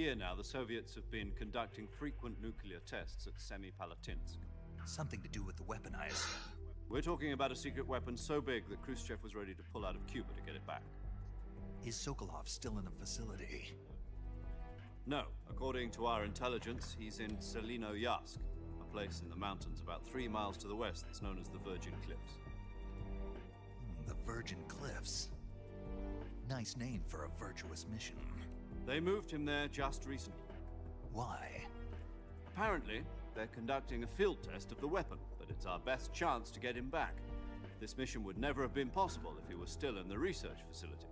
year now, the Soviets have been conducting frequent nuclear tests at Semipalatinsk. Something to do with the weapon, I assume. We're talking about a secret weapon so big that Khrushchev was ready to pull out of Cuba to get it back. Is Sokolov still in the facility? No. According to our intelligence, he's in Selino-Yarsk, a place in the mountains about 3 miles to the west that's known as the Virgin Cliffs. The Virgin Cliffs. Nice name for a virtuous mission. They moved him there just recently. Why? Apparently, they're conducting a field test of the weapon, but it's our best chance to get him back. This mission would never have been possible if he was still in the research facility.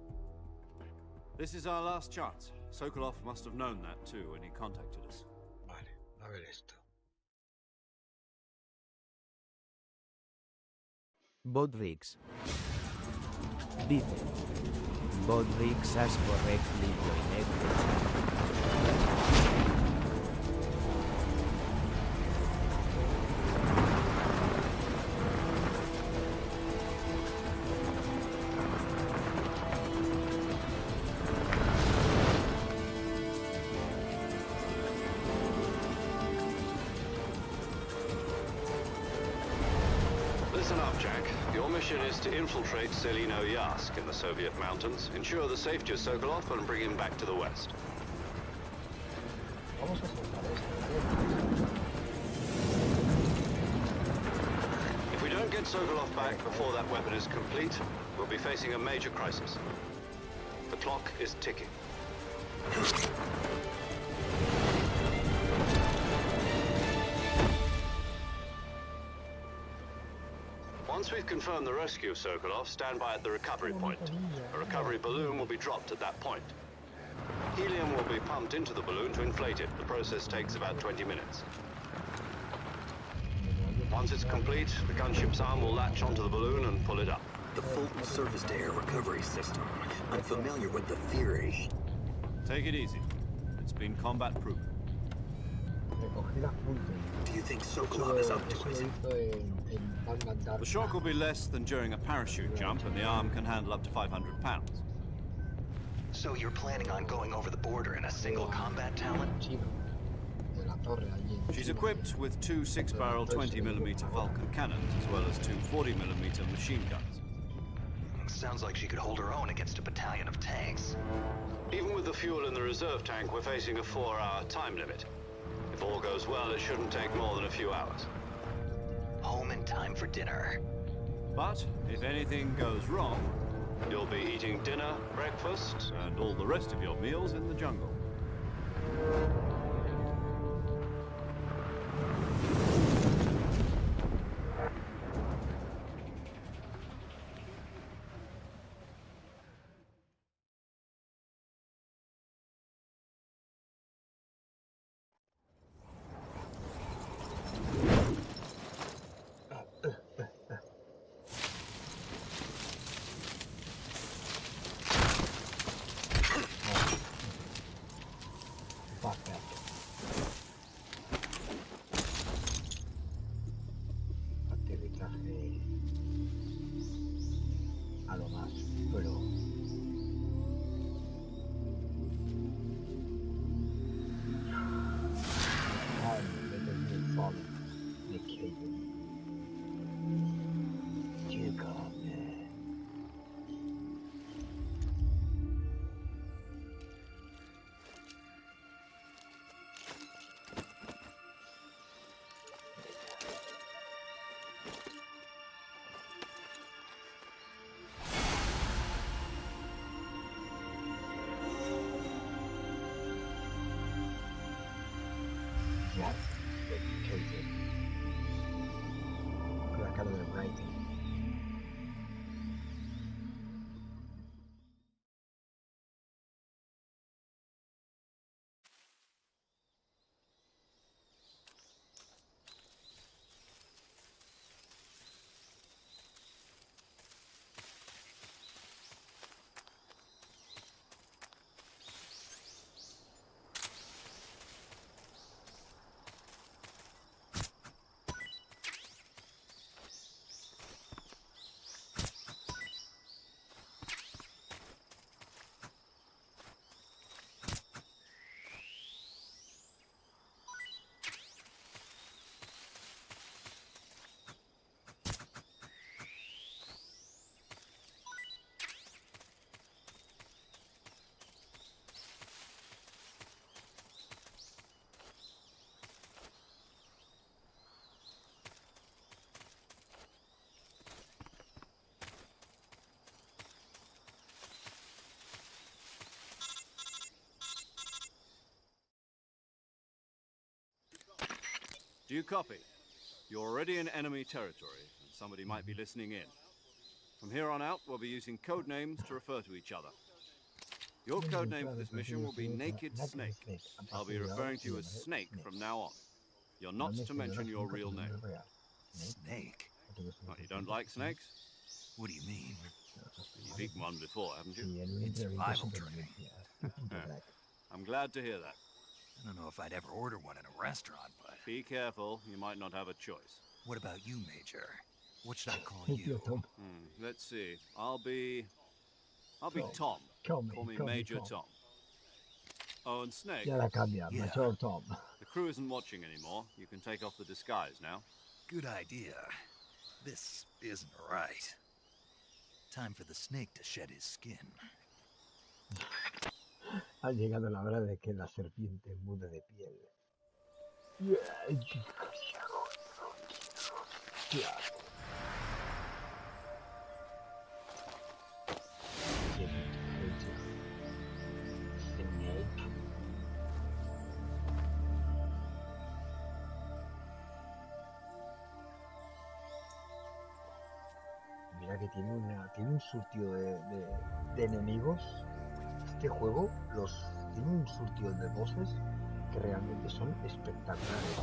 This is our last chance. Sokolov must have known that too when he contacted us. Vale, a ver esto. Bodrix. Dice. Bodrix has correctly joined the chat. Listen up, Jack. Your mission is to infiltrate Selino-Yarsk in the Soviet mountains, ensure the safety of Sokolov, and bring him back to the west. Vamos a soltar esto, If we don't get Sokolov back before that weapon is complete, we'll be facing a major crisis. The clock is ticking. Once we've confirmed the rescue of Sokolov, stand by at the recovery point. A recovery balloon will be dropped at that point. Helium will be pumped into the balloon to inflate it. The process takes about 20 minutes. Once it's complete, the gunship's arm will latch onto the balloon and pull it up. The Fulton surface-to-air recovery system. I'm familiar with the theory. Take it easy. It's been combat-proof. recogí las puntas. Do you think Eso Sokolov is up to lo it? hizo en Batman Dark. The shock will be less than during a parachute jump, and the arm can handle up to 500 pounds. So you're planning on going over the border in a single combat talent? Chino, de la torre allí She's encima. equipped with 2 6-barrel 20mm Vulcan cannons, as well as 2 40mm machine guns. Sounds like she could hold her own against a battalion of tanks. Even with the fuel in the reserve tank, we're facing a 4-hour time limit. If all goes well, it shouldn't take more than a few hours. Home in time for dinner. But if anything goes wrong, you'll be eating dinner, breakfast, and all the rest of your meals in the jungle. Fuck that. Aterrizaje a lo más, pero ya, dedicated. Crack out of the writing. Do you copy? You're already in enemy territory, and somebody might be listening in. From here on out, we'll be using code names to refer to each other. Your code name for this mission will be Naked Snake. I'll be referring to you as Snake from now on. You're not to mention your real name. Snake? What, you don't like snakes? What do you mean? You've eaten one before, haven't you? In survival training. I'm glad to hear that. I don't know if I'd ever order one in a restaurant, but... Be careful, you might not have a choice. What about you, Major? What should I call you? Let's see. I'll be Tom. Call me Major Tom. Oh, and Snake. Ya la cambia, Yeah. Major Tom. The crew isn't watching anymore. You can take off the disguise now. Good idea. This isn't right. Time for the snake to shed his skin. Ha llegado la hora de que la serpiente mude de piel. Mira que tiene un surtido de enemigos. Este juego tiene un surtido de bosses que realmente son espectaculares.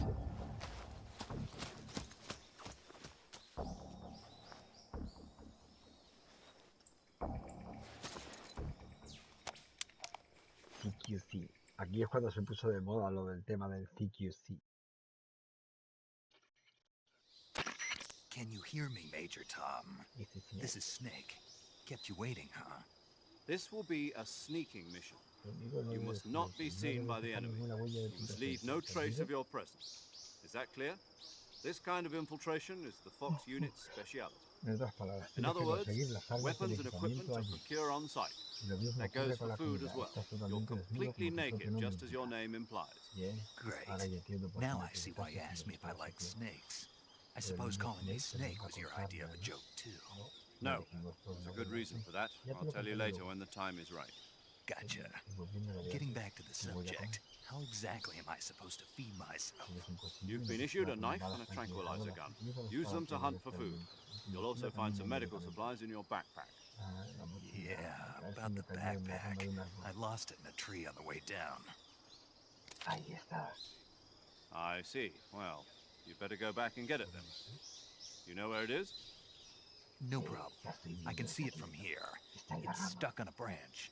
CQC. Aquí es cuando se puso de moda lo del tema del CQC. Can you hear me, Major Tom? This is Snake. Kept you waiting, huh? This will be a sneaking mission. You must not be seen by the enemy. You must leave no trace of your presence. Is that clear? This kind of infiltration is the Fox unit's speciality. In other words, weapons and equipment are procured on site. That goes for food as well. You're completely naked, just as your name implies. Great. Now I see why you asked me if I like snakes. I suppose calling me Snake was your idea of a joke, too. No, there's a good reason for that. I'll tell you later when the time is right. Gotcha. Getting back to the subject, how exactly am I supposed to feed myself? You've been issued a knife and a tranquilizer gun. Use them to hunt for food. You'll also find some medical supplies in your backpack. Yeah, about the backpack. I lost it in a tree on the way down. Ahí está. I see. Well, you'd better go back and get it then. You know where it is? No problem. I can see it from here. It's stuck on a branch.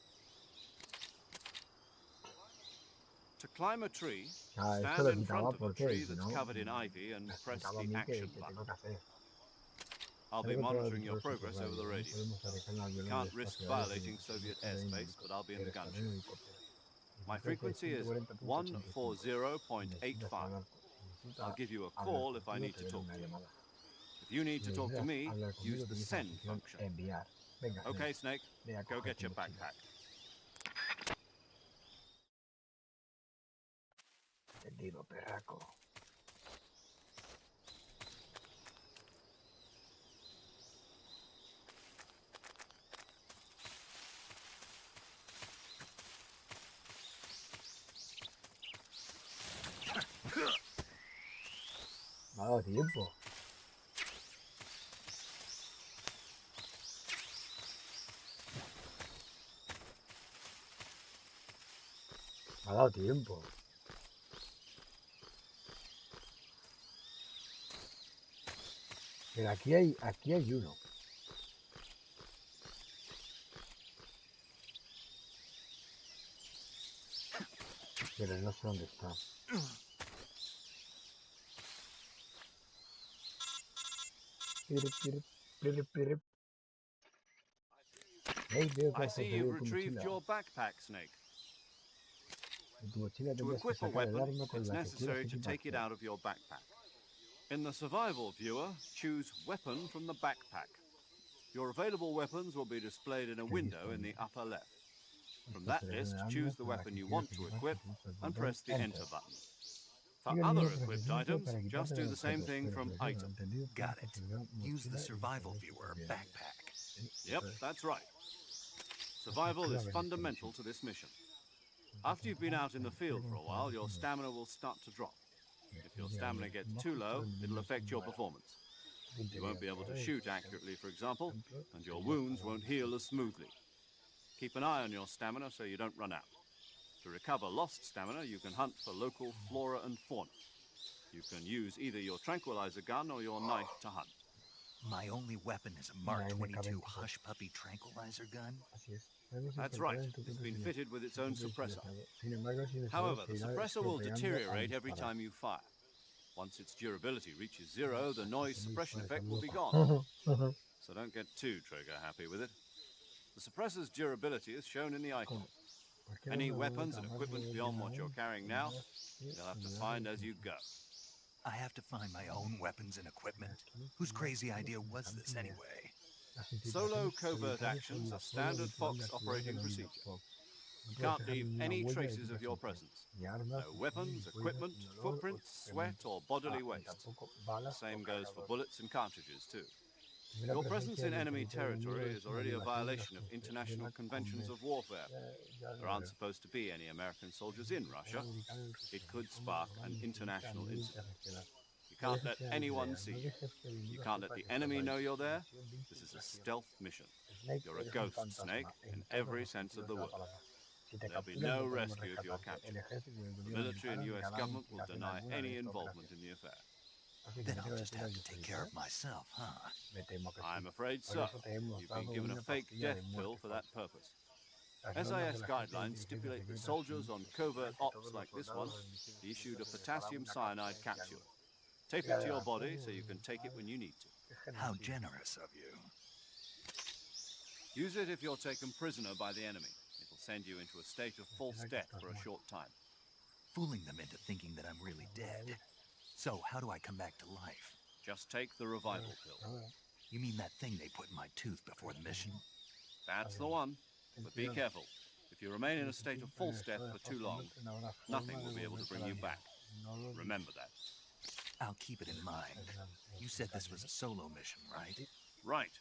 To climb a tree, Esto stand lo in front quitaba of a porque tree si that's no covered in ivy and press acaba a the mí que action tengo button. que hacer. I'll be Tengo que monitoring your todo esto progress por over the radio, radio. no podemos arriesgar el avión Can't en el risk espacio aéreo violating sin Soviet estar en airspace, but I'll be in the estar en gunship. el helicóptero. My frequency is 140.85. I'll give you a call if I need to talk to you. If you need to talk to me, use the send function. Enviar. Venga, Okay, Snake, ve a go coger get your tu mochila. backpack. Entendido, perraco. Me ha dado tiempo. Me ha dado tiempo. Pero aquí hay uno. Pero no sé dónde está. Pirip, pirip, pirip, pirip. Hey, veo que I has see conseguido you've tu retrieved mochila. your backpack, Snake. En tu mochila To tendrás que equip a sacar el weapon, arma con it's la que quieras necessary to take it equiparte. out of your backpack. In the survival viewer, choose Weapon from the backpack. Your available weapons will be displayed in a window in the upper left. From that list, choose the weapon you want to equip and press the Enter button. For other equipped items, just do the same thing from Item. Got it. Use the survival viewer backpack. Yep, that's right. Survival is fundamental to this mission. After you've been out in the field for a while, your stamina will start to drop. If your stamina gets too low, it'll affect your performance. You won't be able to shoot accurately, for example, and your wounds won't heal as smoothly. Keep an eye on your stamina so you don't run out. To recover lost stamina, you can hunt for local flora and fauna. You can use either your tranquilizer gun or your knife to hunt. My only weapon is a Mark 22 Hush Puppy tranquilizer gun. That's right. It's been fitted with its own suppressor. However, the suppressor will deteriorate every time you fire. Once its durability reaches 0, the noise suppression effect will be gone. So don't get too trigger happy with it. The suppressor's durability is shown in the icon. Any weapons and equipment beyond what you're carrying now, you'll have to find as you go. I have to find my own weapons and equipment? Whose crazy idea was this anyway? Solo covert actions are standard Fox operating procedure. You can't leave any traces of your presence. No weapons, equipment, footprints, sweat, or bodily waste. The same goes for bullets and cartridges, too. Your presence in enemy territory is already a violation of international conventions of warfare. There aren't supposed to be any American soldiers in Russia. It could spark an international incident. You can't let anyone see you. You can't let the enemy know you're there. This is a stealth mission. You're a ghost, Snake, in every sense of the word. There'll be no rescue if you're captured. The military and US government will deny any involvement in the affair. Then I'll just have to take care of myself, huh? I'm afraid so. You've been given a fake death pill for that purpose. SAS guidelines stipulate that soldiers on covert ops like this one be issued a potassium cyanide capsule. Tape it to your body so you can take it when you need to. How generous of you. Use it if you're taken prisoner by the enemy. It'll send you into a state of false death for a short time. Fooling them into thinking that I'm really dead. So, how do I come back to life? Just take the revival pill. You mean that thing they put in my tooth before the mission? That's the one. But be careful. If you remain in a state of false death for too long, nothing will be able to bring you back. Remember that. I'll keep it in mind. You said this was a solo mission, right? Right.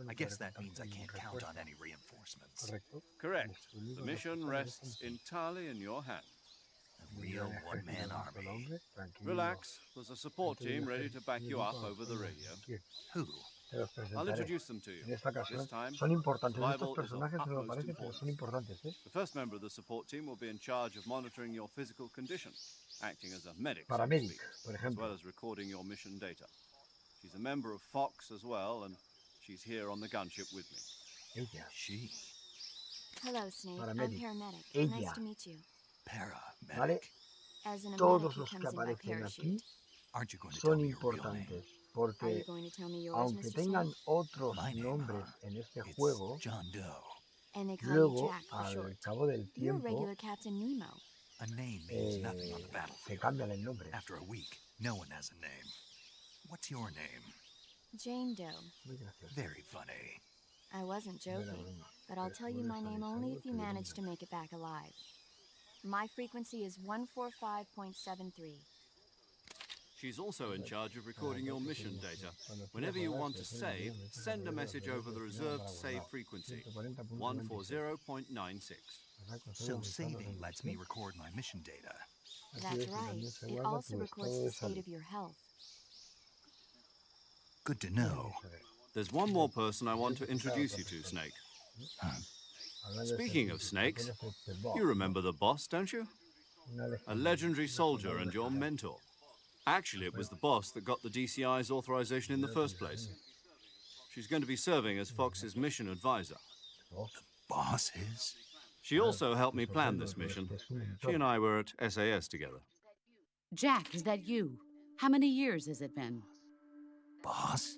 I guess that means I can't count on any reinforcements. Correct. The mission rests entirely in your hands. A real one-man army. Relax. There's a support team ready to back you up over the radio. Who? I'll introduce them to you. En esta ocasión This time, son importantes. survival Estos is of personajes me utmost parece que son importance. importantes, ¿eh? The first member of the support team will be in charge of monitoring your physical condition, acting as a medic, so to Paramedic, speak, por as ejemplo. well as recording your mission data. She's a member of Fox as well, and she's here on the gunship with me. Ella. She. Hello, Snake. Paramedic. I'm paramedic. Ella. Nice to meet you. Paramedic. ¿Vale? As an Todos American los que comes in by aparecen aquí parachute. Aren't you going to tell son me your real name? importantes. Are you Porque going to tell me yours, aunque Mr. tengan Snake? otros My name, nombres huh? en este It's juego, John Doe. And they call you luego, Jack for al short. cabo del You're a tiempo, regular Captain Nemo. A name means nothing on the se battlefield. cambian el nombre. After a week, no one has a name. What's your name? Jane Doe. Muy gracioso. Very funny. I wasn't No era joking, broma. but I'll Pero tell you my vuelves a name avisar only algo if you que yo no manage to me- make it back alive. My frequency is 145.73. She's also in charge of recording your mission data. Whenever you want to save, send a message over the reserved save frequency, 140.96. So saving lets me record my mission data. That's right. It also records the state of your health. Good to know. There's one more person I want to introduce you to, Snake. Speaking of snakes, you remember the boss, don't you? A legendary soldier and your mentor. Actually, it was the boss that got the DCI's authorization in the first place. She's going to be serving as Fox's mission advisor. Boss is? She also helped me plan this mission. She and I were at SAS together. Jack, is that you? How many years has it been? Boss?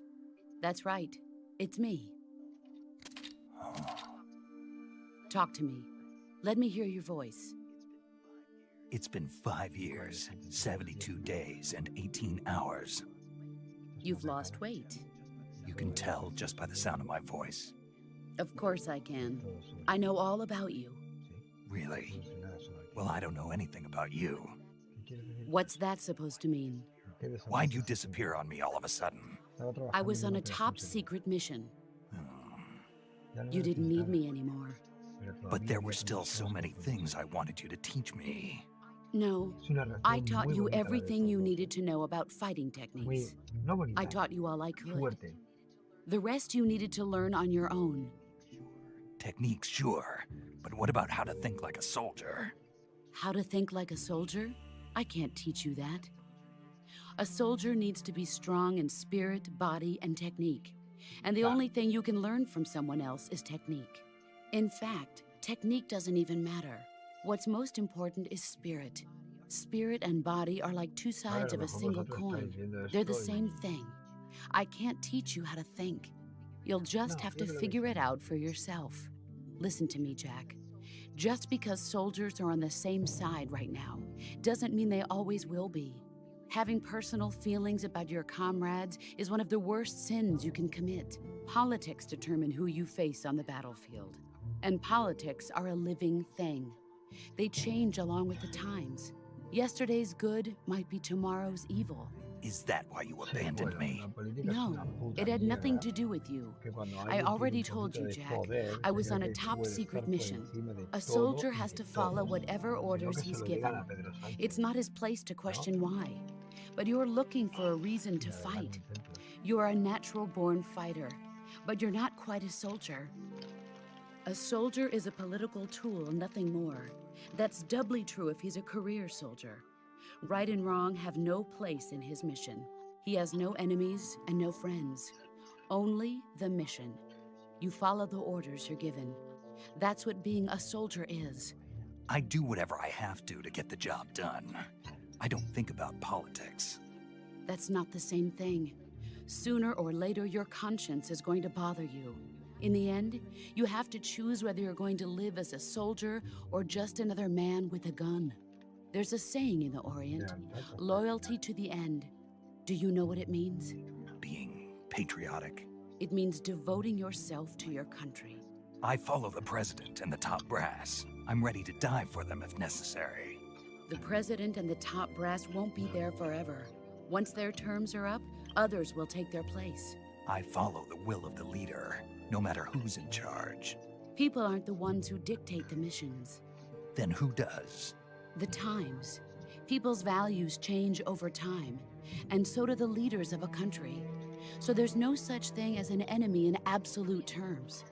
That's right. It's me. Talk to me. Let me hear your voice. It's been 5 years, 72 days, and 18 hours. You've lost weight. You can tell just by the sound of my voice. Of course I can. I know all about you. Really? Well, I don't know anything about you. What's that supposed to mean? Why'd you disappear on me all of a sudden? I was on a top secret mission. You didn't need me anymore. But there were still so many things I wanted you to teach me. No, Es una I reacción taught muy you bonita la de everything estos you dos. needed to know about fighting Muy, techniques. no bonita, I taught you all I could. fuerte. The rest you needed to learn on your own. Techniques, sure. But what about how to think like a soldier? How to think like a soldier? I can't teach you that. A soldier needs to be strong in spirit, body, and technique. And the only thing you can learn from someone else is technique. In fact, technique doesn't even matter. What's most important is spirit. Spirit and body are like two Vale, sides a lo of a mejor single vosotros coin. estáis viendo They're the esto same y... thing. I can't teach you how to think. You'll just No, have yo to creo que figure sí. it out for yourself. Listen to me, Jack. Just because soldiers are on the same side right now doesn't mean they always will be. Having personal feelings about your comrades is one of the worst sins you can commit. Politics determine who you face on the battlefield. And politics are a living thing. They change along with the times. Yesterday's good might be tomorrow's evil. Is that why you Sí, abandoned bueno, me? la política es No, una puta it had nothing mierda, to do with you. que cuando I alguien already tiene un told poquito you, de Jack. poder, I se was cree on a que top puede secret estar por mission. encima de A todo soldier y has de to follow todos, whatever y no orders que se he's lo digan given. a Pedro Sánchez. It's not his place to question why. But you're looking for a reason to La verdad, fight. Vicente. You are a natural-born fighter, but you're not quite a soldier. A soldier is a political tool, nothing more. That's doubly true if he's a career soldier. Right and wrong have no place in his mission. He has no enemies and no friends. Only the mission. You follow the orders you're given. That's what being a soldier is. I do whatever I have to get the job done. I don't think about politics. That's not the same thing. Sooner or later, your conscience is going to bother you. In the end, you have to choose whether you're going to live as a soldier or just another man with a gun. There's a saying in the Orient, loyalty to the end. Do you know what it means? Being patriotic. It means devoting yourself to your country. I follow the president and the top brass. I'm ready to die for them if necessary. The president and the top brass won't be there forever. Once their terms are up, others will take their place. I follow the will of the leader, no matter who's in charge. People aren't the ones who dictate the missions. Then who does? The times. People's values change over time, and so do the leaders of a country. So there's no such thing as an enemy in absolute terms.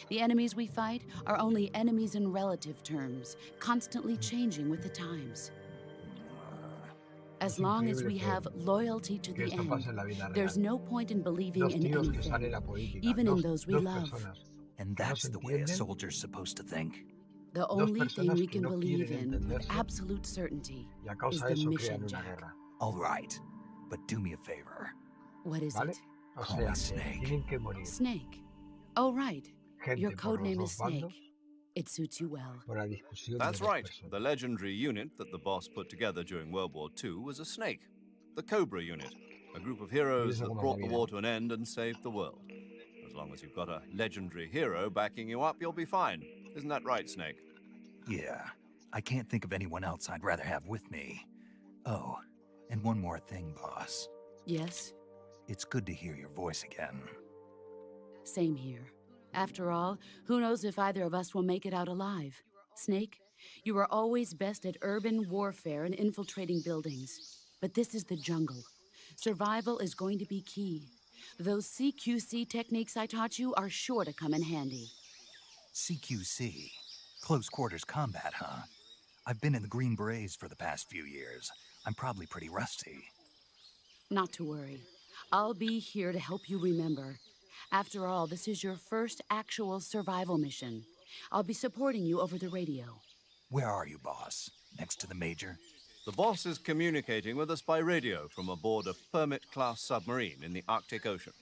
The enemies we fight are only enemies in relative terms, constantly changing with the times. As long as we have loyalty to the end, there's no point in believing in anything, even in those we love. And that's the way a soldier's supposed to think. The only thing we can believe in with absolute certainty is the mission, Jack. All right, but do me a favor. What is it? Call me Snake. Snake. Oh, right. Your code name is Snake. It suits you well. That's right. The legendary unit that the boss put together during World War II was a snake. The Cobra unit. A group of heroes that brought the war to an end and saved the world. As long as you've got a legendary hero backing you up, you'll be fine. Isn't that right, Snake? Yeah. I can't think of anyone else I'd rather have with me. Oh, and one more thing, boss. Yes? It's good to hear your voice again. Same here. After all, who knows if either of us will make it out alive? Snake, you are always best at urban warfare and infiltrating buildings. But this is the jungle. Survival is going to be key. Those CQC techniques I taught you are sure to come in handy. CQC? Close quarters combat, huh? I've been in the Green Berets for the past few years. I'm probably pretty rusty. Not to worry. I'll be here to help you remember. After all, this is your first actual survival mission. I'll be supporting you over the radio. Where are you, boss? Next to the Major? The boss is communicating with us by radio from aboard a Permit-class submarine in the Arctic Ocean.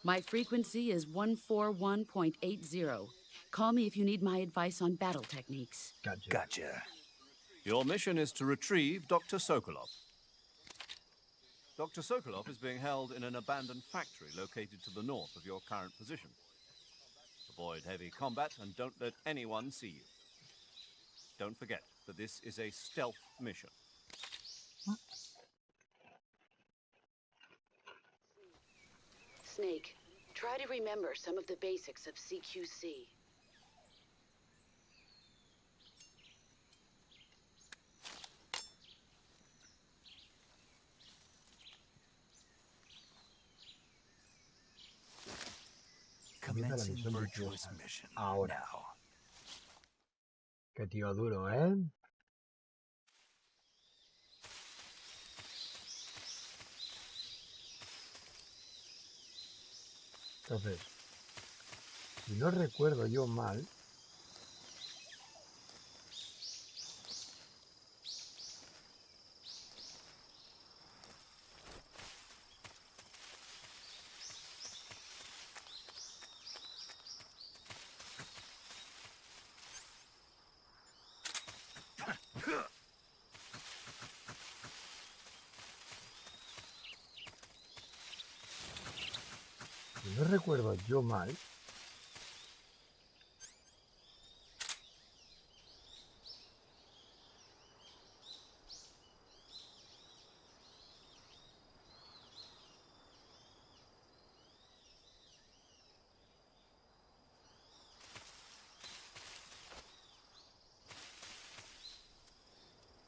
My frequency is 141.80. Call me if you need my advice on battle techniques. Gotcha. Your mission is to retrieve Dr. Sokolov. Dr. Sokolov is being held in an abandoned factory located to the north of your current position. Avoid heavy combat and don't let anyone see you. Don't forget that this is a stealth mission. Snake, try to remember some of the basics of CQC. empieza la Commencing misión virtuous virtuosa. mission Ahora. now. Qué tío duro, ¿eh? Entonces, si no recuerdo yo mal,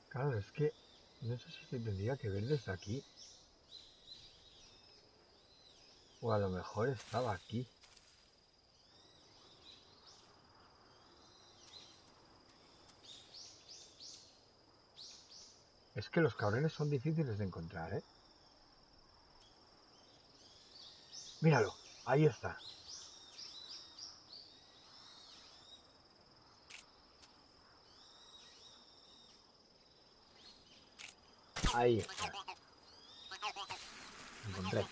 claro, es que no sé si se tendría que ver desde aquí. O a lo mejor estaba aquí. Es que los cabrones son difíciles de encontrar, ¿eh? Míralo, ahí está. Ahí está. Encontré.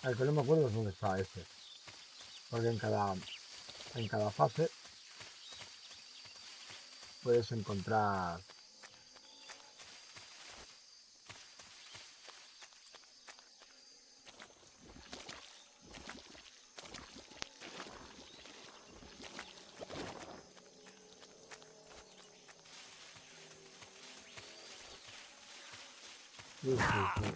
El que no me acuerdo es dónde está este. Porque en cada fase puedes encontrar... Sí, sí, sí.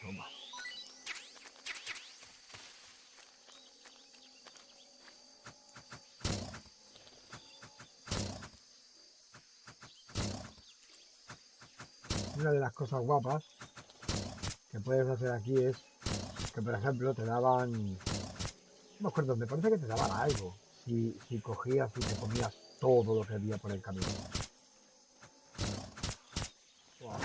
Toma. Una de las cosas guapas que puedes hacer aquí es que, por ejemplo, te daban... No me acuerdo, me parece que te daban algo si cogías y te comías todo lo que había por el camino. Wow.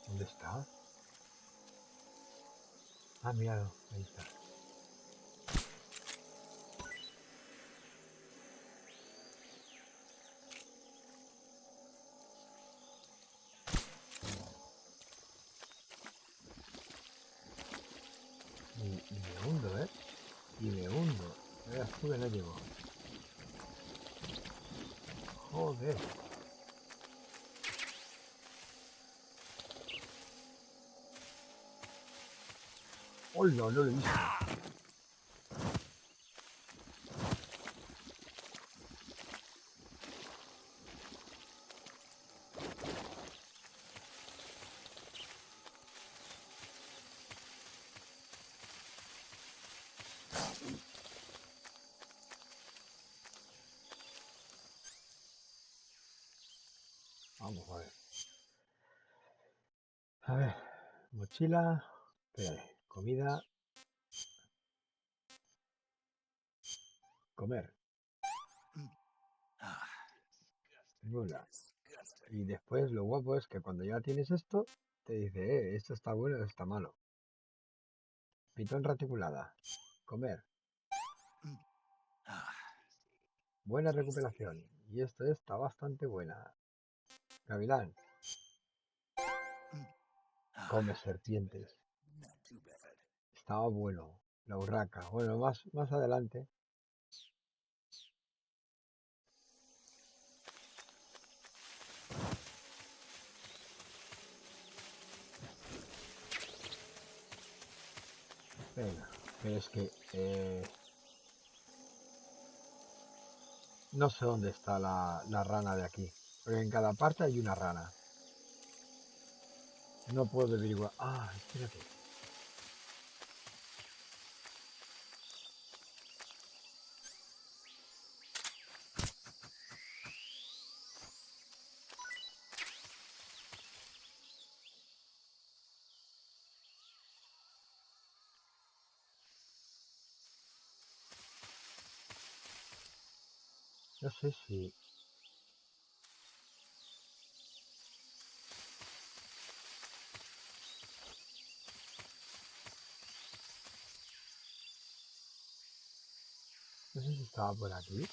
¿Dónde está? Ah, míralo, ahí está. Y me hundo, ¿eh? Y me hundo. Verás tú que no llego. Joder. ¡Hola! No lo he visto. vamos a ver. A ver, mochila. Espérate, comida. Comer. Mola. Y después lo guapo es que cuando ya tienes esto, te dice, esto está bueno, esto está malo. Pitón reticulada. Comer. Buena recuperación. Y esto está bastante buena. Gavilán. Come serpientes. Estaba bueno. La urraca. Bueno, más adelante. Venga. Pero es que... no sé dónde está la rana de aquí. Porque en cada parte hay una rana. No puedo averiguar. Ah, espérate. No sé si... No sé si estaba por aquí.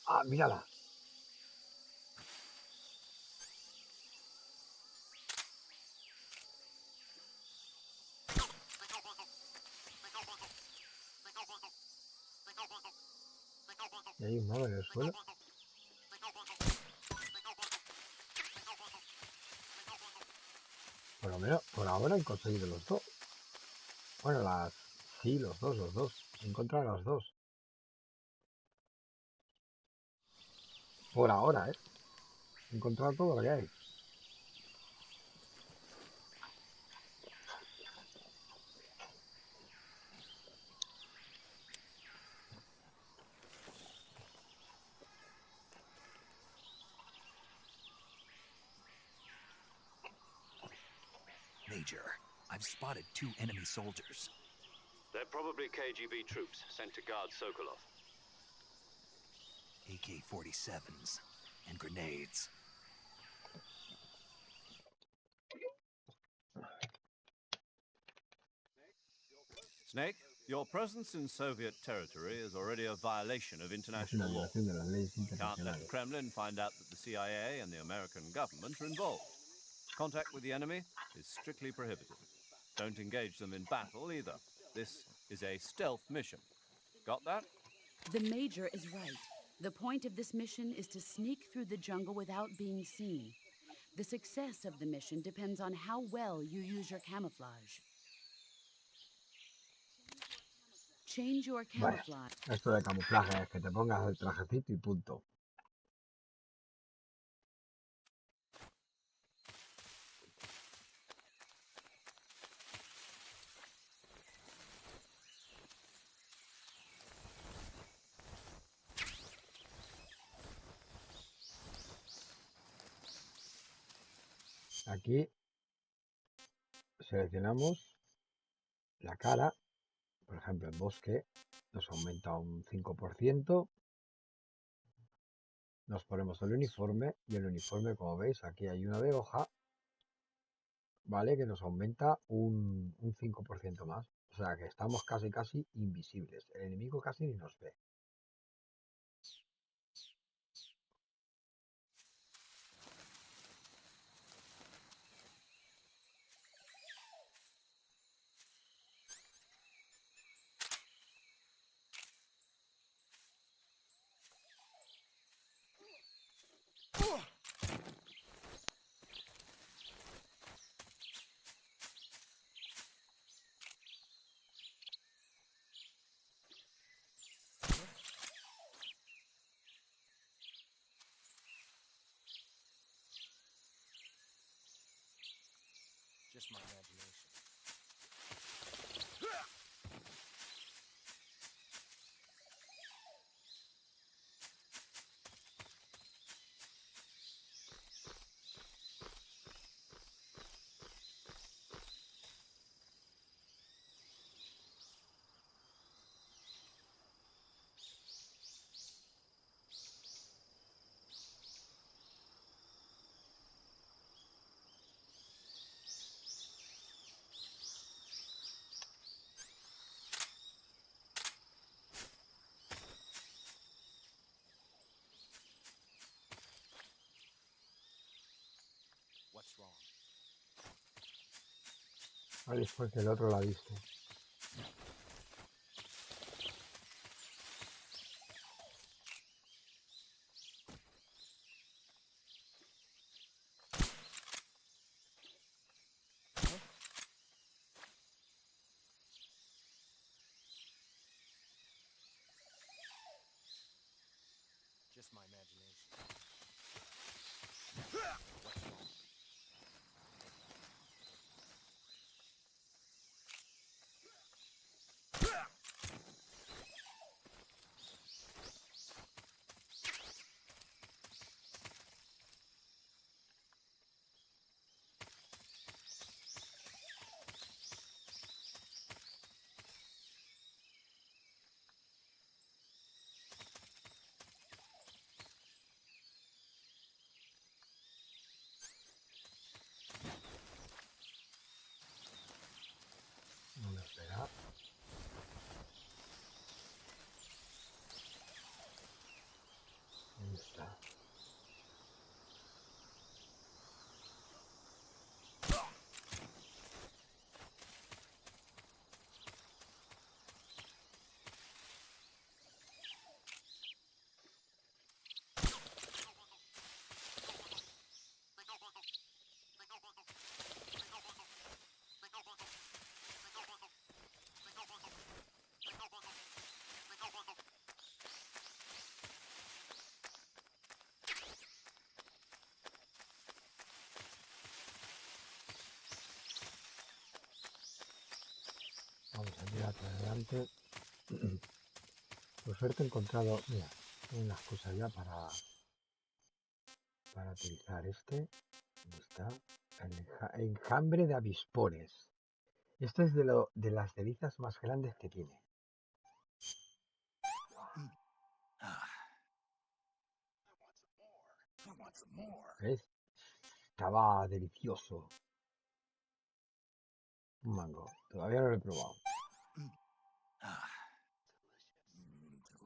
Ah, mírala. Y hay un modo en el suelo. Por lo menos, por ahora he conseguido los dos. Bueno, sí, los dos. He encontrado los dos. Por ahora, ¿eh? He encontrado todo lo que hay. Major, I've spotted 2 enemy soldiers. They're probably KGB troops sent to guard Sokolov. AK-47s and grenades. Snake, your presence in Soviet territory is already a violation of Es una international law. violación de las leyes Can't let the internacionales. Kremlin find out that the CIA and the American government are involved. Contact with the enemy is strictly prohibited. Don't engage them in battle either. This is a stealth mission. Got that? The Major is right. The point of this mission is to sneak through the jungle without being seen. The success of the mission depends on how well you use your camouflage. Change your Bueno, camouflage. esto de camuflaje es que te pongas el trajecito y punto. Aquí seleccionamos la cara, por ejemplo en bosque nos aumenta un 5%, nos ponemos el uniforme y el uniforme, como veis, aquí hay una de hoja, vale, que nos aumenta un 5% más, o sea que estamos casi invisibles, el enemigo casi ni nos ve. Just my imagination. What's wrong? Ahí después que el otro la viste. Just my imagination. What's wrong? No me espera. Ahí está. Vamos a tirar hacia adelante. Por suerte he encontrado, mira, una excusa ya para utilizar este. ¿Dónde está? El enjambre de avispones. Esto es de las delicias más grandes que tiene. ¿Ves? Estaba delicioso. Un mango. Todavía no lo he probado.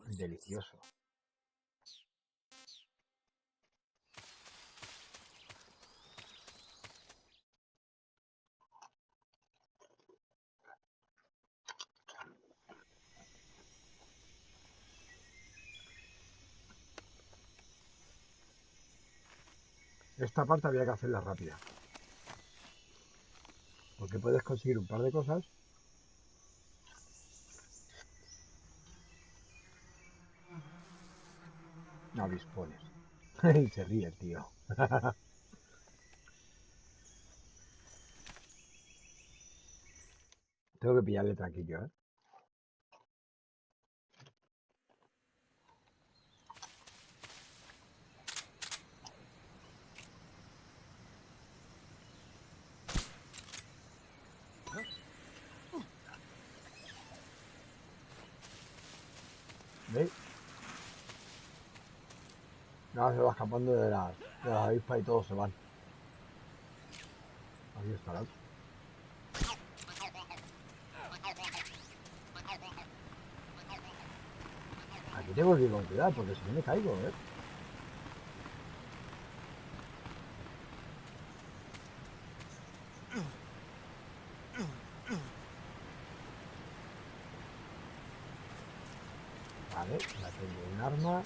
Delicioso. Esta parte había que hacerla rápida. Porque puedes conseguir un par de cosas. Avispones. Se ríe, tío. Tengo que pillarle tranquilo, ¿eh? ¿Veis? Nada, se va escapando de las avispas y todos se van. Ahí está la otra. Aquí tengo que ir con cuidado porque si no me caigo, ¿eh? Vale, ya tengo un arma.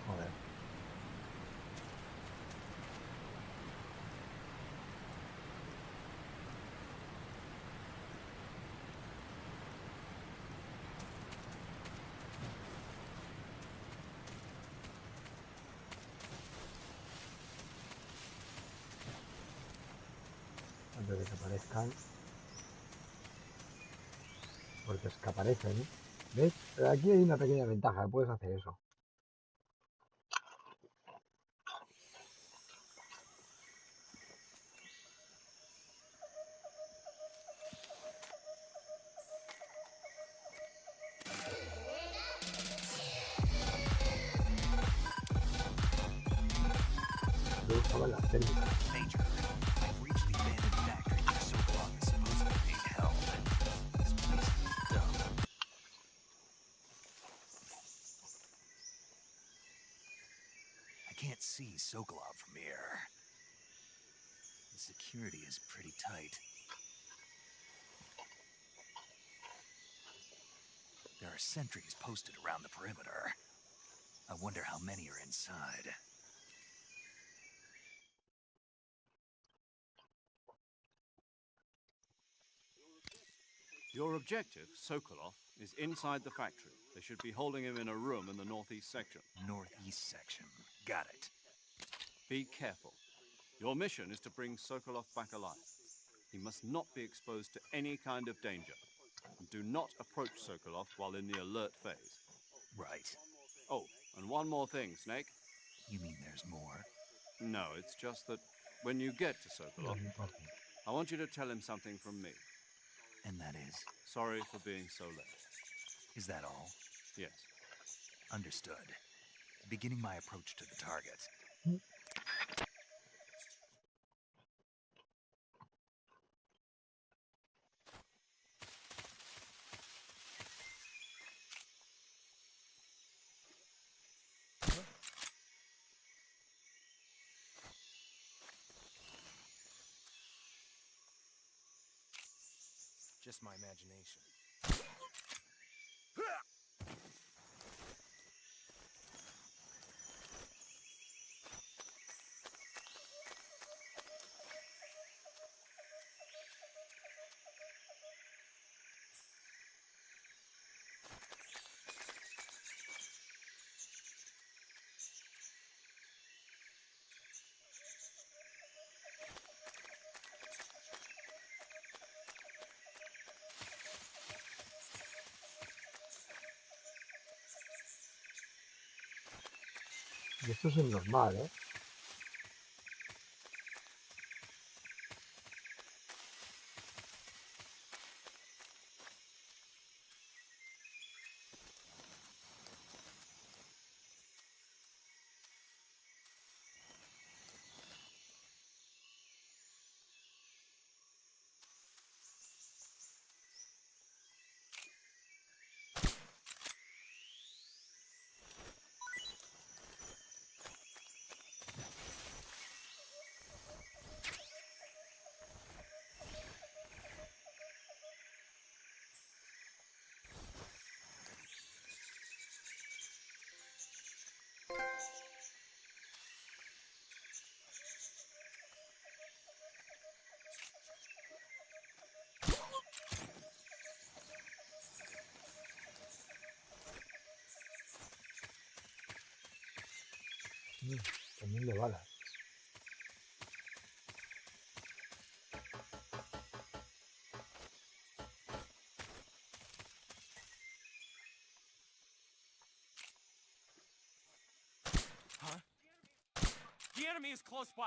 Joder. de que desaparezcan. Porque es que aparecen, ¿eh? ¿Ves? Pero aquí hay una pequeña ventaja, puedes hacer eso. Yo usaba las técnicas. Major, I've reached the abandoned factory where Sokolov is supposedly being held. This place is dumb. I can't see Sokolov from here. The security is pretty tight. There are sentries posted around the perimeter. I wonder how many are inside. Your objective, Sokolov, is inside the factory. They should be holding him in a room in the northeast section. Northeast section. Got it. Be careful. Your mission is to bring Sokolov back alive. He must not be exposed to any kind of danger. And do not approach Sokolov while in the alert phase. Right. Oh, and one more thing, Snake. You mean there's more? No, it's just that when you get to No Sokolov, me importa. I want you to tell him something from me. And that is? Sorry for being so late. Is that all? Yes. Understood. Beginning my approach to the target. Just my imagination. Y esto es el normal, ¿eh? También de balas. Huh? The enemy is close by.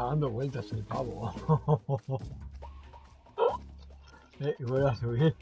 Está dando vueltas el pavo. Y vuelve a subir.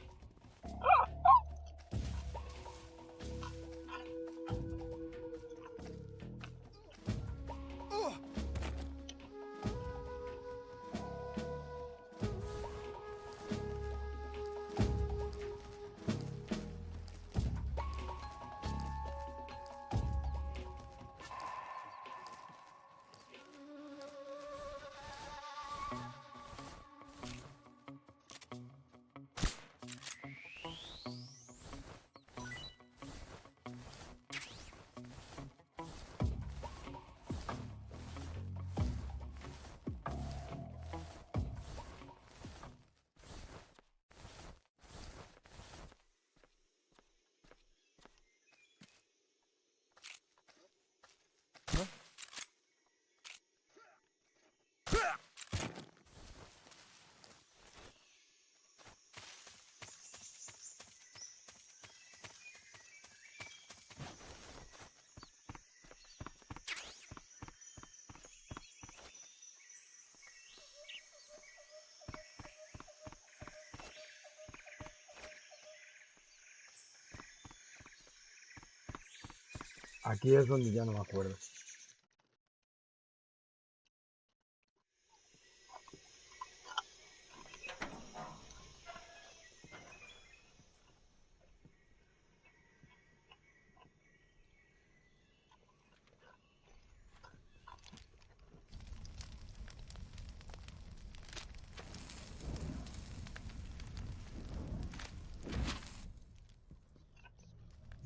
Aquí es donde ya no me acuerdo.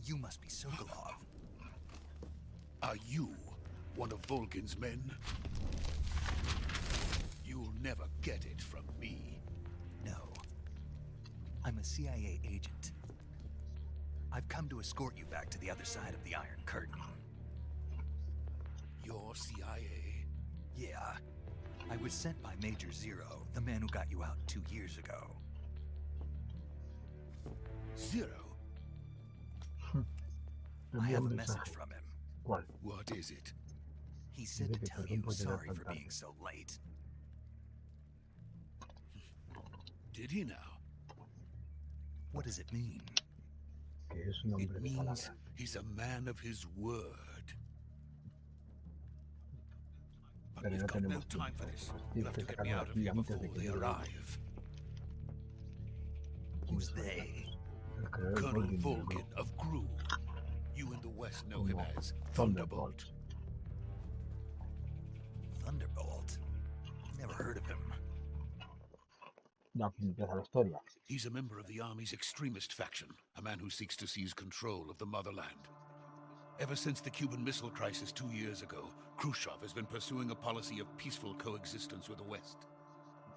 You must be Sokolov. Are you one of Volgin's men? You'll never get it from me. No. I'm a CIA agent. I've come to escort you back to the other side of the Iron Curtain. You're CIA? Yeah. I was sent by Major Zero, the man who got you out 2 years ago. Zero? I have a message from him. ¿Cuál? What is it? He said to tell you sorry for being so late. Did he now? What does it mean? Que es un hombre It de means palabra. he's a man of his word. But Pero we've no got no tenemos time for tiempo. this. Tienes You'll have que to get me sacarlo out of aquí here antes de before que they llegue. arrive. Who's they? El creador Colonel Volgin del Volgin grupo. of Gru. You in the West know him Como as Thunderbolt. Thunderbolt? Never heard of him. Ya empieza la historia. He's a member of the Army's extremist faction, a man who seeks to seize control of the motherland. Ever since the Cuban Missile Crisis 2 years ago, Khrushchev has been pursuing a policy of peaceful coexistence with the West.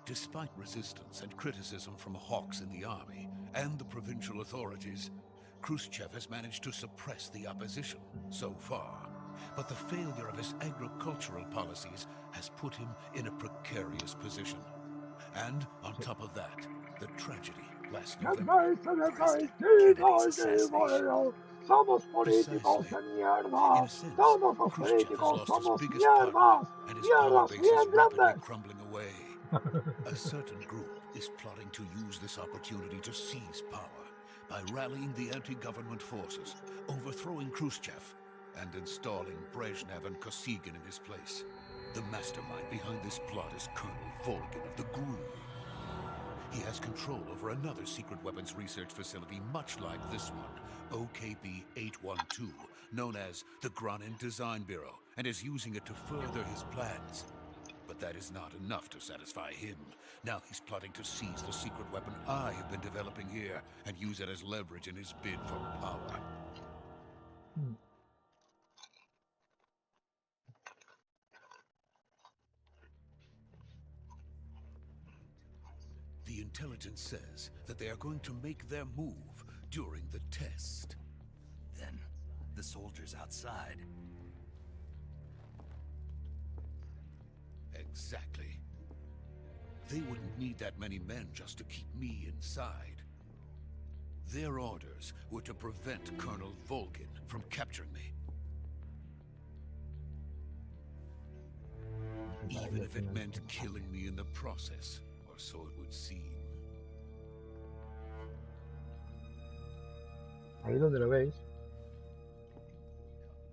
Despite resistance and criticism from hawks in the army and the provincial authorities, Khrushchev has managed to suppress the opposition so far. But the failure of his agricultural policies has put him in a precarious position. And on top of that, the tragedy last November. Kennedy's assassination. Somos políticos Precisely. de mierda. In a sense, Todos los Khrushchev has políticos lost his somos biggest partner, mierdas. and his power Mierdas base bien is rapidly grandes. crumbling away. A certain group is plotting to use this opportunity to seize power by rallying the anti-government forces, overthrowing Khrushchev, and installing Brezhnev and Kosygin in his place. The mastermind behind this plot is Colonel Volgin of the Gru. He has control over another secret weapons research facility much like this one, OKB-812, known as the Granin Design Bureau, and is using it to further his plans. But that is not enough to satisfy him. Now he's plotting to seize the secret weapon I have been developing here and use it as leverage in his bid for power. The intelligence says that they are going to make their move during the test. Then, the soldiers outside. Exactly. They wouldn't need that many men just to keep me inside. Their orders were to prevent Colonel Volgin from capturing me. even if it meant killing me in the process, or so it would seem. Ahí donde lo veis,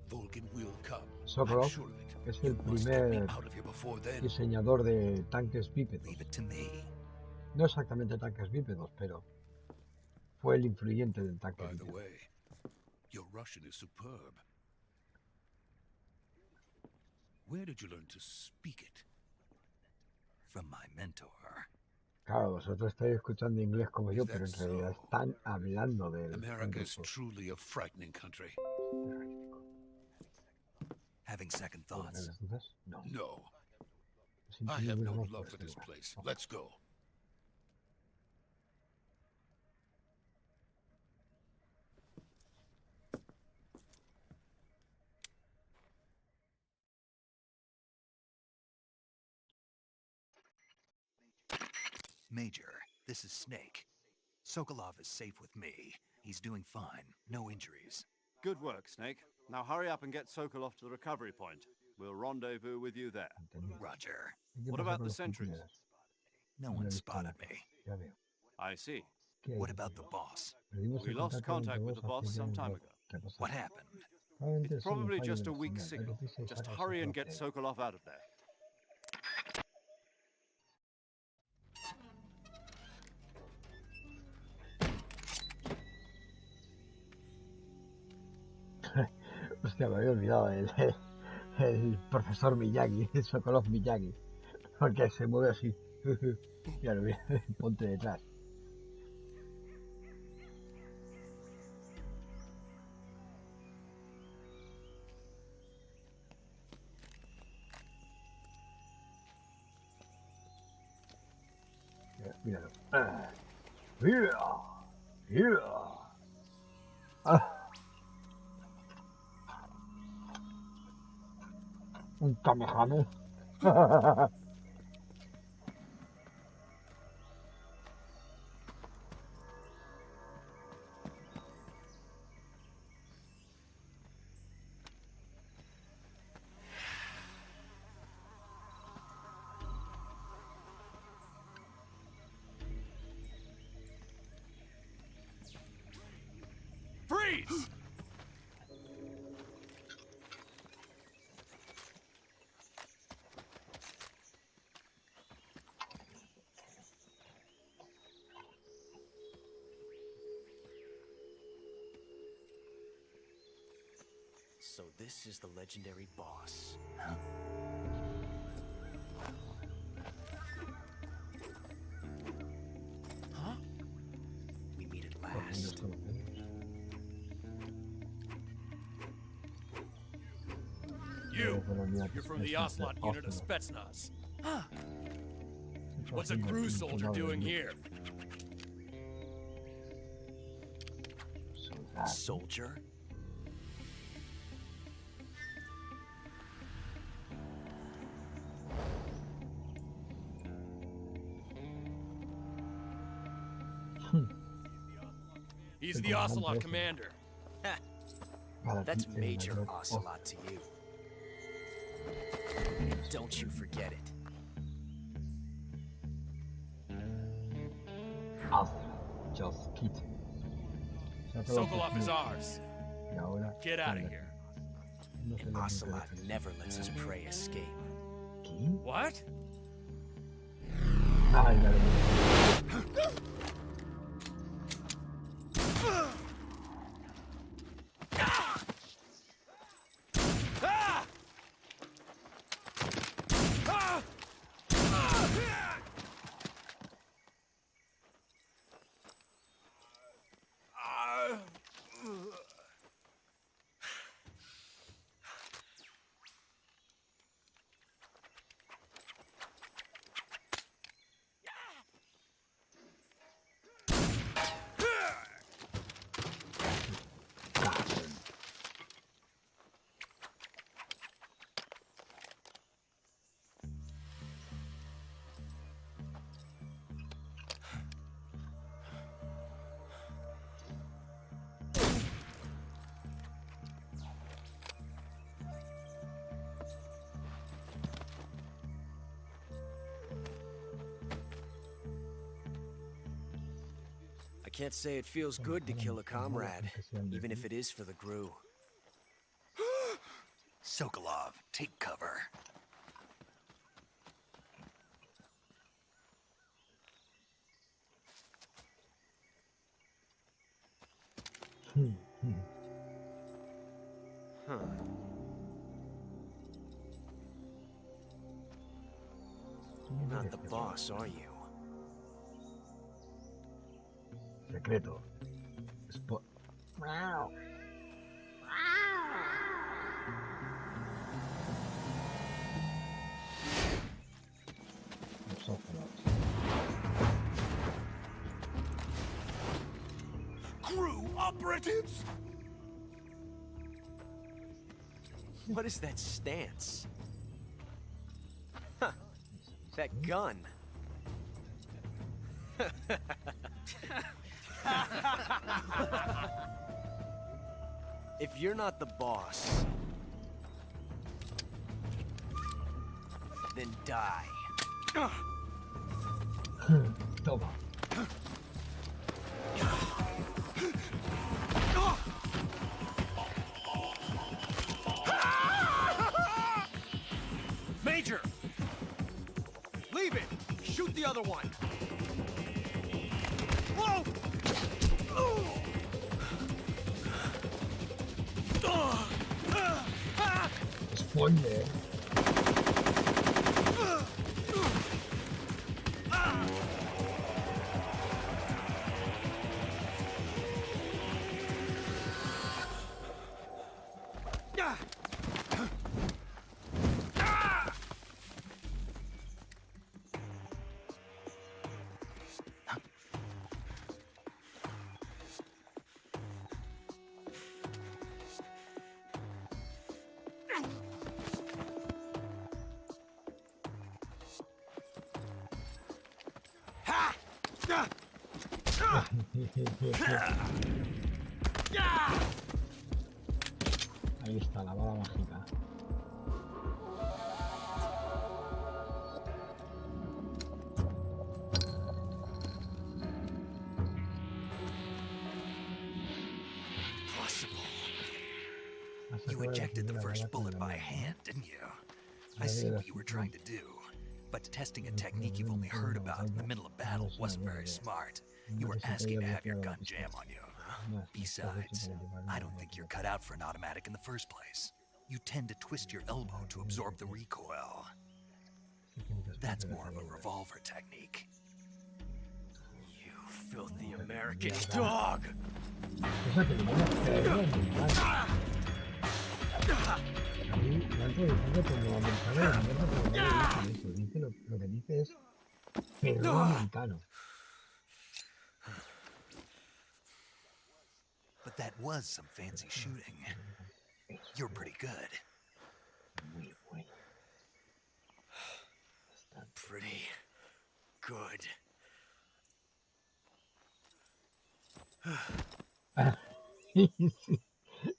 Vulcan will come. Sokolov I'm sure of it. es You el must get me primer out of here before then. diseñador de tanques bípedos. Leave it to me. No exactamente tanques bípedos, pero fue el influyente del tanque By the bípedo. way, your Russian is superb. Where did you learn to speak it? From my mentor. Claro, vosotros estáis escuchando inglés como yo, Is pero en that realidad so? están hablando del America is ruso. truly a frightening country. Having second thoughts. ¿Tienes dudas? No. No, Siento I have ningún no amor por love for este this lugar. place. No. Let's go. Major, this is Snake. Sokolov is safe with me. He's doing fine. No injuries. Good work, Snake. Now hurry up and get Sokolov to the recovery point. We'll rendezvous with you there. Entendido. Roger. ¿Y qué What pasa about con the los sentries? centinelas? No No he one visto spotted nada. me. Ya veo. I see. ¿Qué hay What de about ti? the boss? Perdimos We el lost contacto contact with the hace boss ya some un time rato. ago. ¿Qué ha pasado? What happened? Probablemente It's sea un probably fallo just de a la weak señal. Hay signal. prisa y Just saca hurry and Sokolov get de ahí. Sokolov out of there. Hostia, me había olvidado el profesor Miyagi, el Sokolov Miyagi, porque se mueve así. Ya lo vi, ponte detrás. Míralo. Ah, un kamehame. Freeze! So this is the legendary boss. Huh? We meet at last. You! You're from the Ocelot unit of Spetsnaz. Huh. What's a crew soldier doing here? Soldier? He's the Ocelot commander. That's Major Ocelot to you. And don't you forget it. Just quit. Sokolov is ours. Y ahora, Get out of here. no sé And lo que Ocelot interesa. never lets his prey escape. ¿Qué? What? Ay, la de can't say it feels good to kill a comrade, even if it is for the GRU. Sokolov, take cover. Huh. Not the boss, are you? Secreto. GRU operatives! What is that stance? Huh. That gun. If you're not the boss, then die. Toma. Major! Leave it! Shoot the other one! Whoa! Spoiler. Ahí está la bala mágica. You ejected the first bullet by hand, didn't you? I see what you were trying to do. But testing a technique you've only heard about in the middle of battle wasn't very smart. You were asking to have your gun jam on you. Besides, I don't think you're cut out for an automatic in the first place. You tend to twist your elbow to absorb the recoil. That's more of a revolver technique. You filthy American dog! Dice lo que dice es perro americano. But that was some fancy shooting. You're pretty good. Pretty good.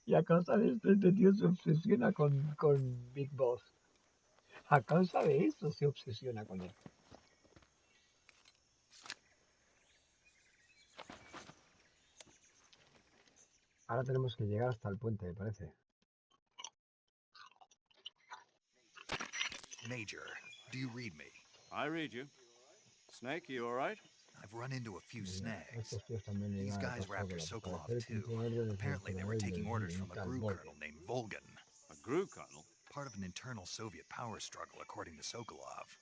Y a causa de esto, este tío se obsesiona con Big Boss. A causa de eso se obsesiona con él. Ahora tenemos que llegar hasta el puente, me parece. Major, do you read me? I read you. Snake, you all right? I've run into a few snags. Estos tíos también le These iban a guys were after pasar Sokolov por la too. Apparently they were taking orders from a GRU colonel named Volgan. A GRU colonel? Part of an internal Soviet power struggle, according to Sokolov.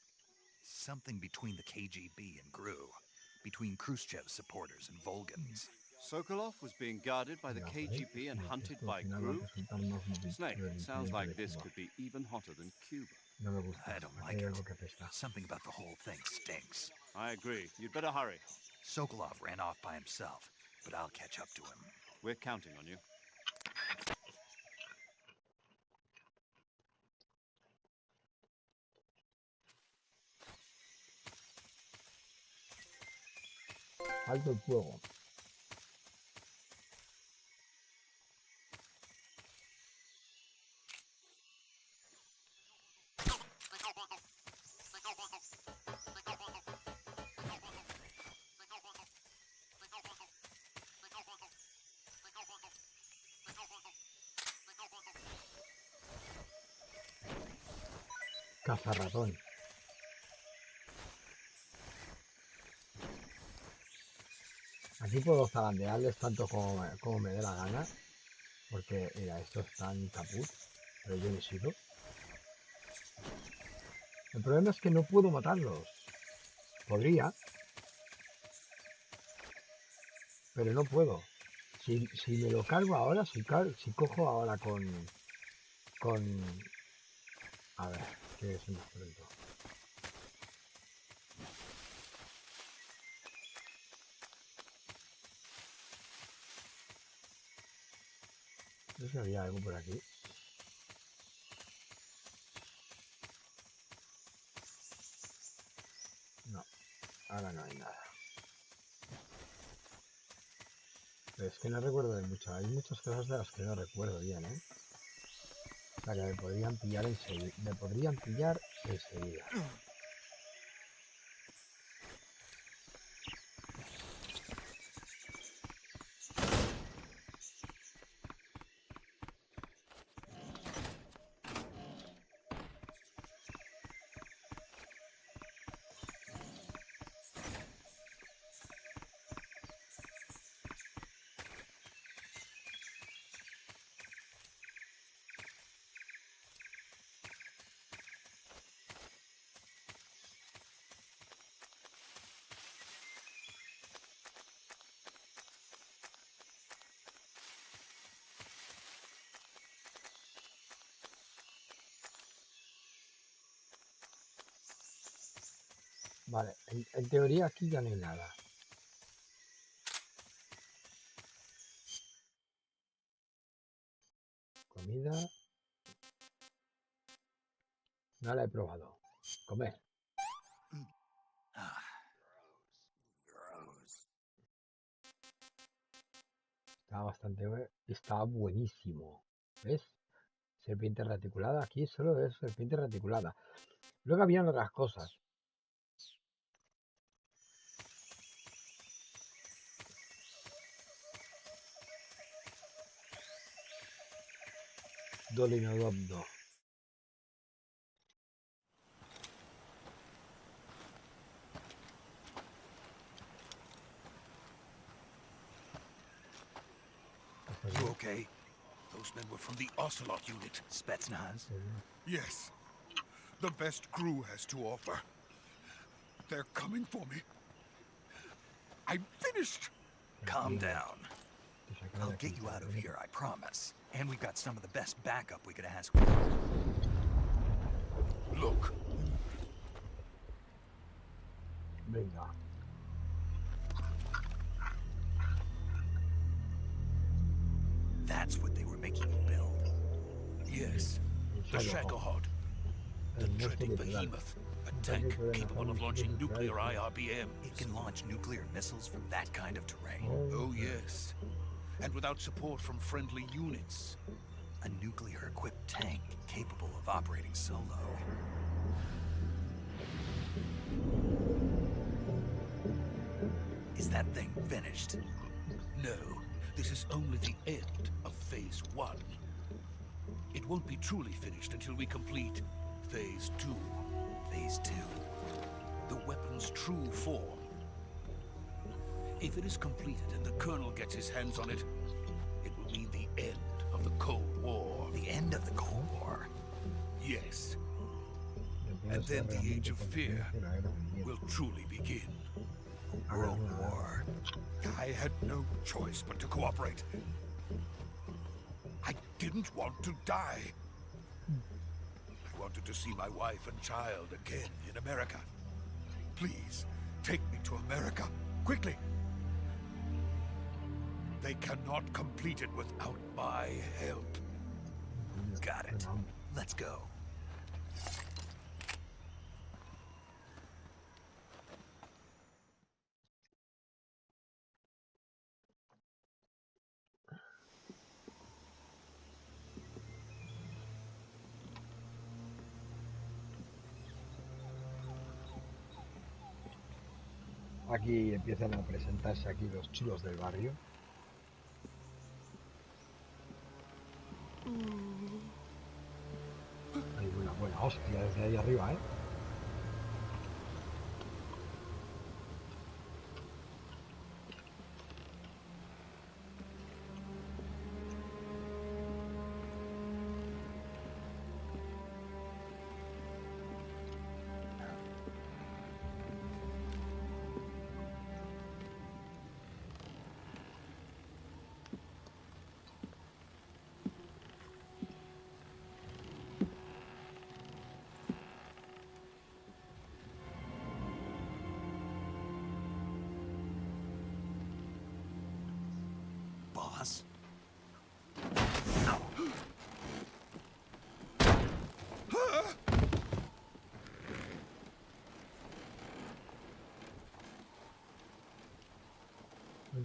Something between the KGB and GRU. Between Khrushchev's supporters and Volgans. Sokolov was being guarded by the KGB and hunted by GRU? Snake, it sounds like this could be even hotter than Cuba. I don't like it. Something about the whole thing stinks. I agree. You'd better hurry. Sokolov ran off by himself, but I'll catch up to him. We're counting on you. Alto el fuego. Cazarratón. Aquí puedo zarandearles tanto como me dé la gana. Porque, mira, estos están caput. Pero yo he sido. El problema es que no puedo matarlos. Podría. Pero no puedo. Si me lo cargo ahora, si cojo ahora con... A ver, ¿qué es más pronto? No sé si había algo por aquí. No, ahora no hay nada. Pero es que no recuerdo de mucho. Hay muchas cosas de las que no recuerdo bien, ¿eh? O sea, que me podrían pillar enseguida. Vale, en teoría aquí ya no hay nada. Comida. No la he probado. Comer. Está bastante... Está buenísimo. ¿Ves? Serpiente reticulada. Aquí solo es serpiente reticulada. Luego habían otras cosas. Dolinodobdo. You okay? Those men were from the Ocelot unit, Spetsnaz. Yes. The best crew has to offer. They're coming for me. I'm finished. Calm down. I'll get you out of here, I promise. And we've got some of the best backup we could ask for. Look. Venga. That's what they were making you build. Yes. The Shagohod. The dreaded behemoth. A tank capable of launching nuclear IRBM. It can launch nuclear missiles from that kind of terrain. Oh, yes. And without support from friendly units. A nuclear-equipped tank capable of operating solo. Is that thing finished? No, this is only the end of Phase 1. It won't be truly finished until we complete Phase 2. Phase 2. The weapon's true form. If it is completed and the Colonel gets his hands on it, it will mean the end of the Cold War. The end of the Cold War? Yes. And then the Age of Fear will truly begin. A world war. I had no choice but to cooperate. I didn't want to die. I wanted to see my wife and child again in America. Please, take me to America, quickly. They cannot complete it without my help. Got it. Let's go. Aquí empiezan a presentarse aquí los chulos del barrio. Hay una buena Hostia, desde ahí arriba, ¿eh? Boss?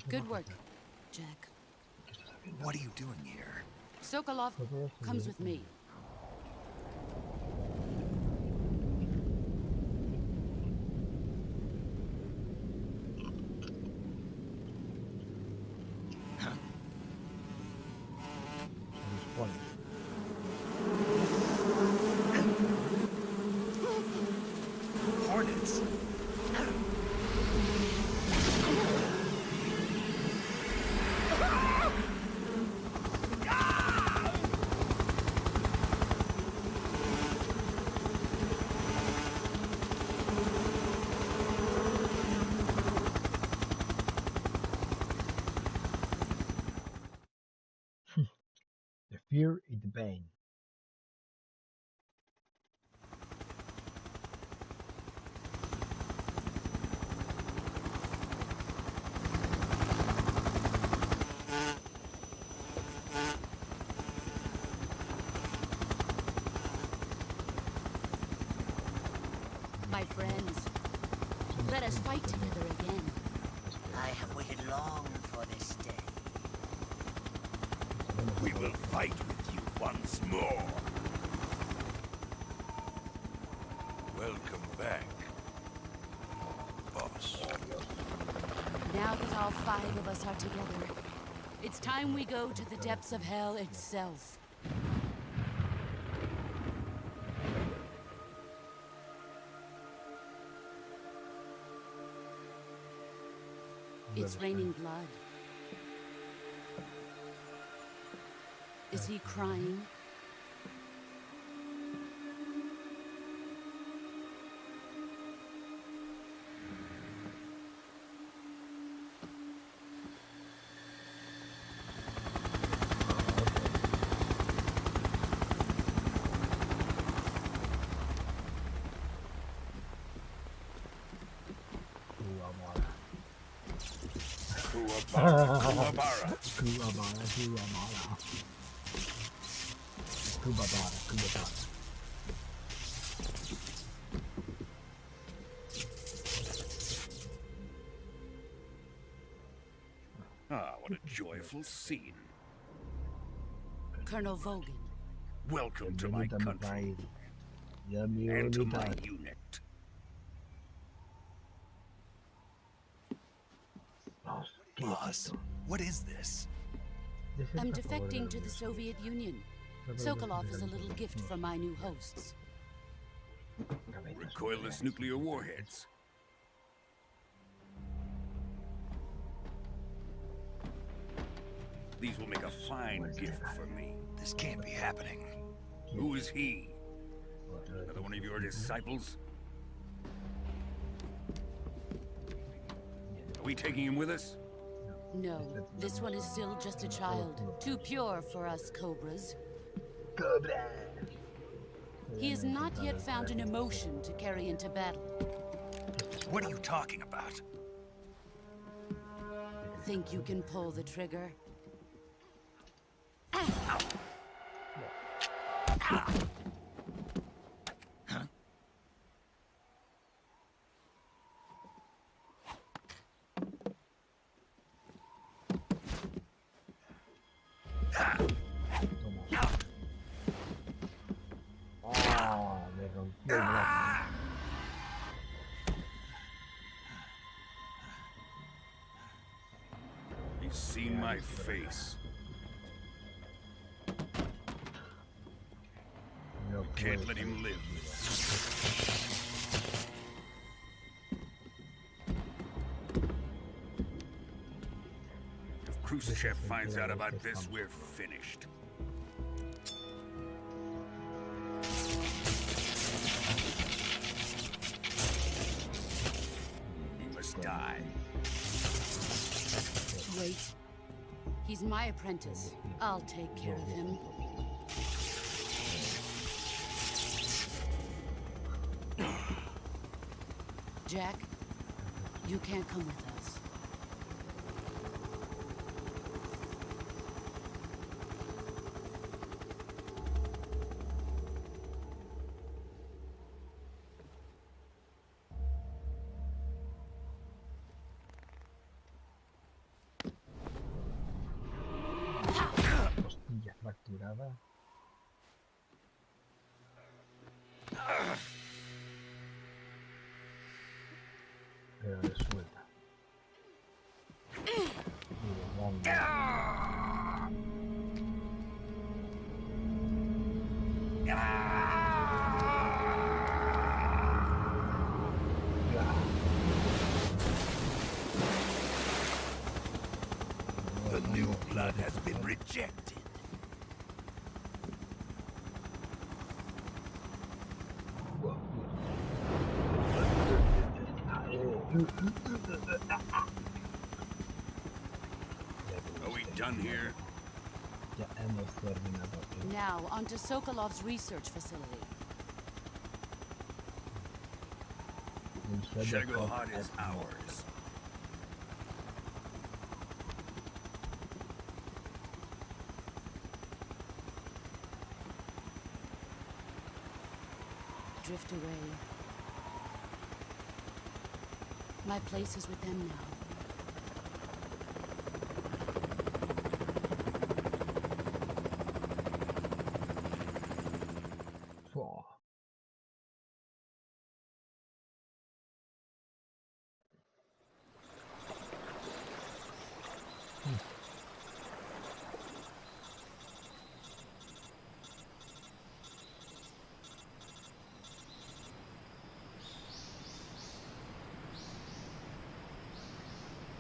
Good work, Jack. What are you doing here? Sokolov comes with me. Hornets. The fear is the bane. My friends, let us fight together again. I have waited long for this day. We will fight with you once more. Welcome back, boss. Now that all 5 of us are together, it's time we go to the depths of hell itself. It's raining blood. Is he crying? Ah, what a joyful scene. Colonel Vogan. Welcome to my country and to my unit. Boss, what is this? I'm defecting to the Soviet Union. Sokolov is a little gift from my new hosts. Recoilless nuclear warheads. These will make a fine gift for me. This can't be happening. Who is he? Another one of your disciples? Are we taking him with us? No, this one is still just a child. Too pure for us Cobras. He has not yet found an emotion to carry into battle. What are you talking about? Think you can pull the trigger? He's seen my face. can't let him live. If Khrushchev finds out about this, we're finished. He must die. Wait. He's my apprentice. I'll take care of him. Jack, you can't come with us. Costilla fracturada. Pero le suelta. Y le dan. The new blood has been rejected. Are we done here? Ya hemos terminado. Now, onto Sokolov's research facility. Shagohod is ours. Drift away. My place is with them now. Fua.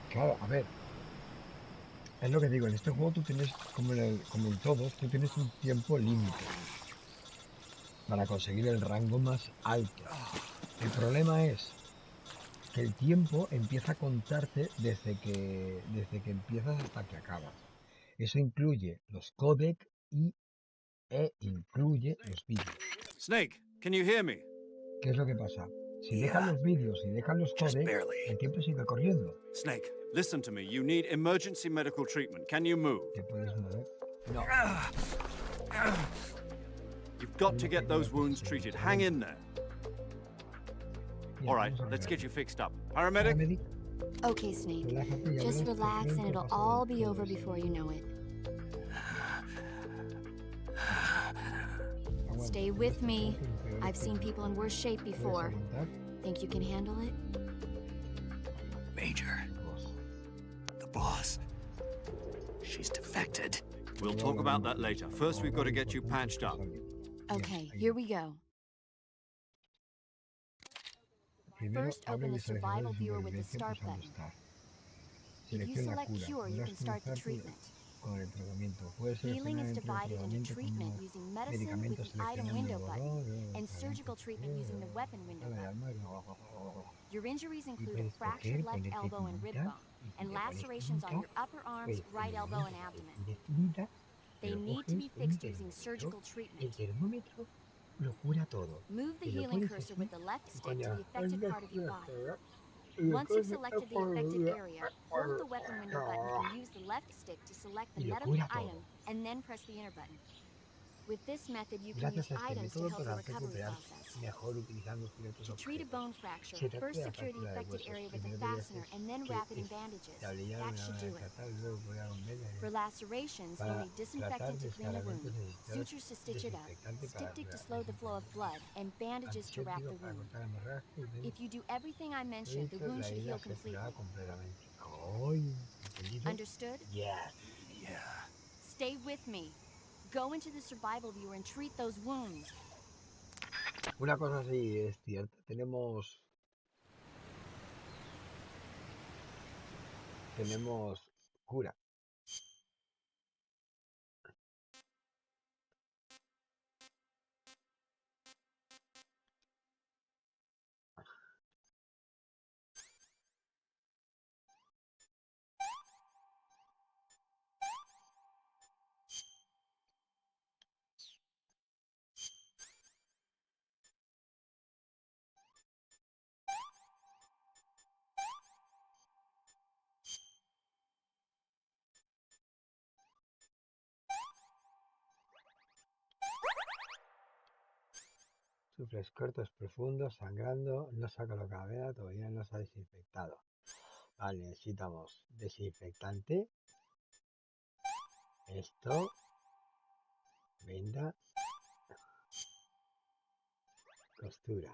Claro, a ver. Es lo que digo, en este juego tú tienes, como en todos, tú tienes un tiempo límite para conseguir el rango más alto. El problema es que el tiempo empieza a contarte desde que empiezas hasta que acabas. Eso incluye los códecs e incluye los vídeos. Snake, can you hear me? ¿Qué es lo que pasa? Si dejas los vídeos y dejas los códecs, el tiempo sigue corriendo. Snake, listen to me. You need emergency medical treatment. Can you move? ¿Te puedes mover? No. You've got to get those wounds treated. Hang in there. All right, let's get you fixed up. Paramedic? Okay, Snake. Just relax and it'll all be over before you know it. Stay with me. I've seen people in worse shape before. Think you can handle it? Major. The boss. She's defected. We'll talk about that later. First, we've got to get you patched up. Okay, here we go. First, open the survival viewer with the start button. If you select cure, you can start the treatment. Healing is divided into treatment using medicine with the item window button and surgical treatment using the weapon window button. Your injuries include a fractured left elbow and rib bone, and lacerations on your upper arms, right elbow, and abdomen. They need to be fixed using surgical treatment. Move the healing cursor with the left stick to the affected part of your body. Once you've selected the affected area, hold the weapon window button and use the left stick to select the medical item, and then press the enter button. With this method, you can use items to help the recovery process. To treat a bone fracture, first secure the affected area with a fastener and then wrap it in bandages. That should do it. For lacerations, you'll need disinfectant to clean the wound, sutures to stitch it up, styptic to slow the flow of blood, and bandages to wrap the wound. If you do everything I mentioned, the wound should heal completely. Understood? Yes. Yeah. Stay with me. Go into the survival viewer and treat those wounds. Una cosa sí es cierta, tenemos cura. Sufres cortes profundos, sangrando, no saca la cadera, todavía no se ha desinfectado. Vale, necesitamos desinfectante. Esto. Venda. Costura.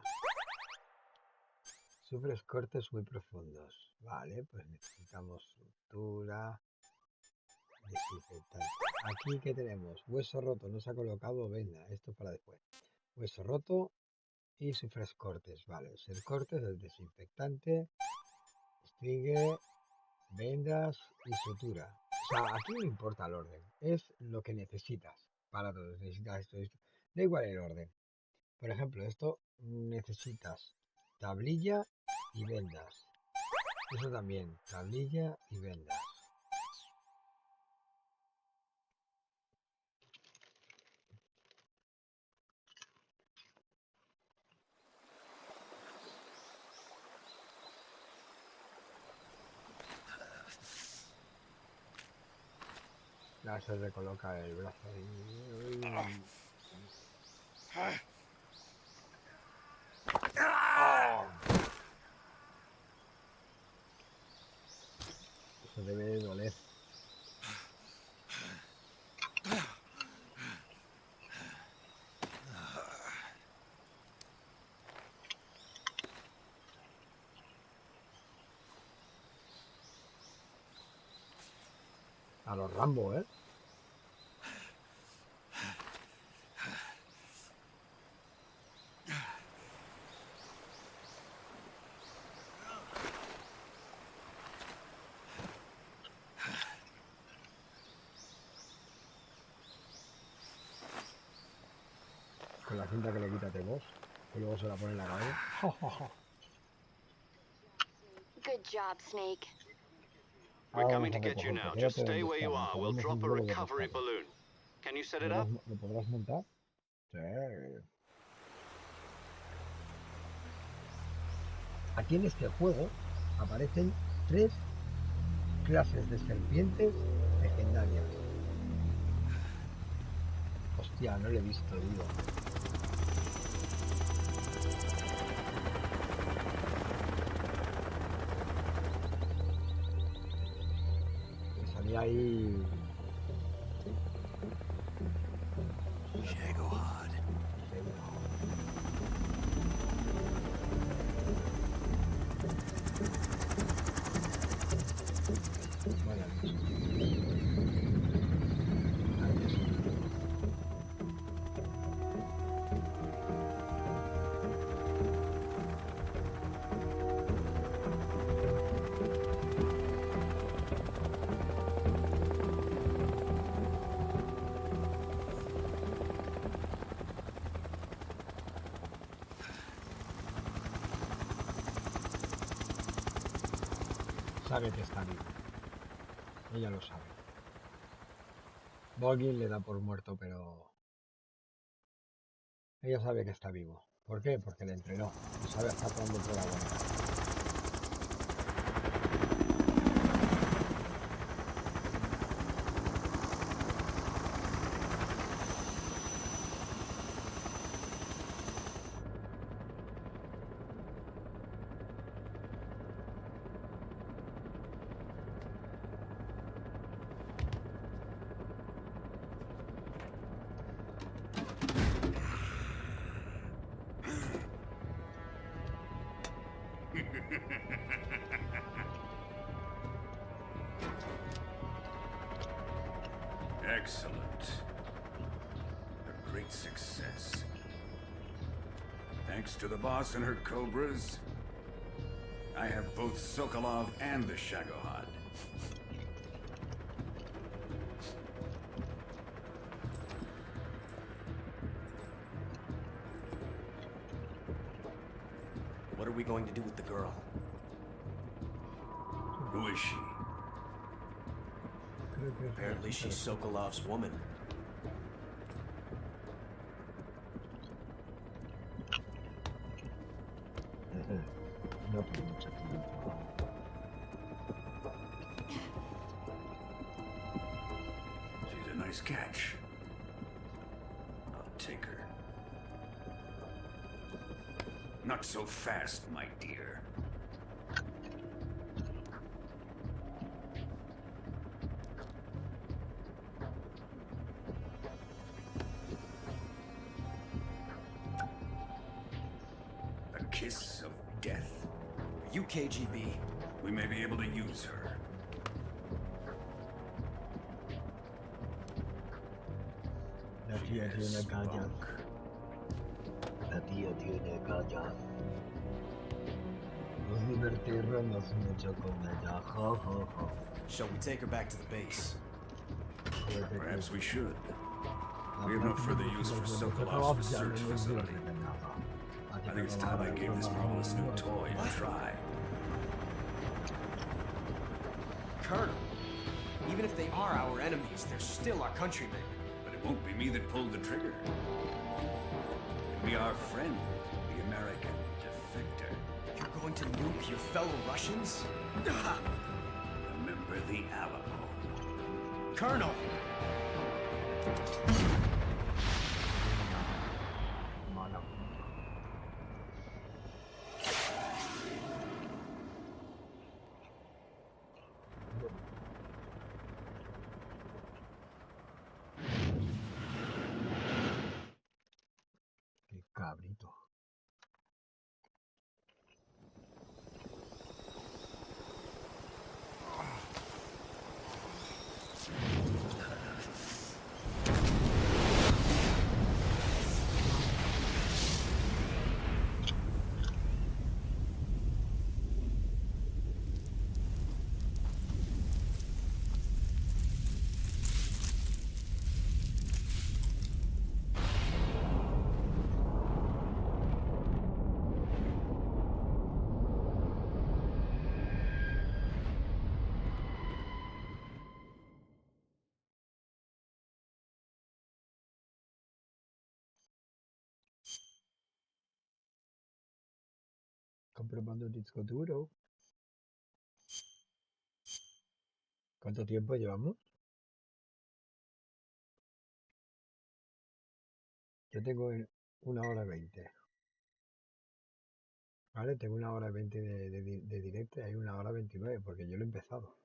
Sufres cortes muy profundos. Vale, pues necesitamos sutura. Desinfectante. Aquí, ¿qué tenemos? Hueso roto, no se ha colocado venda. Esto para después. Hueso roto y sufres cortes. Vale, el cortes, el desinfectante. Strigue, vendas y sutura. O sea, aquí no importa el orden. Es lo que necesitas para todos. Necesitas esto. Da igual el orden. Por ejemplo, esto necesitas tablilla y vendas. Eso también, tablilla y vendas. Ya se recoloca el brazo ahí. Eso debe de doler. A los Rambo, ¿eh? Con la cinta que le quítate vos, y luego se la pone en la cabeza. Good job, Snake. We're coming to get you now. Just stay where you are. We'll drop a recovery balloon. Can you set it up? ¿Lo podrás montar? Sí. Aquí en este juego aparecen 3 clases de serpientes legendarias. Hostia, no lo he visto, digo. Me salía ahí... Sabe que está vivo. Ella lo sabe. Boggy le da por muerto, pero... ella sabe que está vivo. ¿Por qué? Porque le entrenó. Y sabe hasta cuándo puede aguantar. Excellent. A great success. Thanks to the boss and her cobras, I have both Sokolov and the Shagohod. What are we going to do with the girl? Who is she? Apparently she's Sokolov's woman. No por mucho tiempo. She's a nice catch. I'll take her. Not so fast, my dear. A kiss of death? Are you KGB? We may be able to use her. La tía tiene callas. La tía tiene callas. Nos divertiremos mucho con ella. Jo, jo, jo. Shall we take her back to the base? Perhaps we should. We have no further use for Sokolov's research facility. I think it's time I gave this marvelous new toy a try. Colonel, even if they are our enemies, they're still our countrymen. But it won't be me that pulled the trigger. It'll be our friend, the American defector. You're going to nuke your fellow Russians? Remember the Alamo. Colonel! Qué cabrito. Comprobando el disco duro. ¿Cuánto tiempo llevamos? Yo tengo 1 hora 20. Vale, tengo 1 hora 20 de directo y hay 1 hora 29 porque yo lo he empezado.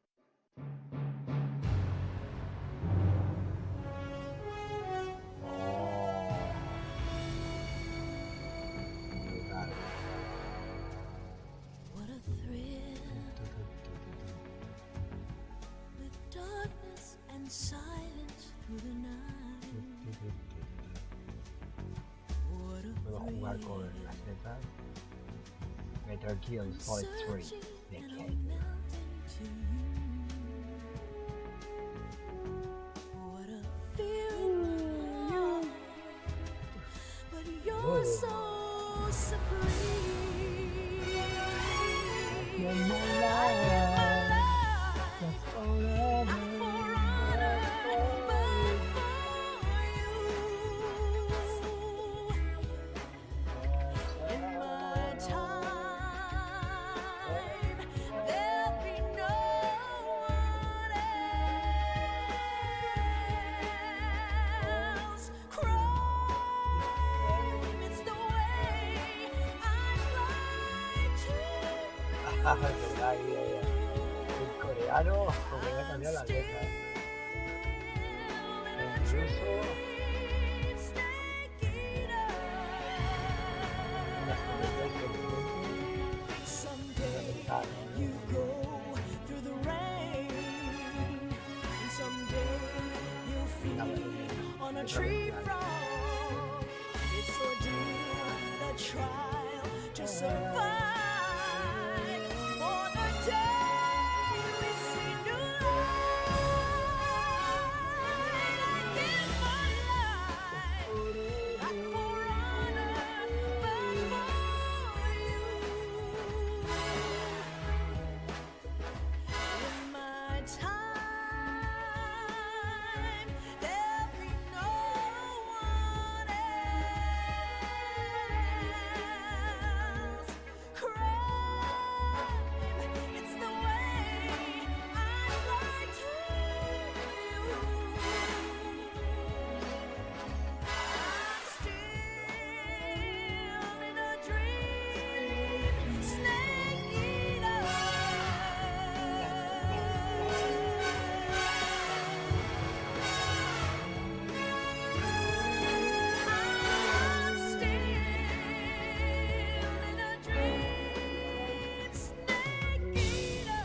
Brutal. What a thrill with darkness and silence through the night. What a Puedo jugar con las letras. Metal Gear Solid 3 de Kate. What a fear in my heart, but you're so supreme. You're my life, that's forever. for honor, but for you. In my time, there'll be no one else. Crime, it's the way I fly to. El coreano, como voy a cambiar las letras. En ruso, las Someday you go through the rain, and someday you'll feed on a tree frog. It's ordeal that tries survive for the day we see new light. I give my life, not for honor, but for you. In my time, there'll be no one else. Crime, it's the way I lie to you. I'm still in a dream, snake eater. I'm still in a dream, snake eater.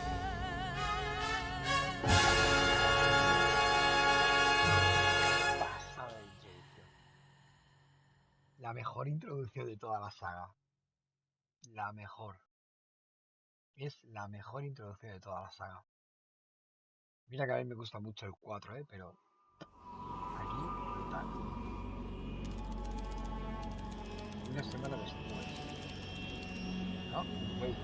Pasada de introducción. La mejor introducción de toda la saga. La mejor. Es la mejor introducción de toda la saga. Mira que a mí me gusta mucho el 4, pero aquí brutal. Una semana después. ¿No? Wait.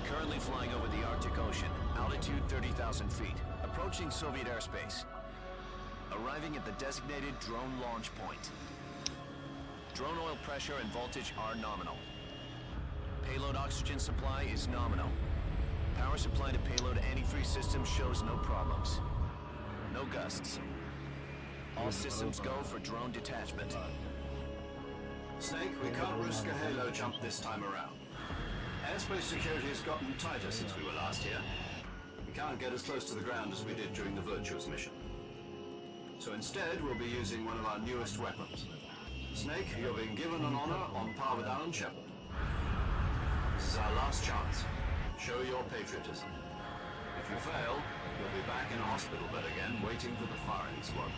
Currently flying over the Arctic Ocean, altitude 30,000 feet, approaching Soviet airspace. Arriving at the designated drone launch point. Drone oil pressure and voltage are nominal. Payload oxygen supply is nominal. Power supply to payload antifreeze system shows no problems. No gusts. All systems go for drone detachment. Snake, we can't risk a halo jump this time around. Airspace security has gotten tighter since we were last here. We can't get as close to the ground as we did during the Virtuous mission. So instead, we'll be using one of our newest weapons. Snake, you're being given an honor on par with Alan Shepard. This is our last chance. Show your patriotism. If you fail, you'll be back in a hospital bed again, waiting for the firing squad.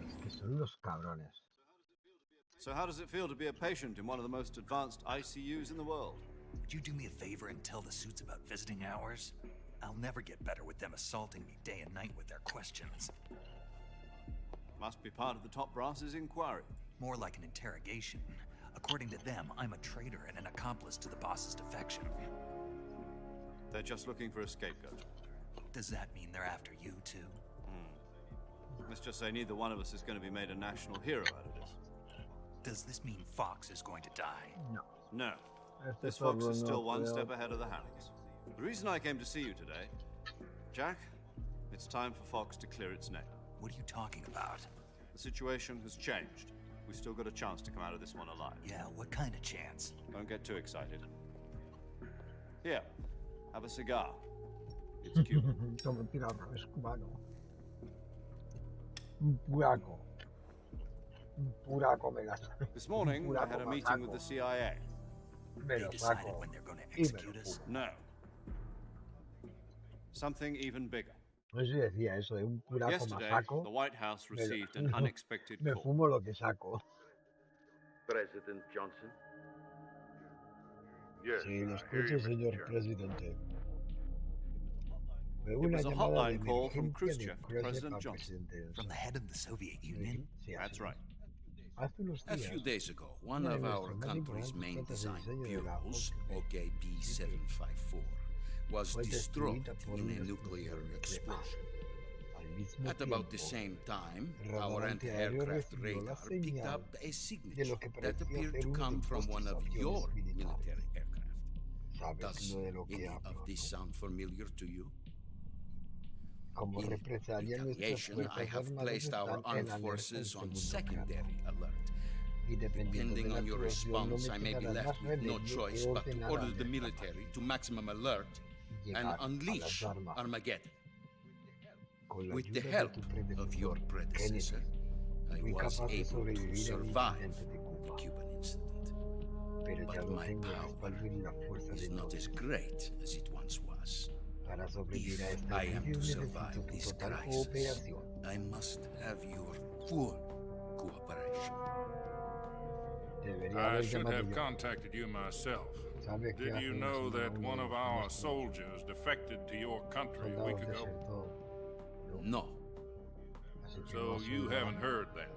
Es que son los cabrones. So how does it feel to be a patient in one of the most advanced ICUs in the world? Would you do me a favor and tell the suits about visiting hours? I'll never get better with them assaulting me day and night with their questions. Must be part of the top brass's inquiry. More like an interrogation. According to them, I'm a traitor and an accomplice to the boss's defection. They're just looking for a scapegoat. Does that mean they're after you too? Let's just say neither one of us is going to be made a national hero out of this. Does this mean Fox is going to die? No. No. This Fox is still one step ahead of the Harrys. The reason I came to see you today, Jack, it's time for Fox to clear its name. What are you talking about? The situation has changed. We've still got a chance to come out of this one alive. Yeah, what kind of chance? Don't get too excited. Here, have a cigar. It's Cuban. Toma, tirarlo, es cubano. Un puraco. Un puraco me la saco. This morning, I had a meeting with the CIA. Me They lo decided saco. when they're going to Y me execute lo us? fumo. No. Something even bigger. No sé si decía eso de un puraco Yesterday, masaco. the White House Me lo- received an unexpected Me call. fumo lo que saco. President Johnson? Yes, Sí, lo I hear you, escucho, Mr. señor Chairman. presidente. Me It una was a llamada hotline de call from emergencia de Khrushchev to Khrushchev President al Johnson. presidente. From the head of the Soviet Union? Sí, That's así right. es. Hace unos A días, few days ago, one uno de of our nuestros country's médicos main antes del design diseño de la bureaus, OKB OKB 754, was fue destroyed destruida por in una a nuclear explosión nuclear. explosion. Al mismo At about the tiempo, same time, el our radar anti-aircraft recibió la radar picked señal up a de signature lo que that parecía appeared ser to uno de come from one nuestros of aviones your militares. military aircraft. ¿Sabes Does uno de lo que any hablo, of this no? sound familiar to you? Como In represalia, nuestras retaliation, I fuerzas have armadas placed our están en armed alerta forces en on este mundo secondary creado. alert. Y dependiendo de Depending la on your situación, no response, me I may be quedará left más with no remedio choice que but to ordenar order al the despacho military to maximum alert y and llegar a las unleash armas Armageddon. con la With the ayuda de help tu of your predecesor, predecessor, Kennedy. I Fui was capaz de able to sobrevivir al survive incidente de the Cuba, Cuban incident. pero ya But no my tengo el power respaldo ni la fuerza is de not as entonces. great as it once was. Para sobrevivir a If este I am to juicio survive necesito tu this total crisis, cooperación. I must have your full cooperation. Debería I haber should llamado have yo. contacted you myself. ¿Sabes qué Did hace you un know that soldado one of sin our nuestro soldiers defected to your country a soldado week ago? desertó? No. Así que So no you soy haven't heard then.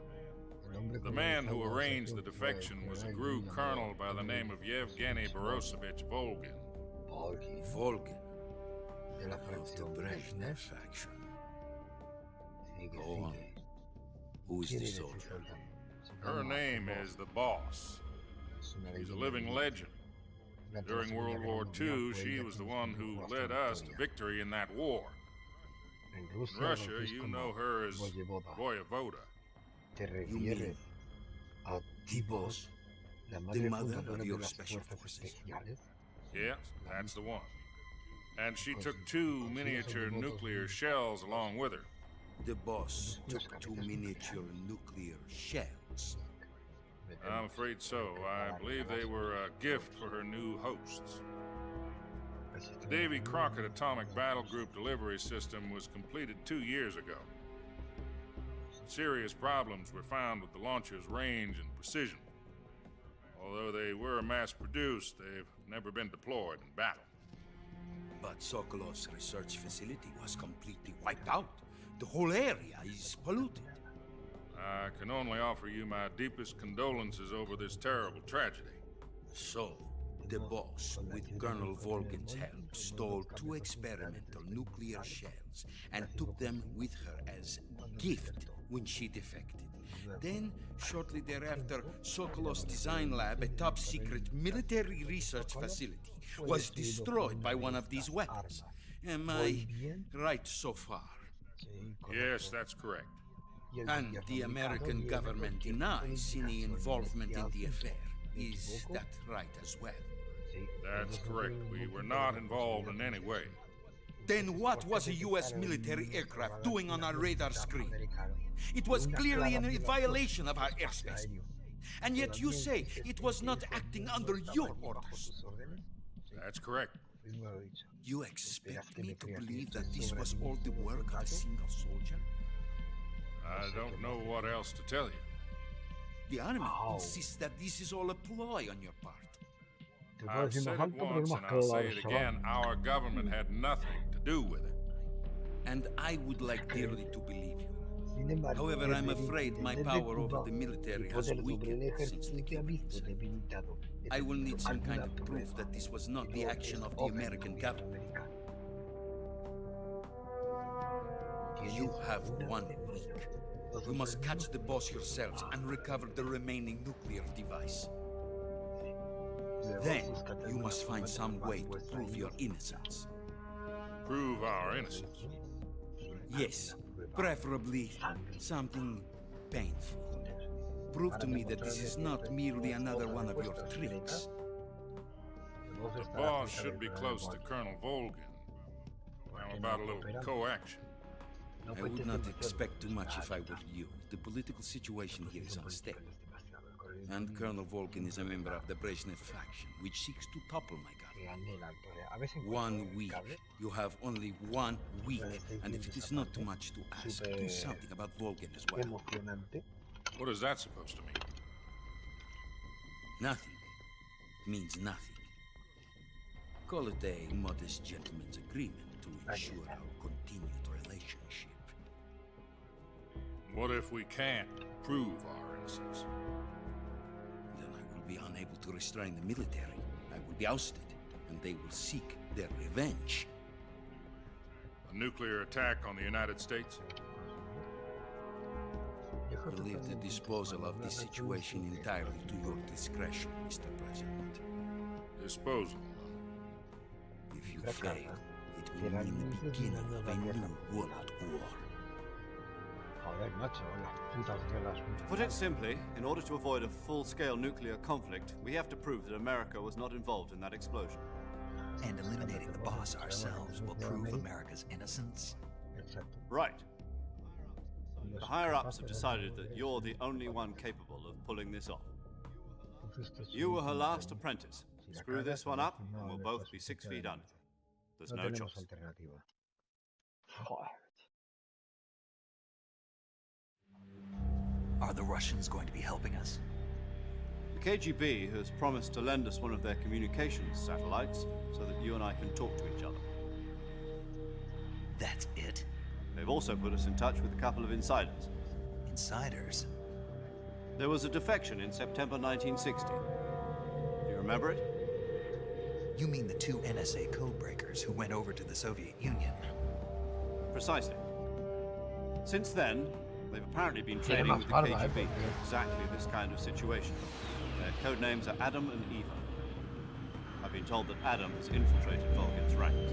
el hombre The con man el who soldado arranged the desertó defection fue was a el GRU llamado colonel by the name of Yevgeny Borosovich Volgin. Volgin. de la Of the fracción Brezhnev faction. Sigue, Go on. sigue. Who is ¿Quién the es ese soldier? soldado? Se Her llama name Boss. is the Boss. Es una She's a leyenda living viviente. legend. Durante la During Segunda World Guerra War Mundial II, fue she ella was the quien one nos who condujo led hasta la us to victoria. victory in that war. En In Rusia, Russia, lo que es you como know her as voyevoda. Voyevoda. Te You mean refieres a the boss, la the madre mother fundadora of de your las special fuerzas forces? especiales. Yes, that's the one. And she took Entonces, two sí, miniature esos nuclear devotos shells along with her. The boss Las took two cabezas miniature nucleares. nuclear shells. I'm afraid so. I believe they were a gift for her new hosts. The Davy Crockett Atomic Battle Group delivery system was completed 2 years ago. Serious problems were found with the launcher's range and precision. Although they were mass-produced, they've never been deployed in battle. But Sokolov's research facility was completely wiped out. The whole area is polluted. I can only offer you my deepest condolences over this terrible tragedy. So, the boss, with Colonel Volgin's help, stole two experimental nuclear shells and took them with her as gift when she defected. Then, shortly thereafter, Sokolov's design lab, a top-secret military research facility, was destroyed by one of these weapons. Am I right so far? Yes, that's correct. And the American government denies any involvement in the affair. Is that right as well? That's correct. We were not involved in any way. Then what was a U.S. military aircraft doing on our radar screen? It was clearly in violation of our airspace. And yet you say it was not acting under your orders. That's correct. You expect me to believe that this was all the work of a single soldier? I don't know what else to tell you. The army insists that this is all a ploy on your part. I've said it once and I'll say it again. Our government had nothing to do with it. And I would like dearly to believe you. However, I'm afraid my power over the military has weakened since the king himself. I will need some kind of proof that this was not the action of the American government. You have 1 week. You must catch the boss yourselves and recover the remaining nuclear device. Then, you must find some way to prove your innocence. Prove our innocence? Yes, preferably something painful. Prove to me that this is not merely another one of your tricks. The boss should be close to Colonel Volgin. How about a little co-action? I would not expect too much if I were you. The political situation here is unstable. And Colonel Volgin is a member of the Brezhnev faction, which seeks to topple my government. 1 week. You have only 1 week. And if it is not too much to ask, do something about Volgin as well. What is that supposed to mean? Nothing means nothing. Call it a modest gentleman's agreement to ensure our continued relationship. What if we can't prove our innocence? Then I will be unable to restrain the military. I will be ousted, and they will seek their revenge. A nuclear attack on the United States? I leave the disposal of this situation entirely to your discretion, Mr. President. Disposal? If you fail, it will mean the beginning of a new world war. To put it simply, in order to avoid a full-scale nuclear conflict, we have to prove that America was not involved in that explosion. And eliminating the boss ourselves will prove America's innocence? Right. The higher-ups have decided that you're the only one capable of pulling this off. You were her last apprentice. Screw this one up, and we'll both be 6 feet under. There's No no tenemos choice. alternativa. Joder. Are the Russians going to be helping us? The KGB has promised to lend us one of their communications satellites so that you and I can talk to each other. That's it? They've also put us in touch with a couple of insiders. Insiders? There was a defection in September 1960. Do you remember it? You mean the two NSA codebreakers who went over to the Soviet Union? Precisely. Since then, they've apparently been training with the KGB in exactly this kind of situation. Their code names are Adam and Eva. I've been told that Adam has infiltrated Volgin's ranks.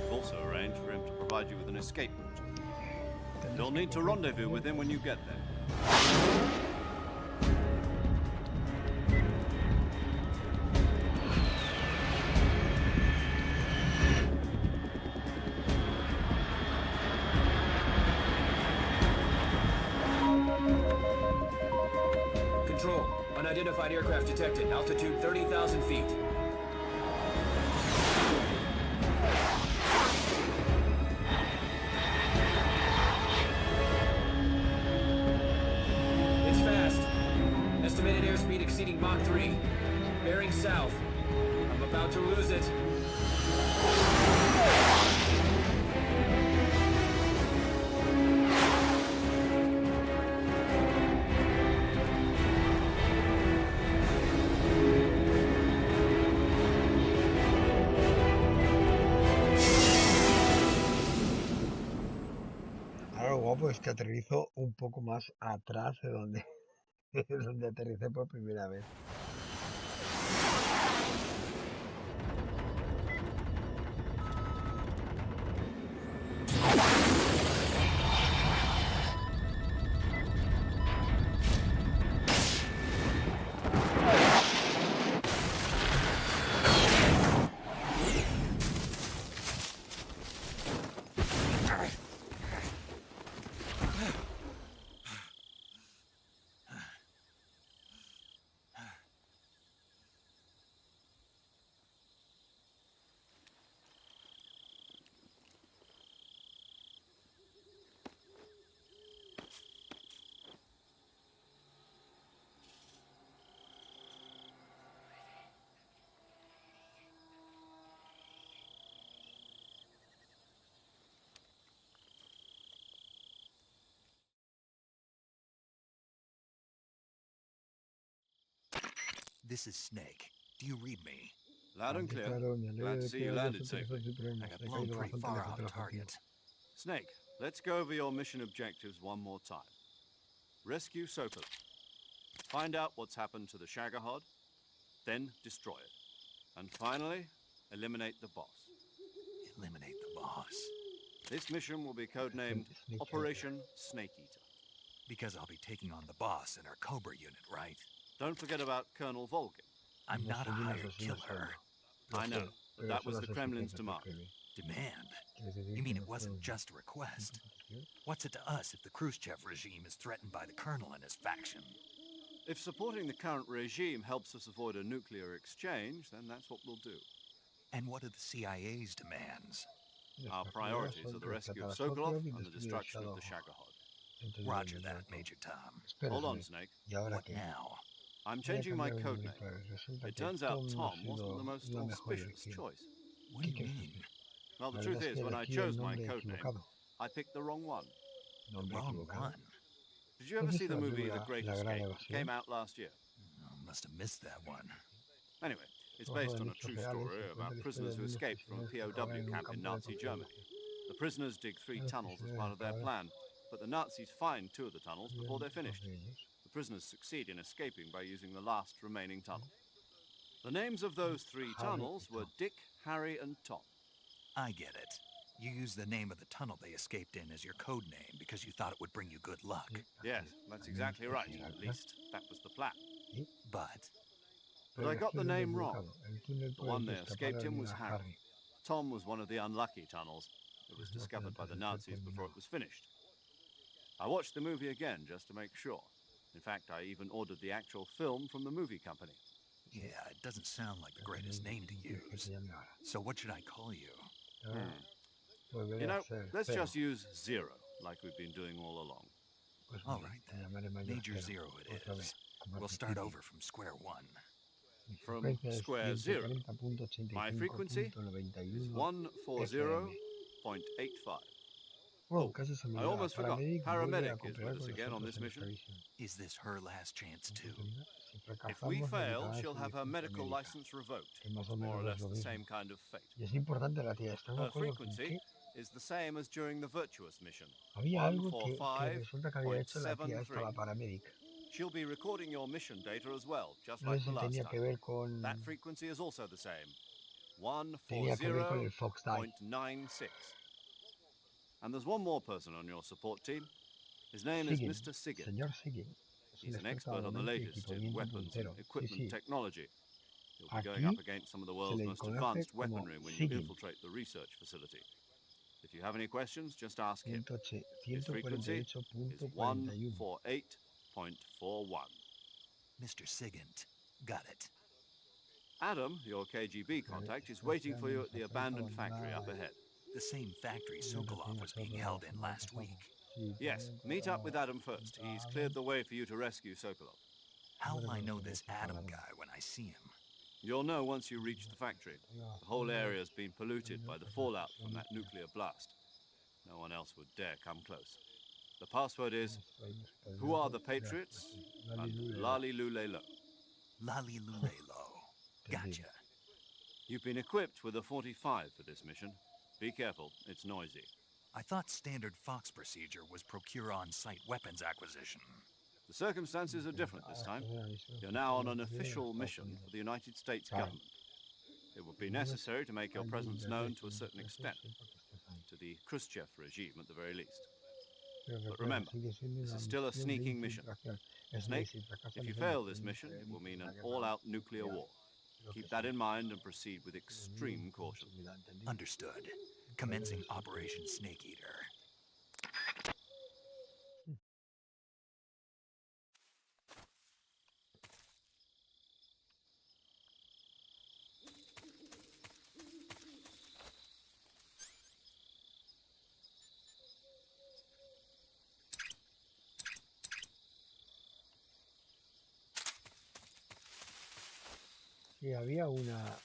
We've also arranged for him to provide you with an escape route. You'll need to rendezvous with him when you get there. Control. Unidentified aircraft detected. Altitude 30,000 feet. It's fast. Estimated airspeed exceeding Mach 3. Bearing south. I'm about to lose it. Ahora lo guapo es que aterrizo un poco más atrás de donde, donde aterricé por primera vez. This is Snake. Do you read me? Loud and clear. Glad to see you landed safely. I got blown pretty far off target. Snake, let's go over your mission objectives one more time. Rescue Sopel. Find out what's happened to the Shagohod, then destroy it. And finally, eliminate the boss. Eliminate the boss. This mission will be codenamed Operation Snake Eater. Because I'll be taking on the boss in our Cobra unit, right? Don't forget about Colonel Volgin. I'm not a hired killer. I know, but that was the Kremlin's demand. Demand? You mean it wasn't just a request? What's it to us if the Khrushchev regime is threatened by the Colonel and his faction? If supporting the current regime helps us avoid a nuclear exchange, then that's what we'll do. And what are the CIA's demands? Our priorities are the rescue of Sokolov and the destruction of the Shagohod. Roger that, Major Tom. Hold on, Snake. What now? I'm changing my code name. It turns out Tom wasn't the most auspicious choice. What do you mean? Well, the truth is, when I chose my code name, I picked the wrong one. The wrong one? Did you ever see the movie The Great Escape? It came out last year. Must have missed that one. Anyway, it's based on a true story about prisoners who escaped from a POW camp in Nazi Germany. The prisoners dig 3 tunnels as part of their plan, but the Nazis find 2 of the tunnels before they're finished. The prisoners succeed in escaping by using the last remaining tunnel. The names of those 3 tunnels were Dick, Harry, and Tom. I get it. You used the name of the tunnel they escaped in as your code name because you thought it would bring you good luck. Yes, that's exactly right. At least, that was the plan. But I got the name wrong. The one they escaped in was Harry. Tom was one of the unlucky tunnels. It was discovered by the Nazis before it was finished. I watched the movie again just to make sure. In fact, I even ordered the actual film from the movie company. Yeah, it doesn't sound like the greatest name to use. So what should I call you? You know, let's just use Zero, like we've been doing all along. All right then. Major Zero it is. We'll start over from square one. From square zero. My frequency is 140.85. Oh, I almost forgot. Paramedic is with us again on this mission. Is this her last chance too? If we fail, she'll have her medical license revoked. It's more or less the same kind of fate. Her frequency is the same as during the Virtuous mission. Había algo que resulta que había hecho la tía esta, la paramédica. She'll be recording your mission data as well, just No like sé the si last tenía que time. ver con... That frequency is also the same. Tenía que ver con el Fox Die. 140.96. And there's one more person on your support team. His name is Mr. Sigin. Señor Sigin. He's an expert on the latest in weapons and equipment technology. You'll be going up against some of the world's most advanced weaponry when you infiltrate the research facility. If you have any questions, just ask him. His frequency is 148.41. Mr. Sigint. Got it. Adam, your KGB contact, is waiting for you at the abandoned factory up ahead. The same factory Sokolov was being held in last week. Yes, meet up with Adam first. He's cleared the way for you to rescue Sokolov. How will I know this Adam guy when I see him? You'll know once you reach the factory. The whole area's been polluted by the fallout from that nuclear blast. No one else would dare come close. The password is, "Who are the Patriots?" and Lali Lulelo. Lali Lulelo. Gotcha. You've been equipped with a 45 for this mission. Be careful, it's noisy. I thought standard Fox procedure was procure on-site weapons acquisition. The circumstances are different this time. You're now on an official mission for the United States government. It would be necessary to make your presence known to a certain extent, to the Khrushchev regime at the very least. But remember, this is still a sneaking mission. Snake, if you fail this mission, it will mean an all-out nuclear war. Keep that in mind and proceed with extreme caution. Understood. Commencing Operation Snake Eater. Sí, había una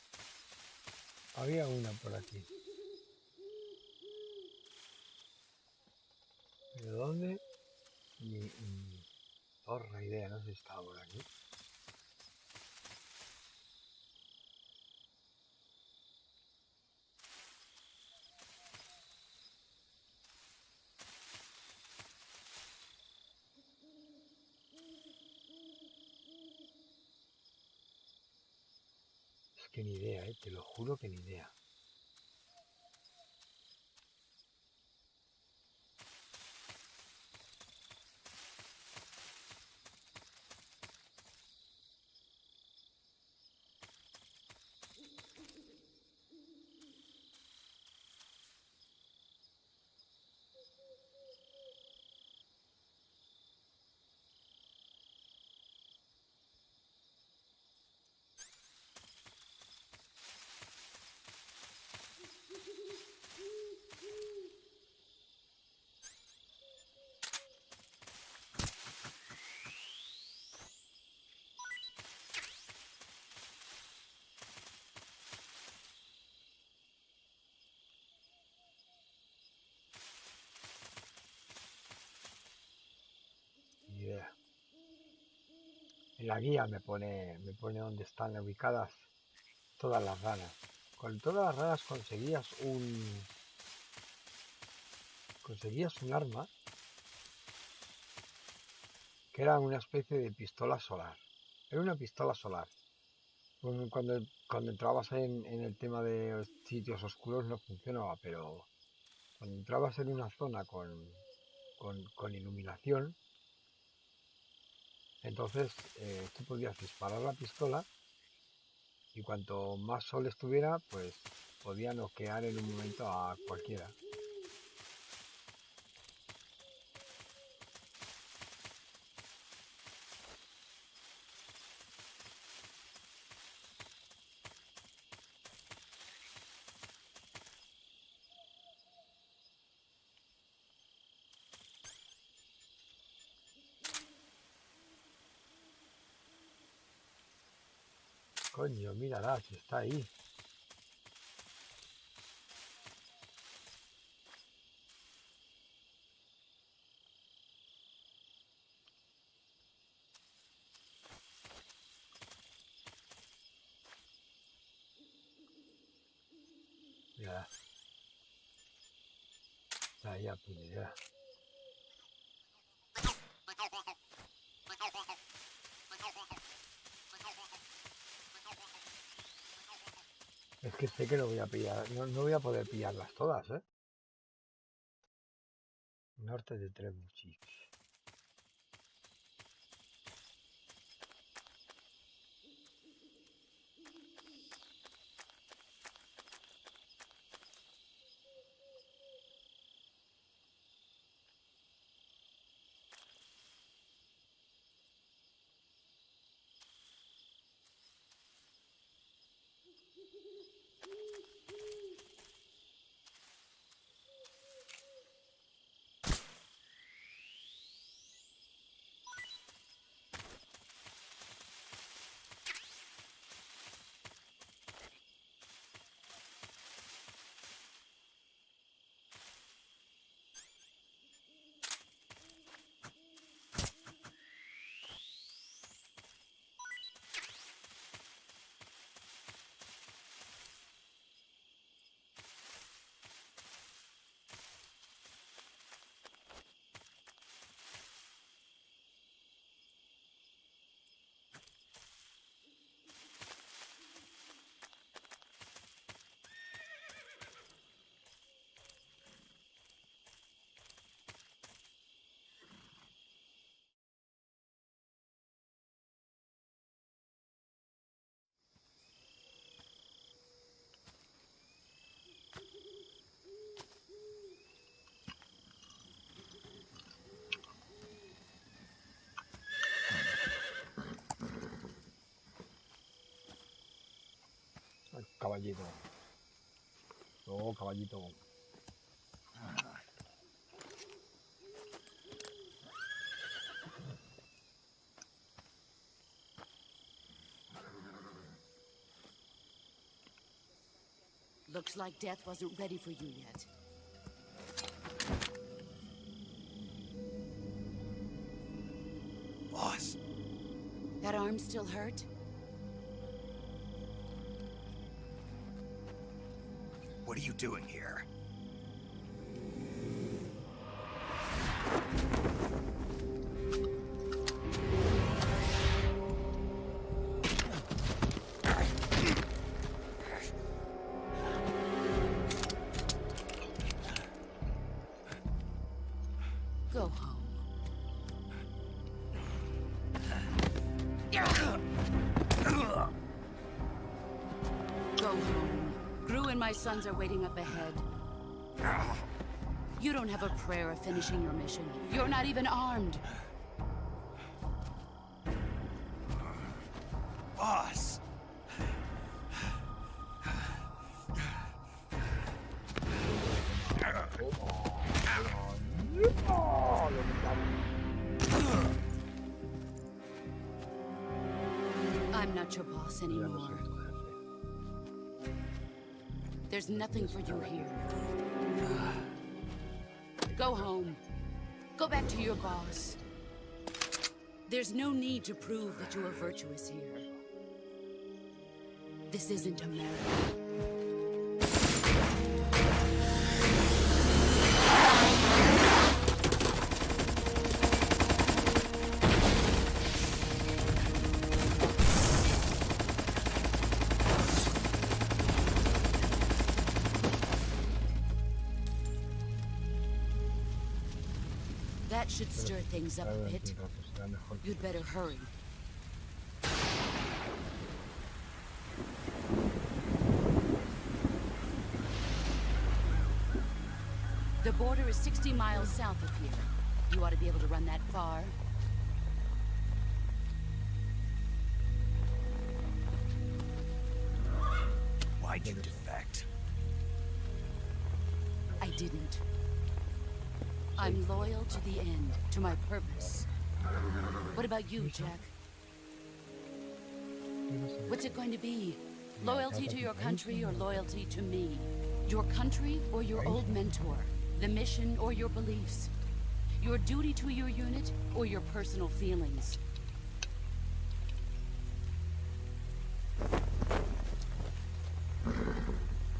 por aquí. ¿De dónde? Ni zorra idea, no sé si estaba por aquí. Es que ni idea, te lo juro que ni idea. Idea. En la guía me pone dónde están ubicadas todas las ranas. Con todas las ranas conseguías un arma que era una especie de pistola solar. Era una pistola solar. Cuando entrabas en el tema de sitios oscuros no funcionaba, pero cuando entrabas en una zona con iluminación, entonces tú podías disparar la pistola y cuanto más sol estuviera, pues podía noquear en un momento a cualquiera. Coño, mírala, si está ahí. Mírala. Está ahí a puñetera. Es que sé que no voy a pillar, no voy a poder pillarlas todas, ¿eh? Norte de Trebuchet. Caballito. Oh, caballito. Looks like death wasn't ready for you yet. Boss. That arm still hurt? What are you doing here? Go home. Go home. Gru and my sons are waiting up ahead. You don't have a prayer of finishing your mission. You're not even armed. Boss! I'm not your boss anymore. There's nothing for you here. Go home. Go back to your boss. There's no need to prove that you are virtuous here. This isn't America. That should stir things up a bit. You'd better hurry. The border is 60 miles south of here. You ought to be able to run that far. Why'd you defect? I didn't. I'm loyal to the end, to my purpose. What about you, Jack? What's it going to be? Loyalty to your country or loyalty to me? Your country or your old mentor? The mission or your beliefs? Your duty to your unit or your personal feelings?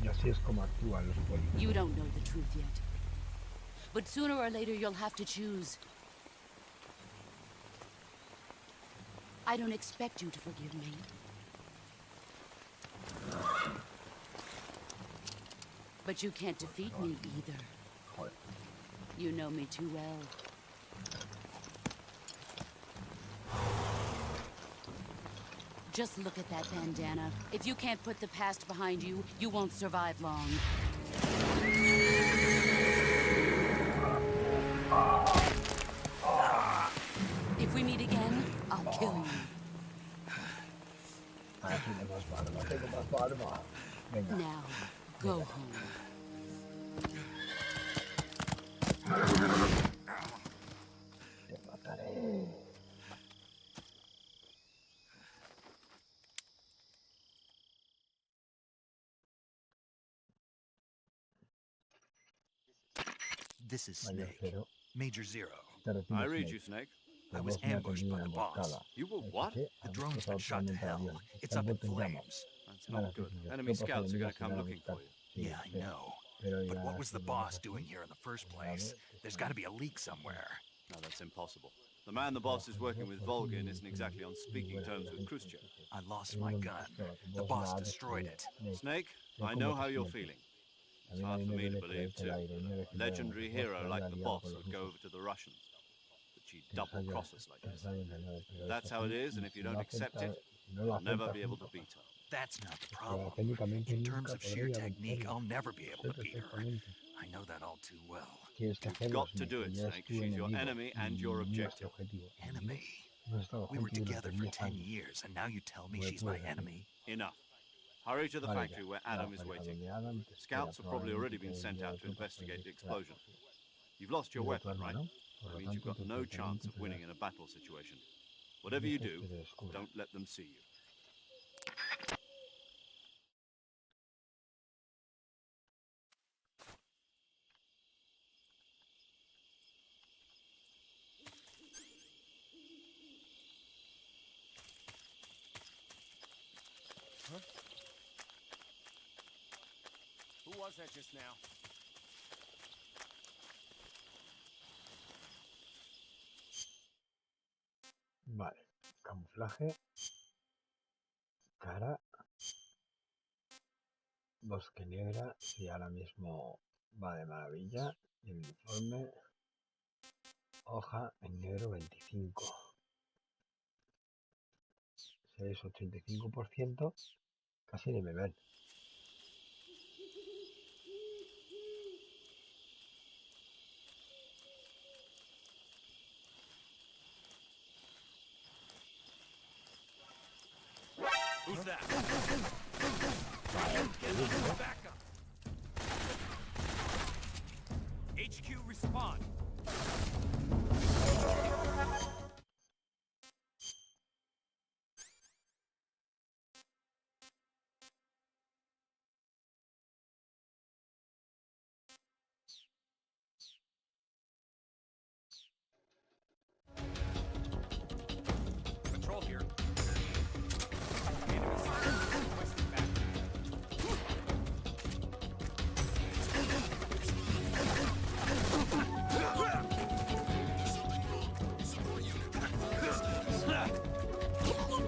Y así es como actúan los políticos. You don't know the truth yet. But sooner or later you'll have to choose. I don't expect you to forgive me. But you can't defeat me either. You know me too well. Just look at that bandana. If you can't put the past behind you, you won't survive long. If we meet again, I'll kill you. Now, go home. Te mataré. This is Snake. Major Zero. I read you, Snake. I was ambushed by the boss. You were what? The drone's been shot to hell. It's up in flames. That's not good. Enemy scouts are going to come looking for you. Yeah, I know. But what was the boss doing here in the first place? There's got to be a leak somewhere. No, that's impossible. The man the boss is working with, Volgin, isn't exactly on speaking terms with Khrushchev. I lost my gun. The boss destroyed it. Snake, I know how you're feeling. It's hard for me to believe, too. A legendary hero like the boss would go over to the Russians. But she'd double-cross us like this. That's how it is, and if you don't accept it, you'll never be able to beat her. That's not the problem. In terms of sheer technique, I'll never be able to beat her. I know that all too well. You've got to do it, Snake. She's your enemy and your objective. Enemy? We were together for 10 years, and now you tell me she's my enemy? Enough. Hurry to the factory where Adam is waiting. Scouts have probably already been sent out to investigate the explosion. You've lost your weapon, right? That means you've got no chance of winning in a battle situation. Whatever you do, don't let them see you. Who was that just now? Vale, camuflaje, cara, bosque negra, y ahora mismo va de maravilla, y el uniforme, hoja en negro 25, 85%, casi ni me ven. Who's that? Back up. HQ respond. Control here.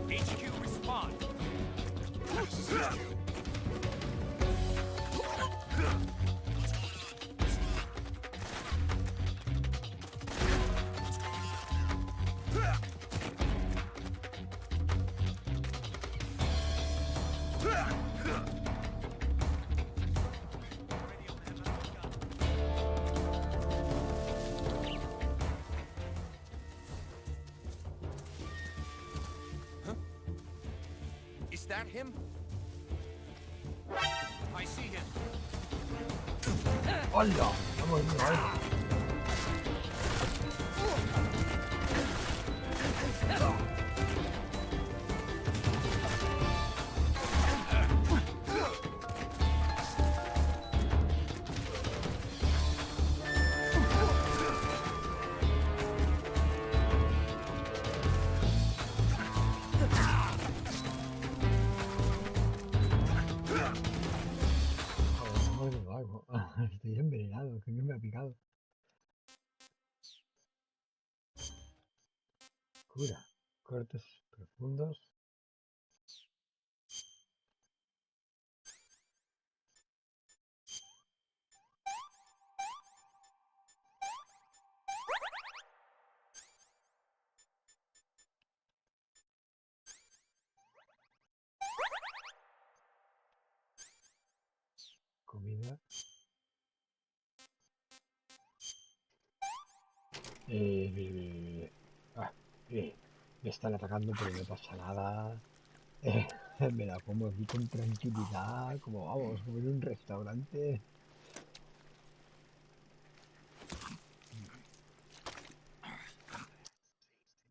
HQ respond. Is that him? I see him. ¡Hola! Vamos a ver. estoy envenenado, que me ha picado. Cura, cortes profundos. Comida. Me están atacando, pero no pasa nada. Me la como aquí con tranquilidad, como vamos, como en un restaurante.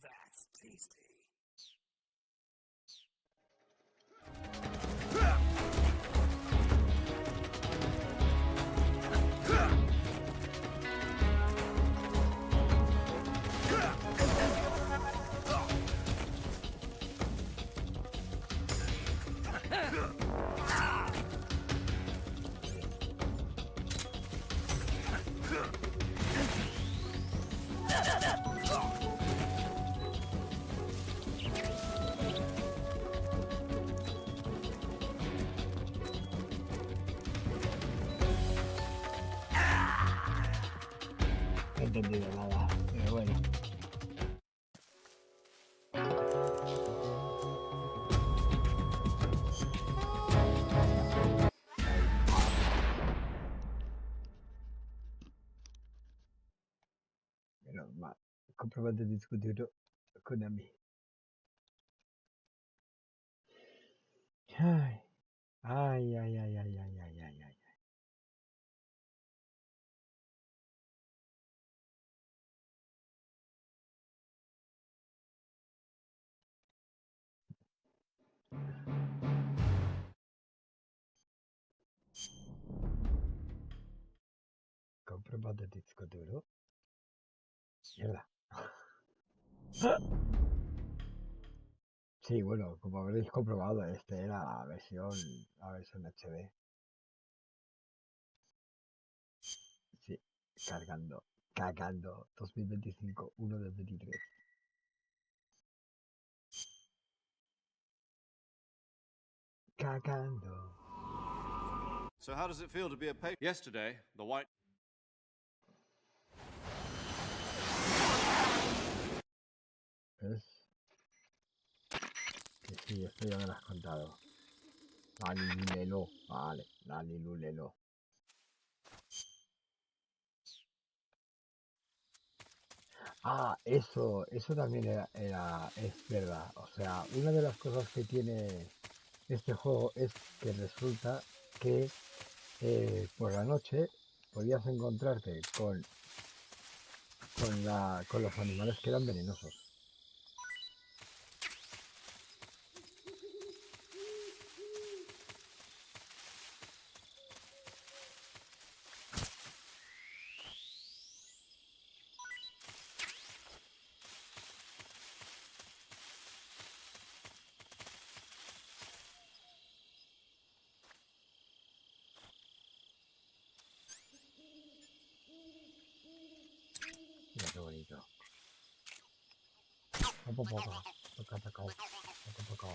That's tasty. No he entendido nada, pero bueno. Menos mal. Comprobante discutido con Ami. Ay, ay, ay, ay, ay, ay, ay, ay, ay. Comprobante discutido. Mierda. Sí, bueno, como habréis comprobado, este era la versión HD. Sí, cargando 2025, 1 del 23. Cagando. So how does it feel to be a paper? Yesterday, the white... ¿Ves? Que sí, esto ya me lo has contado. Lulelo. Vale, Lulelo. Ah, eso también es verdad. O sea, una de las cosas que tiene este juego es que resulta que por la noche podías encontrarte con los animales que eran venenosos. Mira qué bonito. Poco a poco, poco a poco, poco a poco.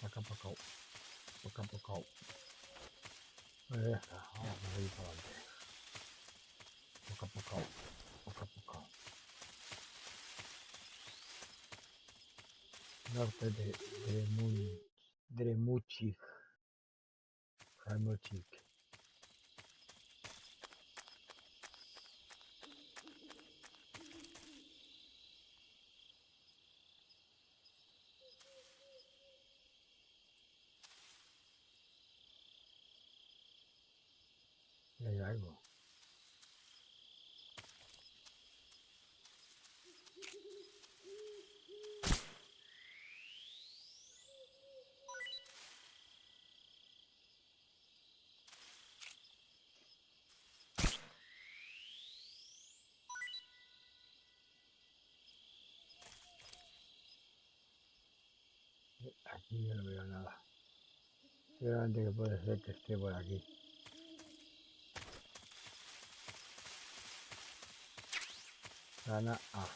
Poco a poco, poco a poco. Pues ya está, vamos a seguir para adelante. Poco a poco, poco a poco. Norte de Dremuchig. Hay algo. Aquí yo no veo nada. Seguramente que puede ser que esté por aquí. Rana A.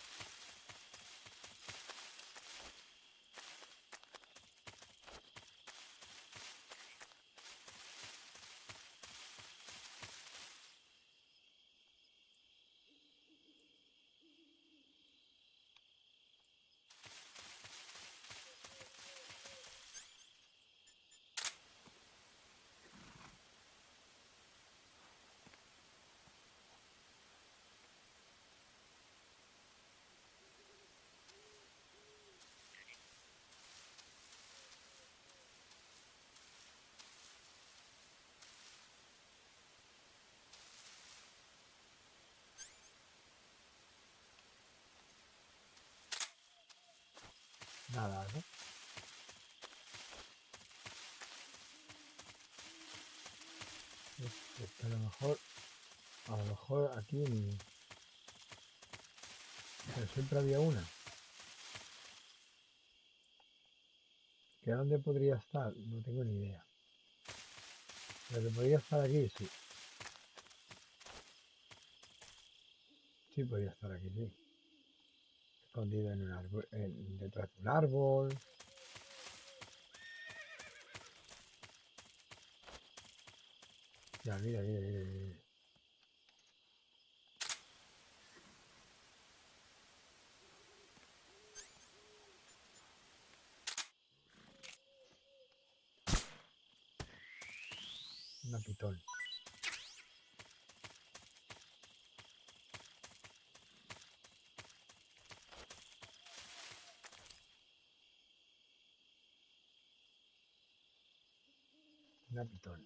Nada, ¿no? Es que a lo mejor aquí ni... Pero siempre había una. ¿Que dónde podría estar? No tengo ni idea. Pero que podría estar aquí, sí. Sí podría estar aquí, sí. Escondido en un árbol, detrás de un árbol. Ya, mira, mira, mira, mira. Una pitón. Una pitón.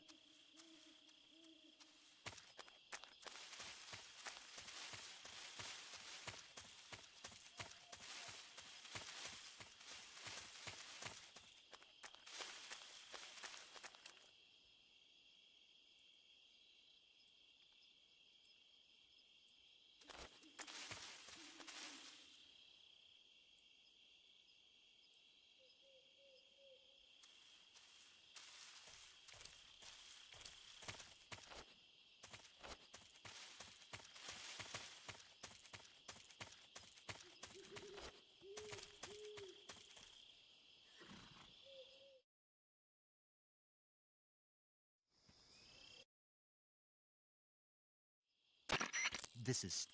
This is...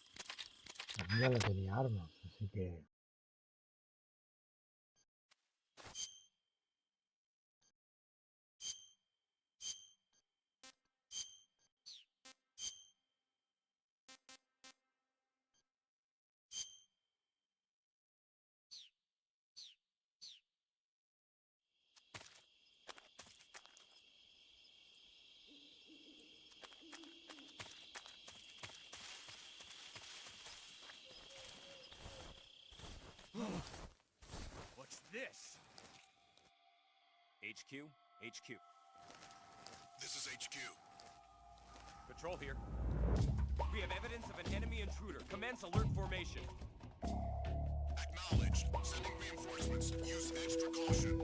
Ya no tenía armas, así que... What's this? HQ? HQ. This is HQ. Patrol here. We have evidence of an enemy intruder. Commence alert formation. Acknowledged. Sending reinforcements. Use extra caution.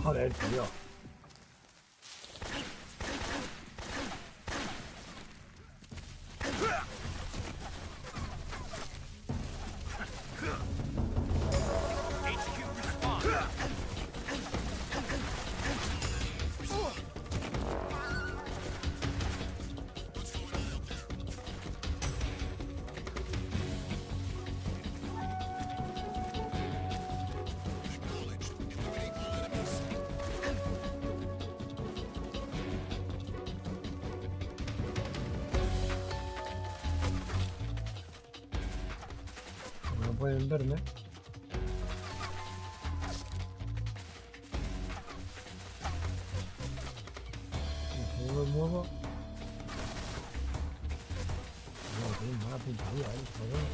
Joder, tío. pueden verme. Y si no me muevo... No, tiene mala puntería, joder.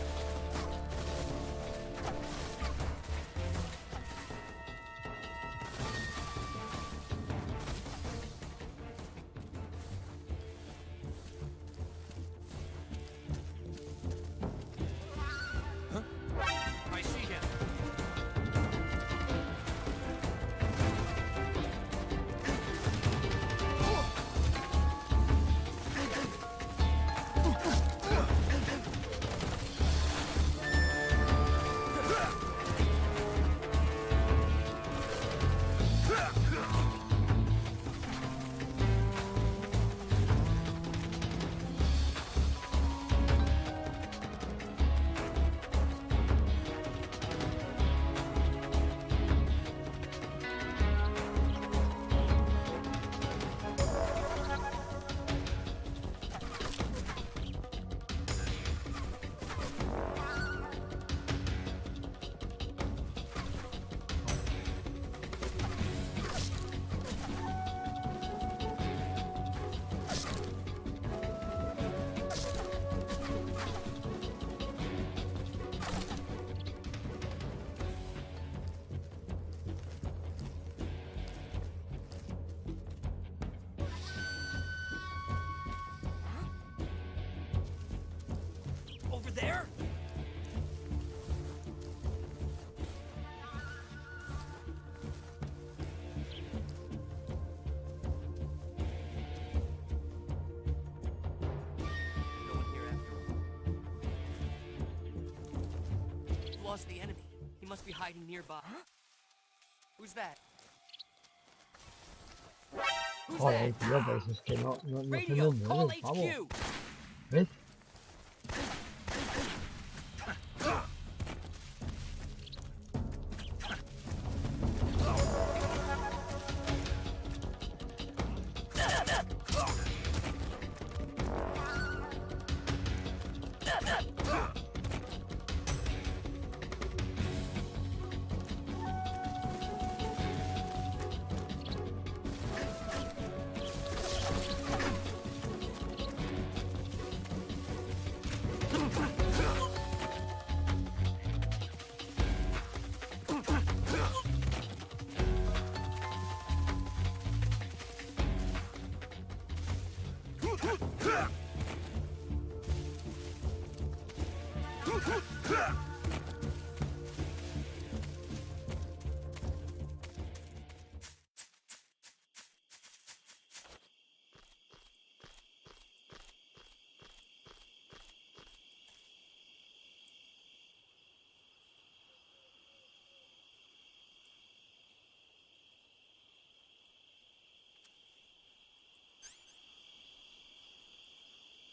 I see him. Over there? No one here after all. We lost the enemy. He must be hiding nearby. Who's that? Who's Joder, that? tío, pues es que no se me Radio, mueve call el pavo. HQ. ¿Ves?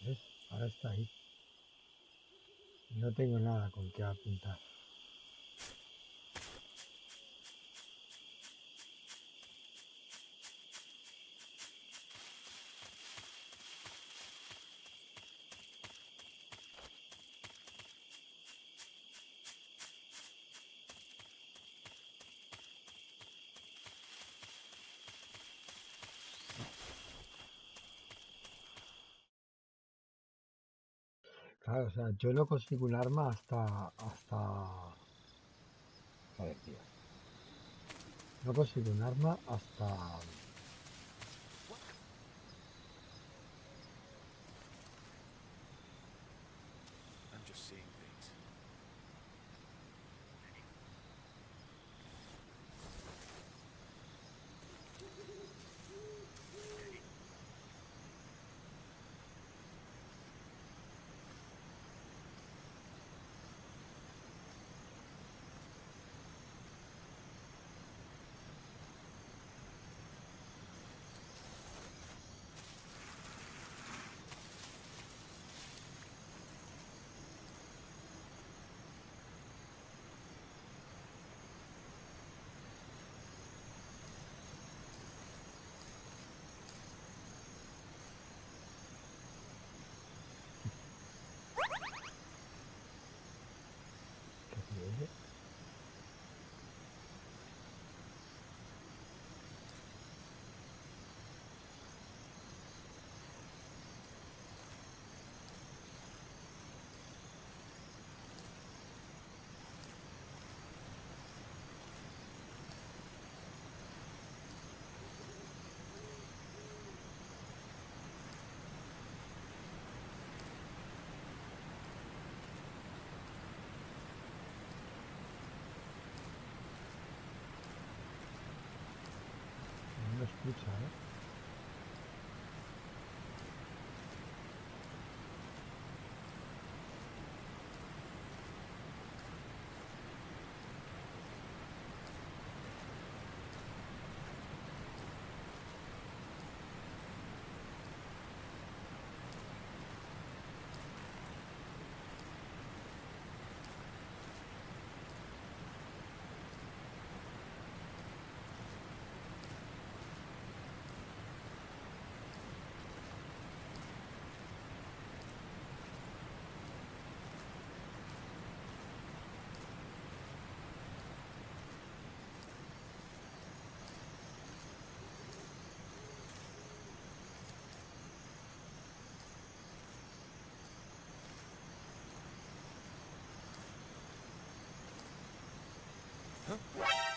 ¿Ves? Ahora está ahí. No tengo nada con qué apuntar. Claro, o sea, yo no consigo un arma hasta... Joder, tío. No consigo un arma hasta... I'm just seeing things.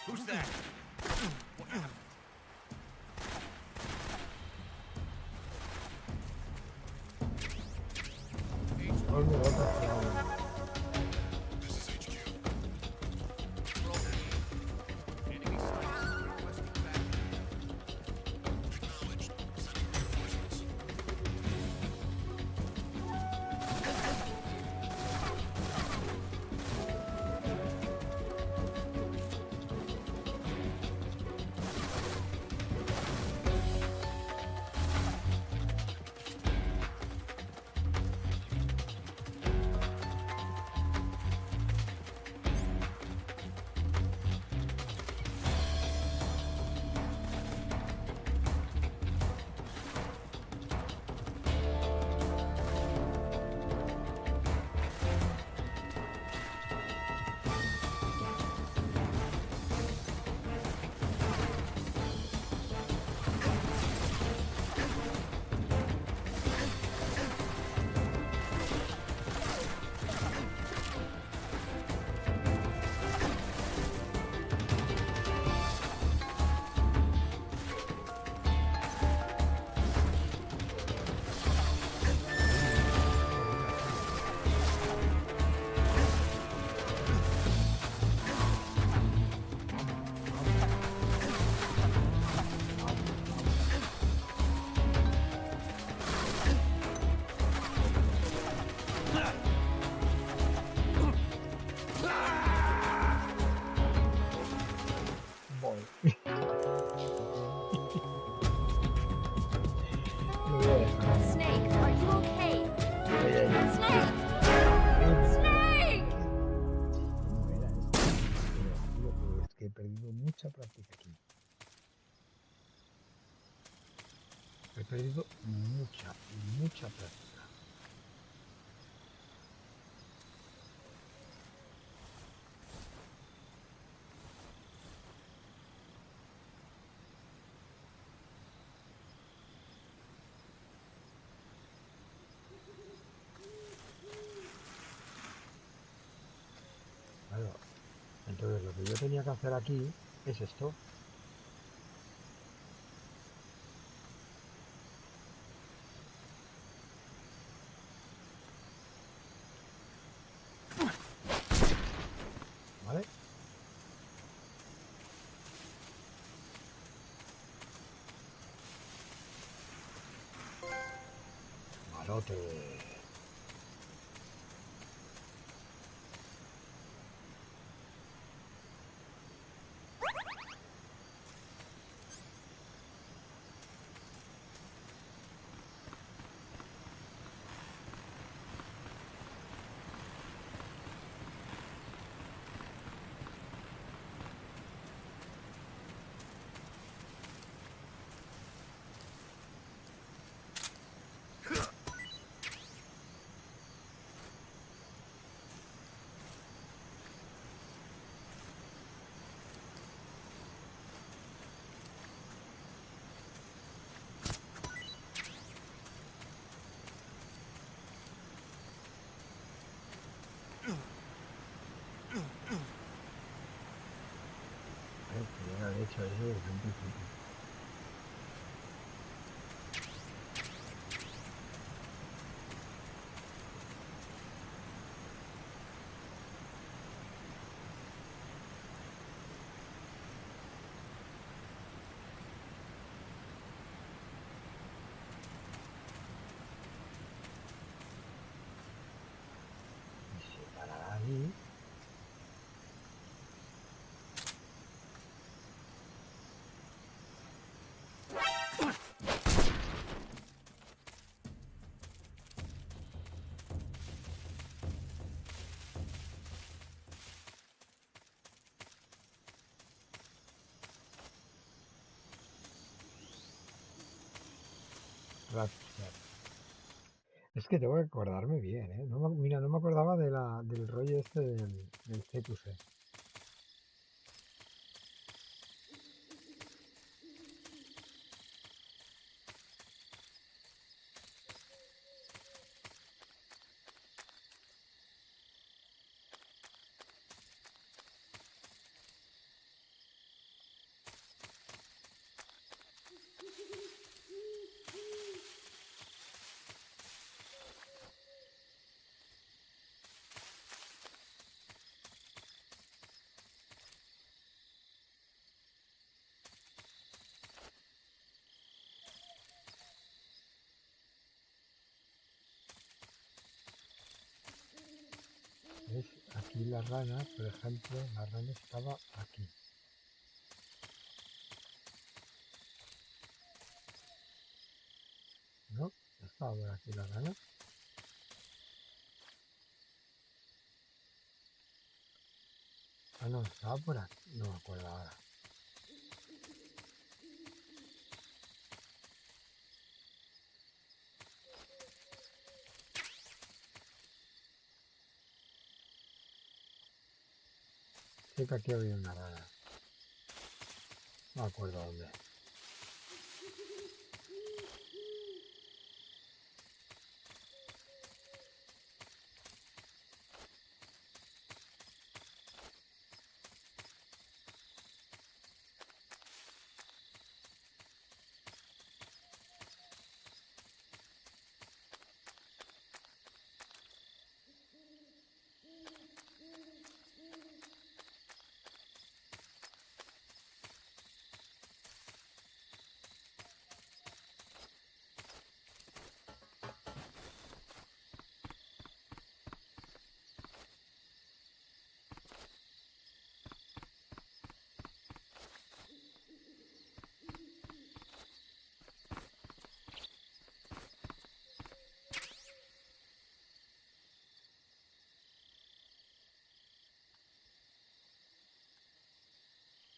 Who's that? Snake, are you okay? Snake! Snake! Es que he perdido mucha práctica aquí. He perdido mucha práctica. Claro. Entonces lo que yo tenía que hacer aquí es esto. ¿Vale? Malote. Podría haber hecho eso desde un principio. Y se parará ahí. Es que tengo que acordarme bien, ¿eh? Mira, no me acordaba del rollo este del CQC. aquí la rana, por ejemplo, la rana estaba aquí. ¿No? ¿Estaba por aquí la rana? Ah, no, estaba por aquí. No me acuerdo ahora. Sé que aquí había una rana. No me acuerdo dónde.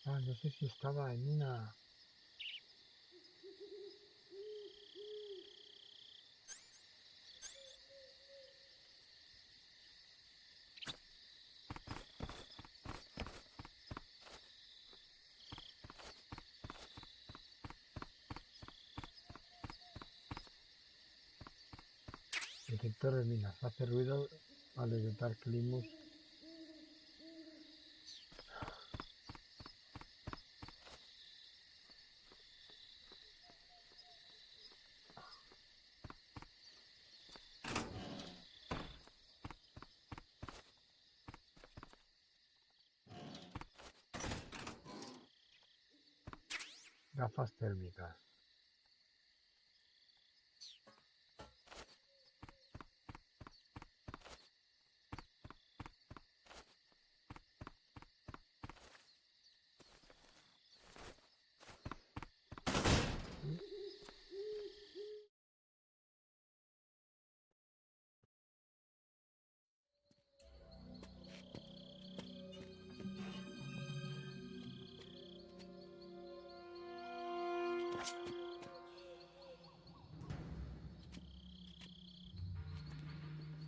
Ah, no sé si estaba en una... Detector de minas. Hace ruido al detectar climas. Gafas térmicas.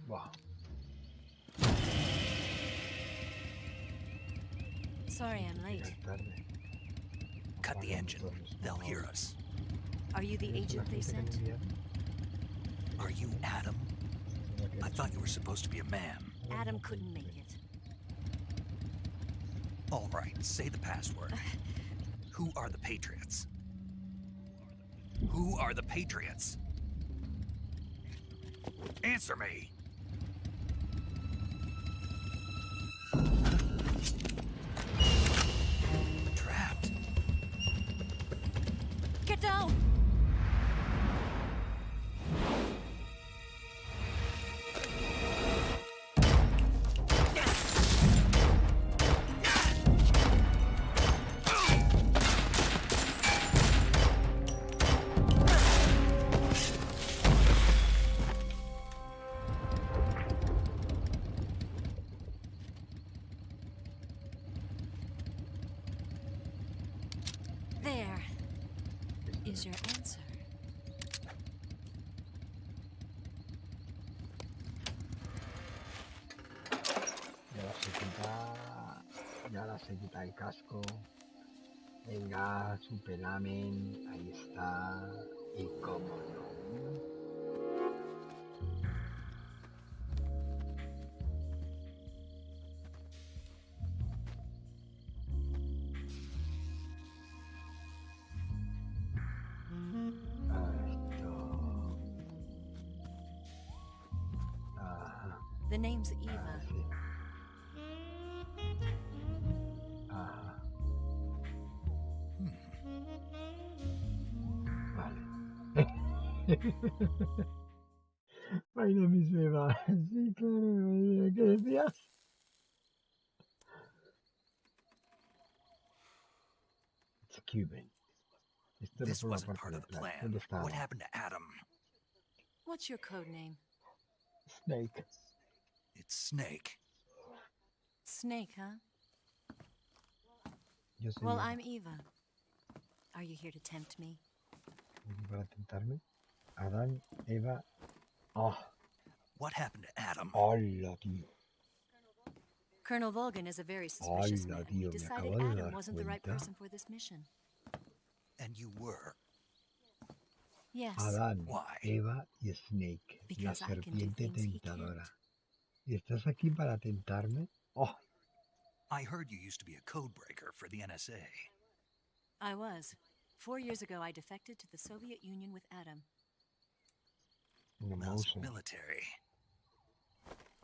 Wow. Sorry I'm late. Cut the engine. They'll hear us. Are you the agent they sent? Are you Adam? I thought you were supposed to be a man. Adam couldn't make it. All right, say the password. Who are the Patriots? Who are the Patriots? Answer me! Trapped. Get down! There is your answer. Ya ahora se quita el casco. Venga, superamen, ahí está. Y cómo no. The name's Eva. My name is Eva. Sí, claro, ¿qué decías? Cuban. Esto no This forma wasn't parte part del of the plan. plan. ¿Dónde está What Adam? happened to Adam? What's your code name? Snake. It's Snake. Snake, huh? Yo soy Well, Eva. I'm Eva. Are you here to tempt me? Para tentarme. Adán, Eva. Oh, What happened to Adam? hola, tío. Colonel Volgan is a very suspicious Hola, man. tío, He me decided acabo de Adam dar wasn't the right cuenta. person for this mission. And you were. Yes. Adán, Why? Eva y Snake, la Because I can do serpiente things he tentadora. can't. ¿Y estás aquí para tentarme? Oh, I heard you used to be a code breaker for the NSA. I was. 4 years ago, I defected to the Soviet Union with Adam. una How's mouse. military?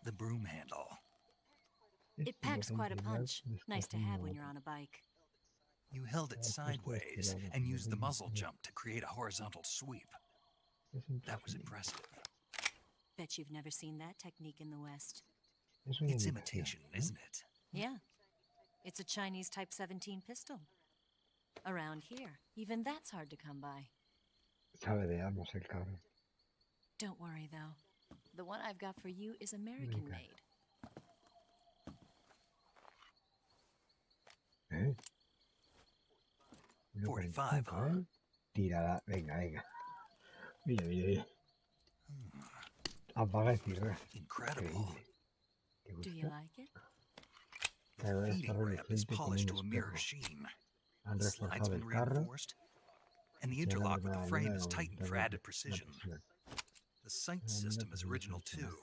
The broom handle. It packs quite a punch. Nice to have when you're on a bike. You held it sideways and used the muzzle jump to create a horizontal sweep. That was impressive. Bet you've never seen that technique in the West. It's imitation, isn't it? Yeah. It's a Chinese Type 17 pistol. Around here, even that's hard to come by. Sabe de armas el cabrón. Don't worry, though. The one I've got for you is American made. ¿Eh? 45, huh? ¿Eh? Tírala, venga, venga. Mira, mira, mira. Apaga y cierra. Incredible. Increíble. ¿Te Do gusta? you like it? La verdad está Feeding ramp is reluciente como polished un to a mirror espejo. sheen. Han The slide's reforzado been el carro. reinforced, and the y han interlock with the arreglado frame la is tightened for la added precision. presión. The sight system is original too.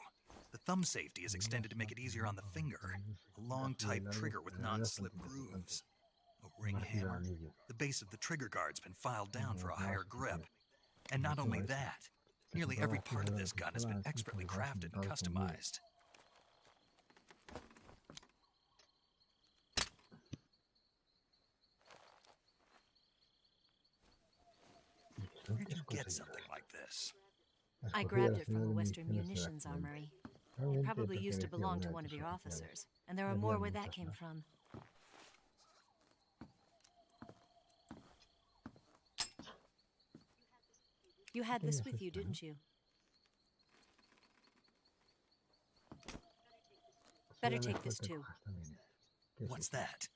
The thumb safety is extended to make it easier on the finger. A long type trigger with non-slip grooves. A ring hammer. The base of the trigger guard's been filed down for a higher grip. And not only that, nearly every part of this gun has been expertly crafted and customized. Where'd you get something like this? I grabbed it from a Western munitions armory. It probably used to belong to one of your officers, and there are more where that came from. You had this with you, didn't you? Better take this too. What's that?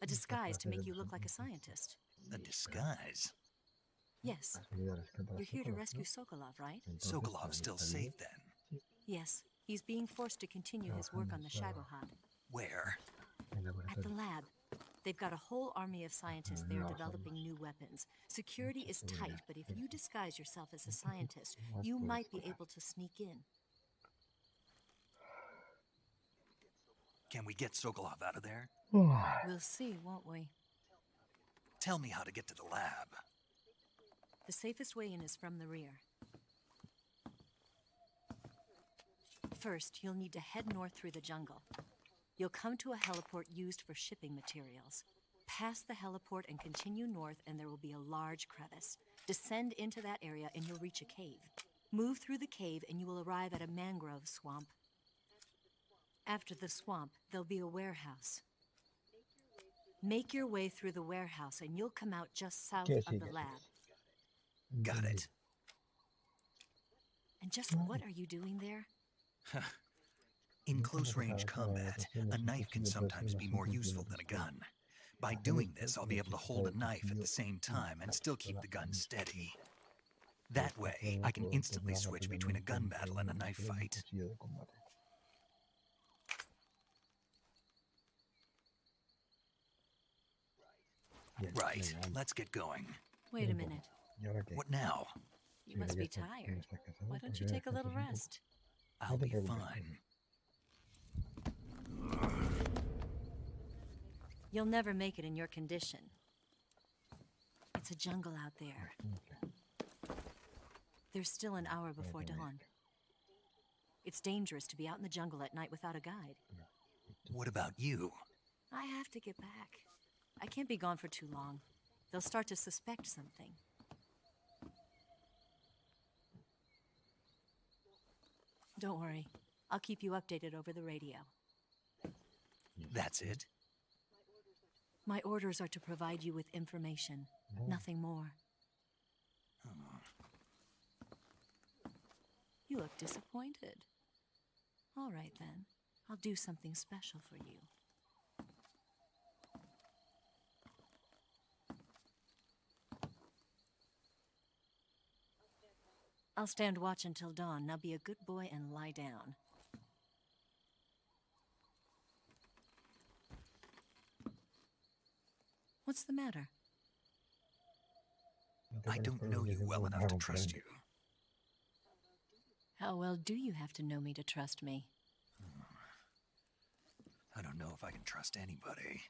A disguise to make you look like a scientist. A disguise? Yes. You're here to rescue Sokolov, right? Sokolov's still safe then. Yes. He's being forced to continue his work on the Shagohod. Where? At the lab. They've got a whole army of scientists there developing new weapons. Security is tight, but if you disguise yourself as a scientist, you might be able to sneak in. Can we get Sokolov out of there? We'll see, won't we? Tell me how to get to the lab. The safest way in is from the rear. First, you'll need to head north through the jungle. You'll come to a heliport used for shipping materials. Pass the heliport and continue north, and there will be a large crevice. Descend into that area, and you'll reach a cave. Move through the cave, and you will arrive at a mangrove swamp. After the swamp, there'll be a warehouse. Make your way through the warehouse, and you'll come out just south of the lab. Got it. And just what are you doing there? In close-range combat, a knife can sometimes be more useful than a gun. By doing this, I'll be able to hold a knife at the same time and still keep the gun steady. That way, I can instantly switch between a gun battle and a knife fight. Right, let's get going. Wait a minute. What now? You must be tired. Why don't you take a little rest? I'll be fine. You'll never make it in your condition. It's a jungle out there. There's still an hour before dawn. It's dangerous to be out in the jungle at night without a guide. What about you? I have to get back. I can't be gone for too long. They'll start to suspect something. Don't worry. I'll keep you updated over the radio. That's it? My orders are to provide you with information, nothing more. You look disappointed. All right then, I'll do something special for you. I'll stand watch until dawn. Now be a good boy and lie down. What's the matter? I don't know you well enough to trust you. How well do you have to know me to trust me? I don't know if I can trust anybody.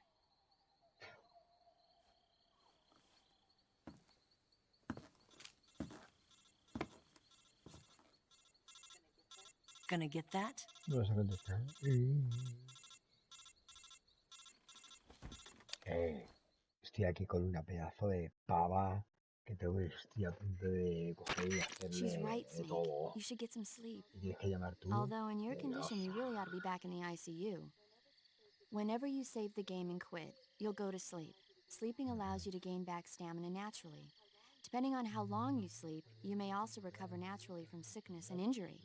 Gonna get that? No vas a contestar. Estoy aquí con una pedazo de pava que estoy a punto de coger y She's hacerle right, de Snake. todo. You should get some sleep. Y tienes que llamar tú. Although in your Venga, condition, you really ought to be back in the ICU. Whenever you save the game and quit, you'll go to sleep. Sleeping allows you to gain back stamina naturally. Depending on how long you sleep, you may also recover naturally from sickness and injury.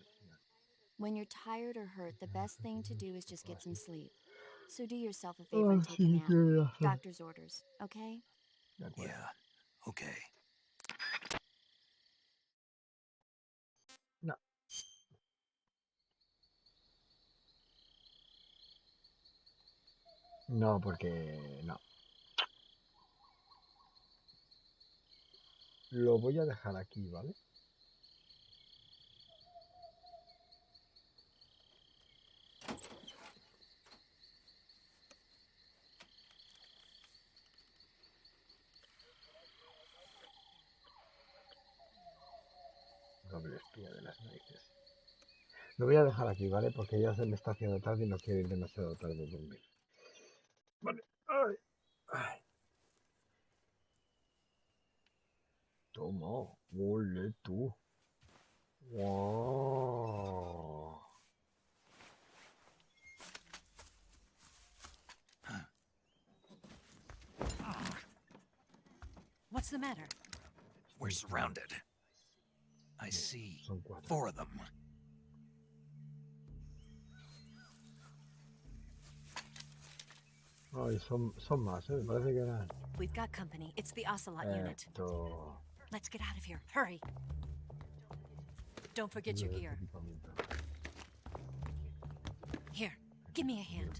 When you're tired or hurt, the best thing to do is just get some sleep. So do yourself a favor and take a nap. Doctor's orders, okay? Yeah, okay. No. No, porque no. Lo voy a dejar aquí, ¿vale? Doble espía de las narices. Lo voy a dejar aquí, ¿vale? Porque ya se me está haciendo tarde y no quiero ir demasiado tarde a dormir. Vale. Ay. Ay. Toma. Ole tú. Wow. What's the matter? We're surrounded. I see 4 of them. Ay, son más, ¿eh? Me parece que eran... We've got company. It's the Ocelot unit. Let's get out of here. Hurry. Don't forget your gear. Here, give me a hand.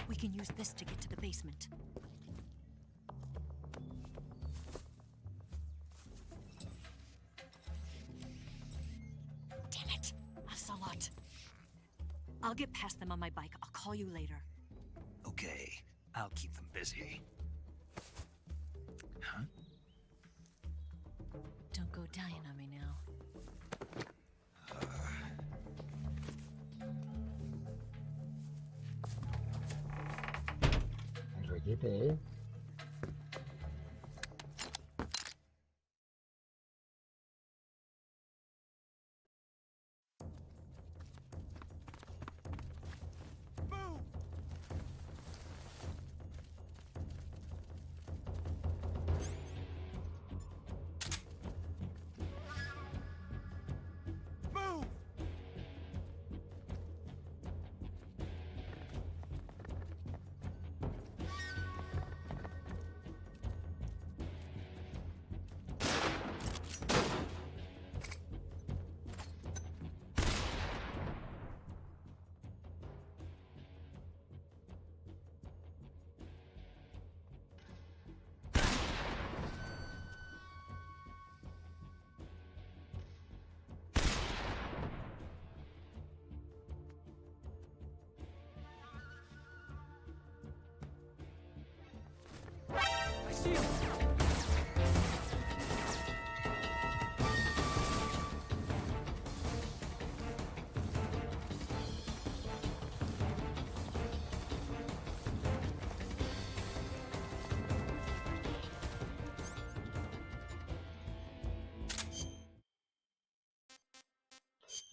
We can use this to get to the basement. Damn it, Ocelot. I'll get past them on my bike. I'll call you later. Okay, I'll keep them busy. Huh? Don't go dying on me now. Requete, ¿eh?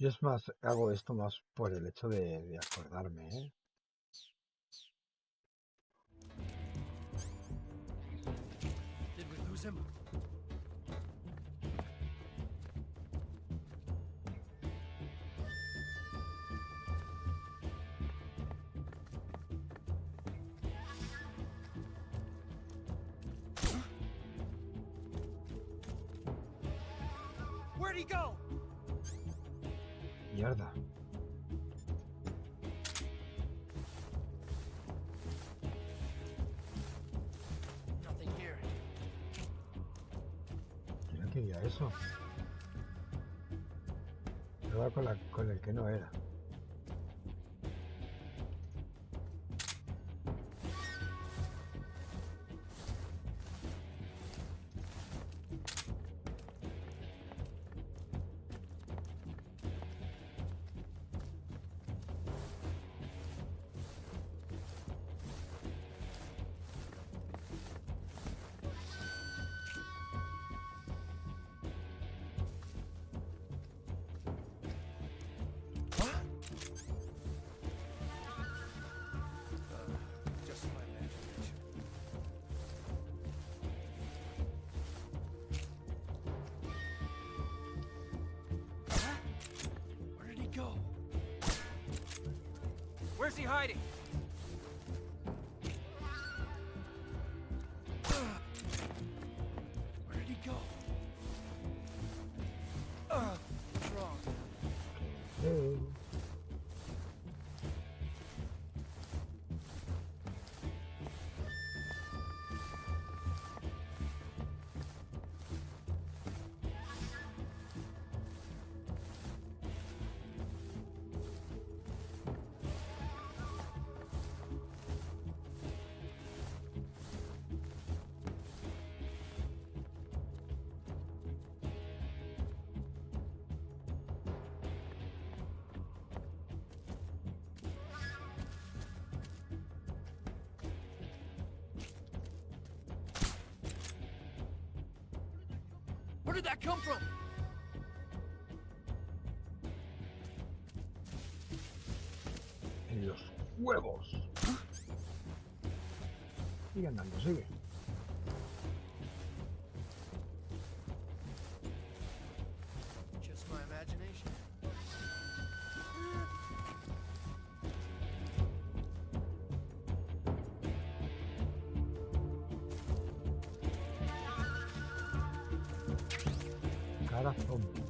Yo es más, hago esto más por el hecho de acordarme, ¿eh? Did we lose him? Where'd he go? Mierda. Nothing here. ¿Quién quería eso? Estaba con el que no era. Just my imagination. Where did he go? Where's he hiding? Where did he go? What's wrong? Hey. Where did that come from? En los huevos. Sigue andando, sigue. Just my imagination. Cara zombie.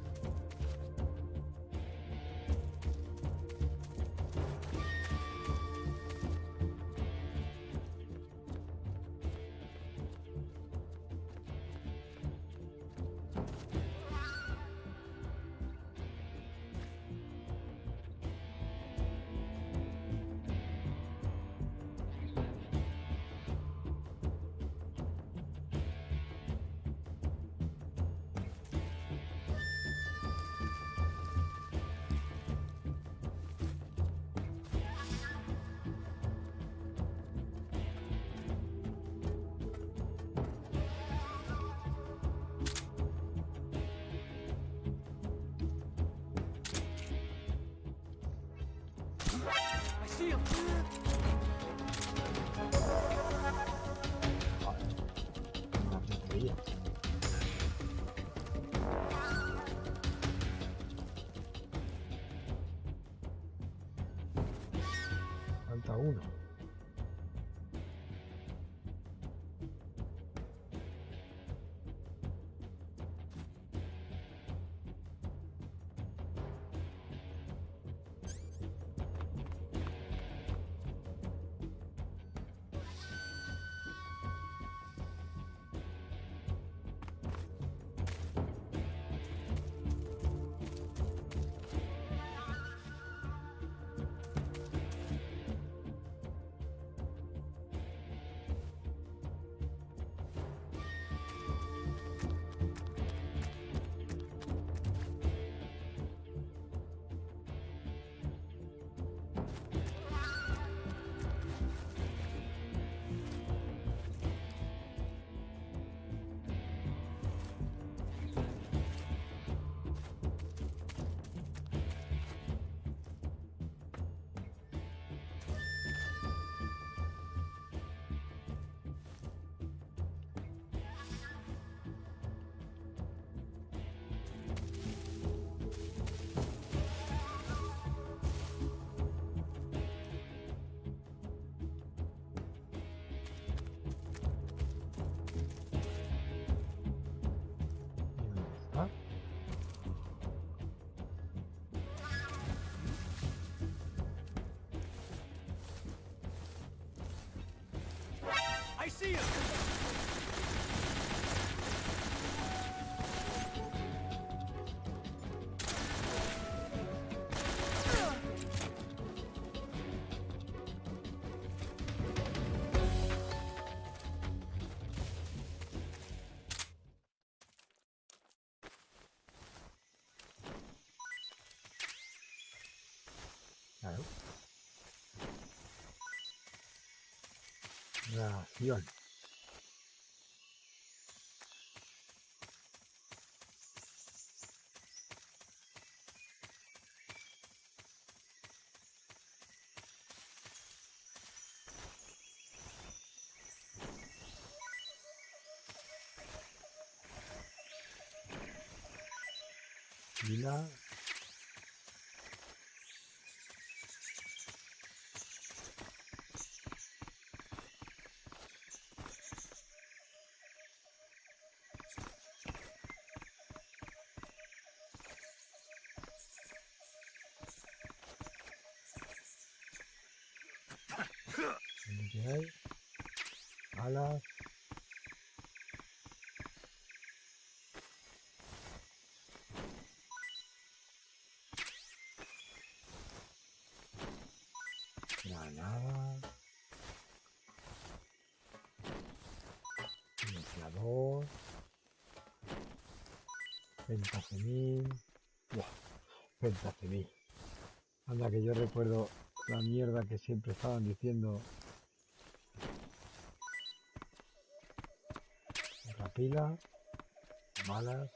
I see him! Claro. Reacción. Fila. ¿Qué hay? Alas. Granada. Iniciador. 20.000. Buah, 20.000. Anda que yo recuerdo la mierda que siempre estaban diciendo. Otra pila. Balas.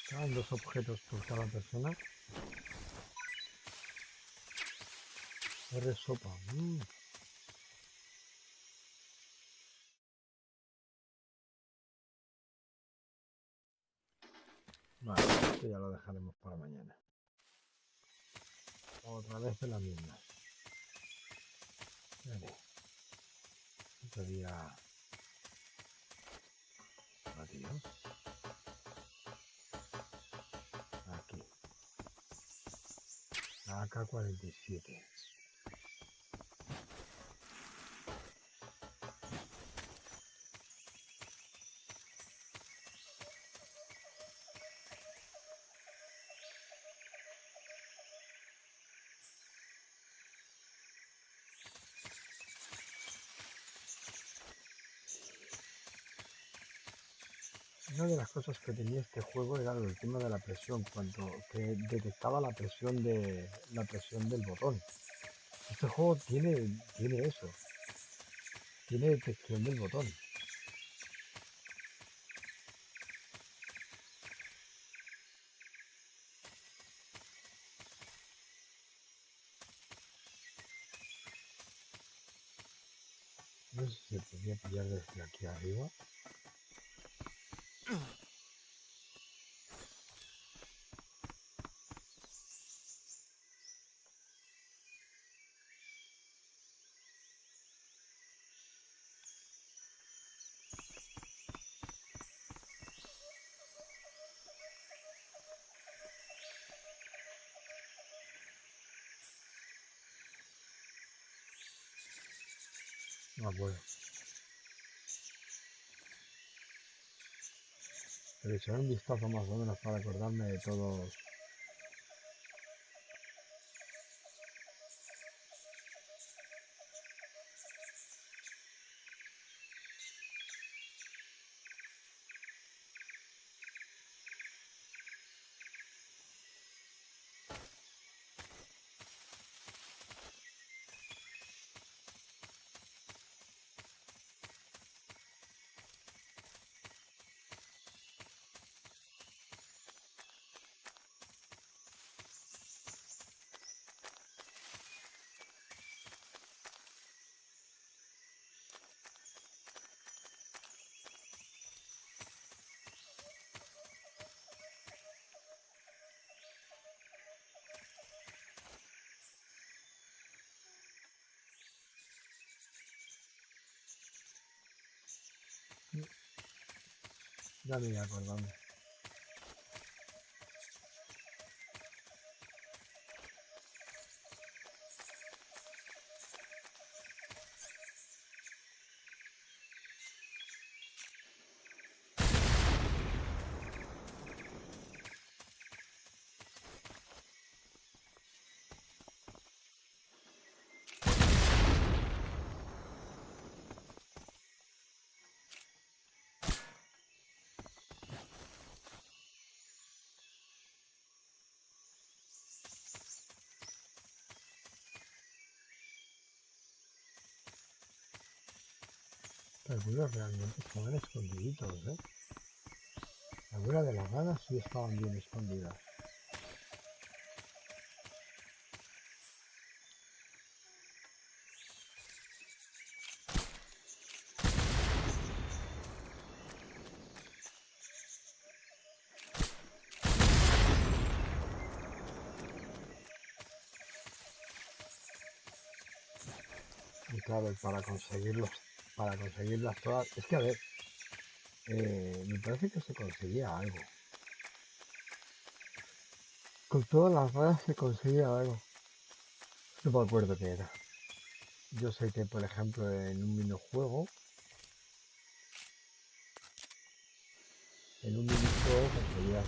Quedan 2 objetos por cada persona. R sopa. Vale, esto ya lo dejaremos para mañana. Otra vez de la misma. Vale. Otro día. Adiós. Aquí. La AK-47. Una de las cosas que tenía este juego era el tema de la presión, cuando que detectaba la presión del botón. Este juego tiene eso, tiene detección del botón. No sé si se podía pillar desde aquí arriba. No me acuerdo. Pero echaré un vistazo más o menos para acordarme de todo. Ya me voy acordando. Algunos realmente estaban escondiditos, ¿eh? Algunas de las ranas sí estaban bien escondidas. Y claro, para conseguirlas todas, es que a ver, me parece que se conseguía algo. Con todas las ranas se conseguía algo. No me acuerdo qué era. Yo sé que, por ejemplo, en un minijuego conseguías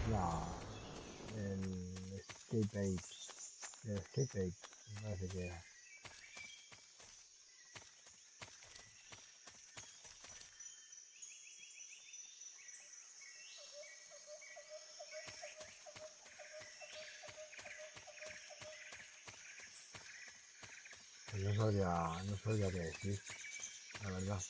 el escape apes. El escape apes, me parece que era. Pues no sabría qué decir, la verdad.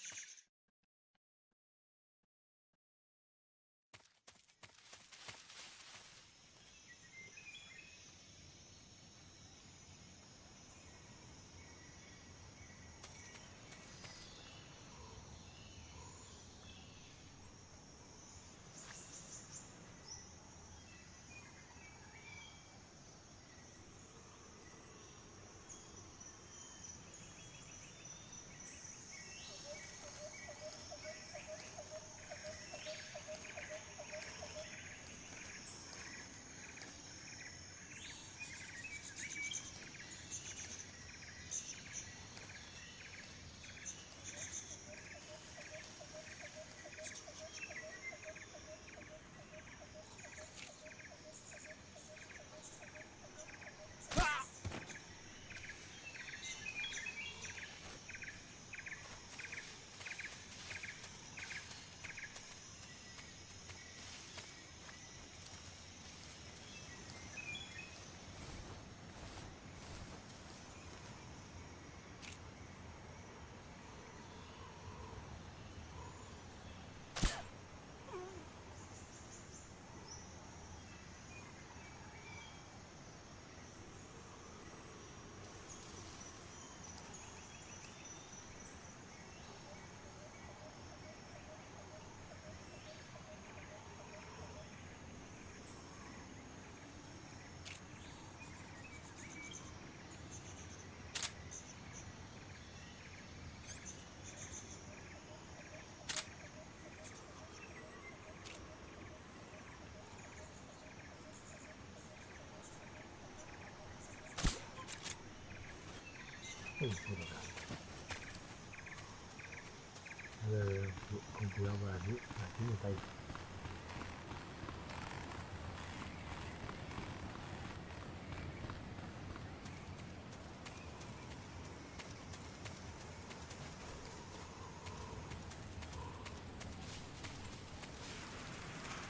A ver, con cuidado por aquí me caí.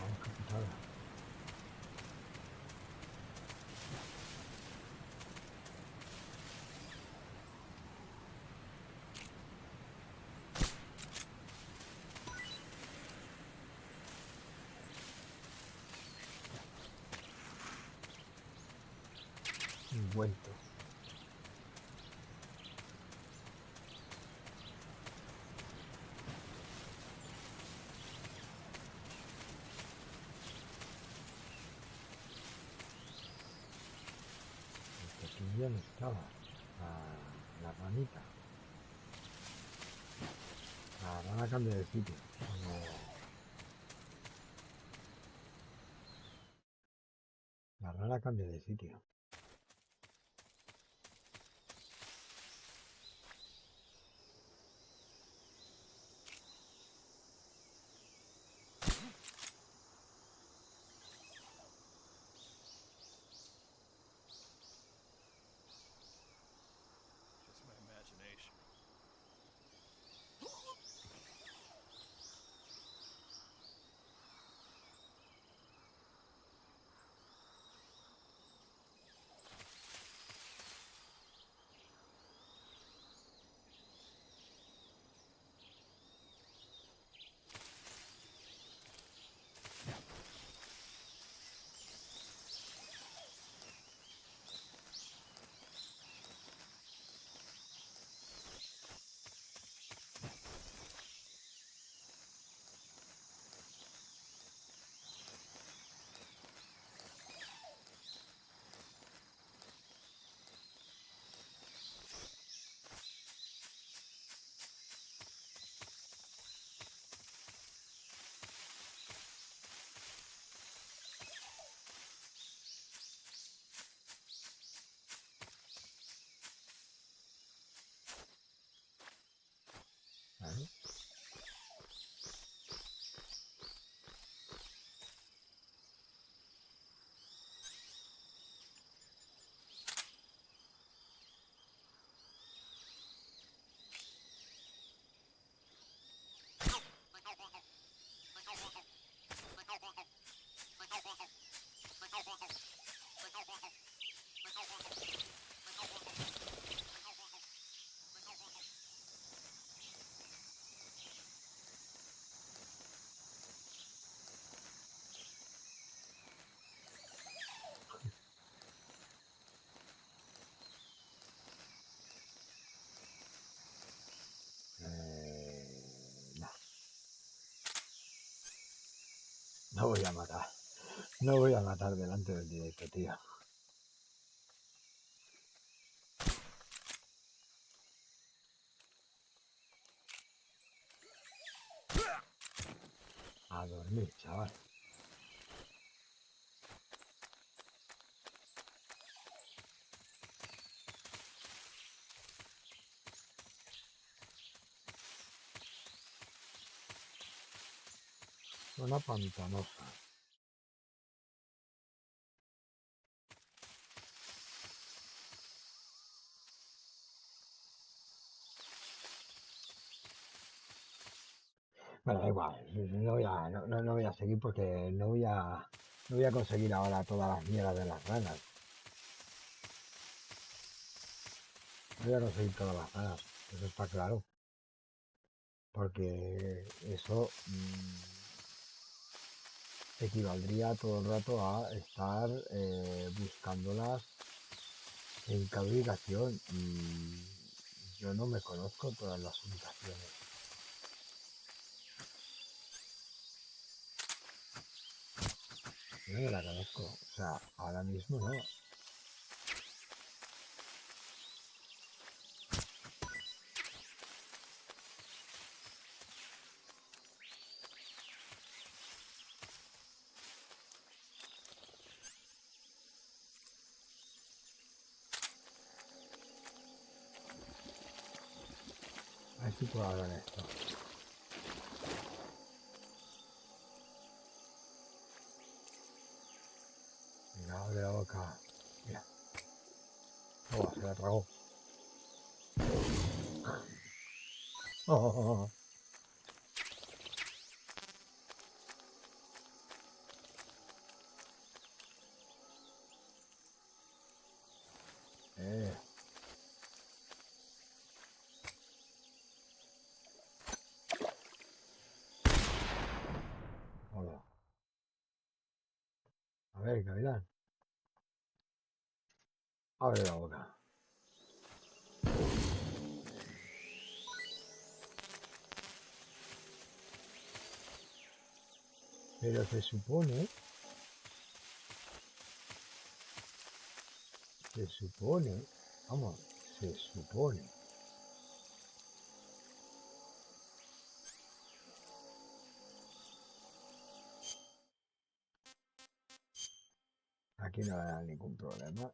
Vamos, qué putada. Vuelto. Aquí ya no estaba la ranita. La rana cambia de sitio. Ahora cambio de sitio. Just my imagination. Vale. No. No voy a matar. No voy a matar delante del directo, tío. A dormir, chaval. Zona pantanosa. Bueno, da igual. No voy a seguir porque no voy a conseguir ahora todas las mierdas de las ranas. No voy a conseguir todas las ranas. Eso está claro. Porque eso equivaldría todo el rato a estar buscándolas en cada ubicación. Y yo no me conozco todas las ubicaciones. Yo no me la conozco. O sea, ahora mismo no. A ver si puedo hablar esto. Venga, abre la boca. Mira. Oh, se la tragó. Oh. Hola. A ver, Gavilán. Abre la boca. Pero se supone, vamos, se supone Aquí no hay ningún problema.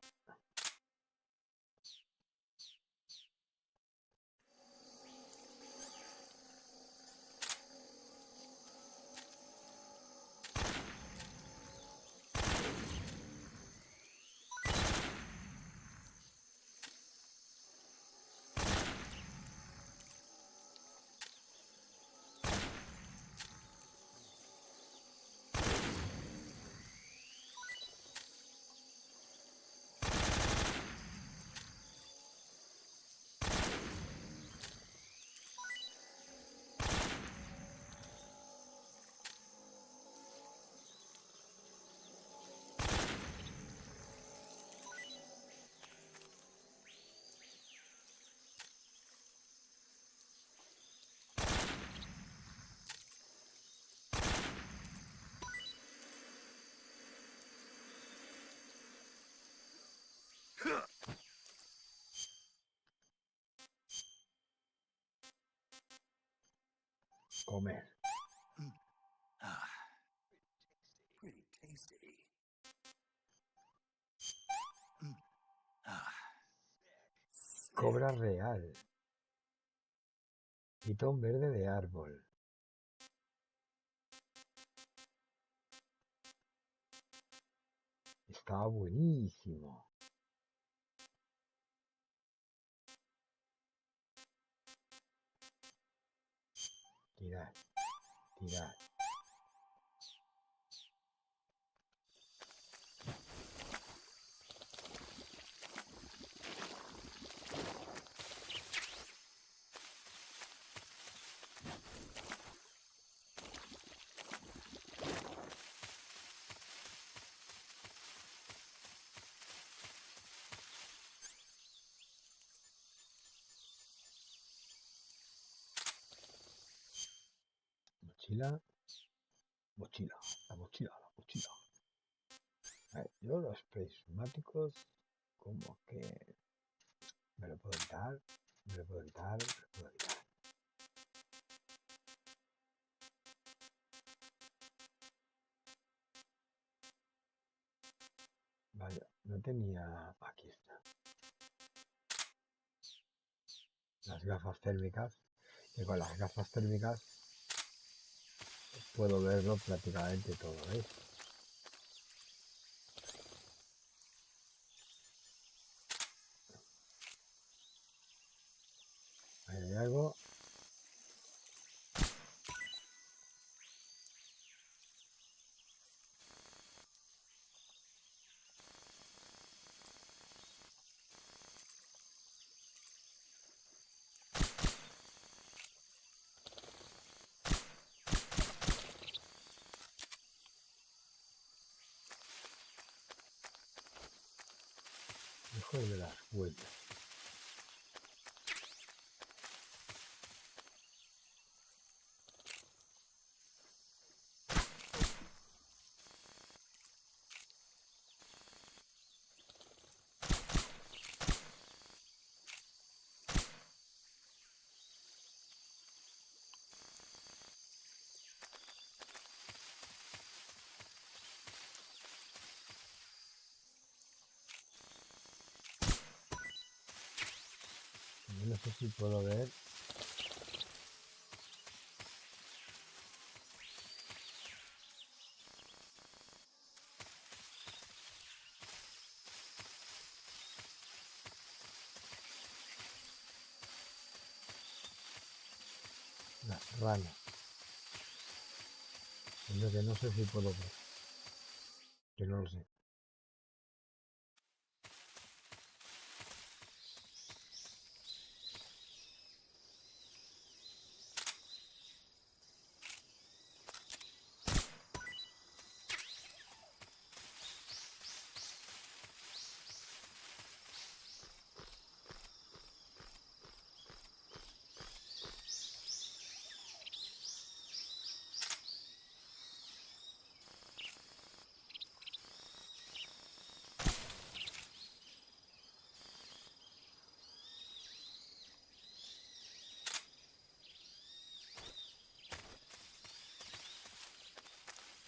Comer. Pretty tasty. Cobra real. Pitón verde de árbol. Estaba buenísimo. Tirar. Tirar. Mochila. Mochila. La mochila. La mochila. A ver, yo los prismáticos como que me lo puedo quitar. Me lo puedo quitar. Me lo puedo quitar. Vaya, no tenía... Aquí está. Las gafas térmicas. Que con las gafas térmicas puedo verlo prácticamente todo, ¿veis? Ahí hay algo. Mejor de las vueltas. Yo no sé si puedo ver. Las ranas. Es lo que no sé si puedo ver. Que no lo sé.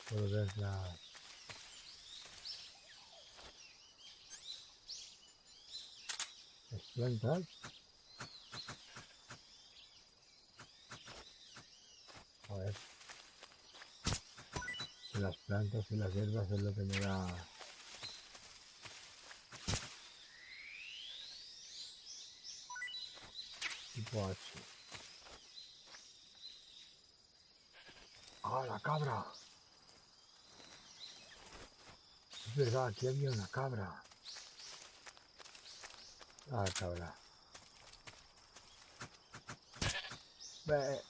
Puedo ver las... plantas. A ver. Si las plantas y las hierbas es lo que me da. Tipo H. ¡Ah, la cabra! Es verdad, aquí había una cabra. Ah, cabra. Ve.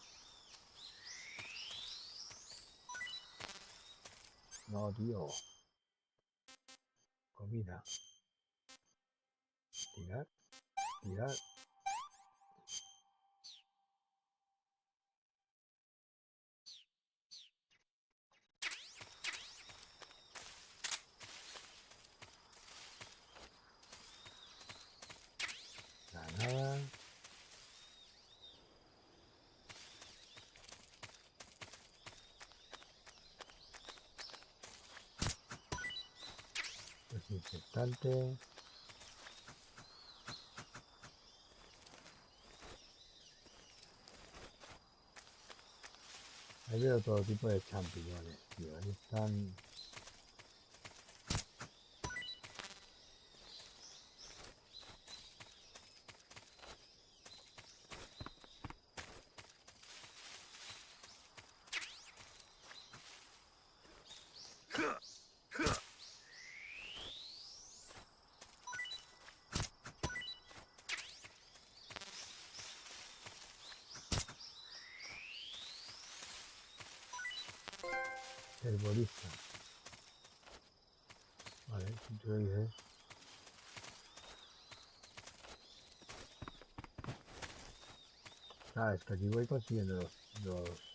No, tío. Comida. Tirar. Tirar. Nada. Desinfectante. Ahí veo todo tipo de champiñones, tío. Ahí están. Herborista. Vale, si tú lo dices. Ah, es que aquí voy consiguiendo los...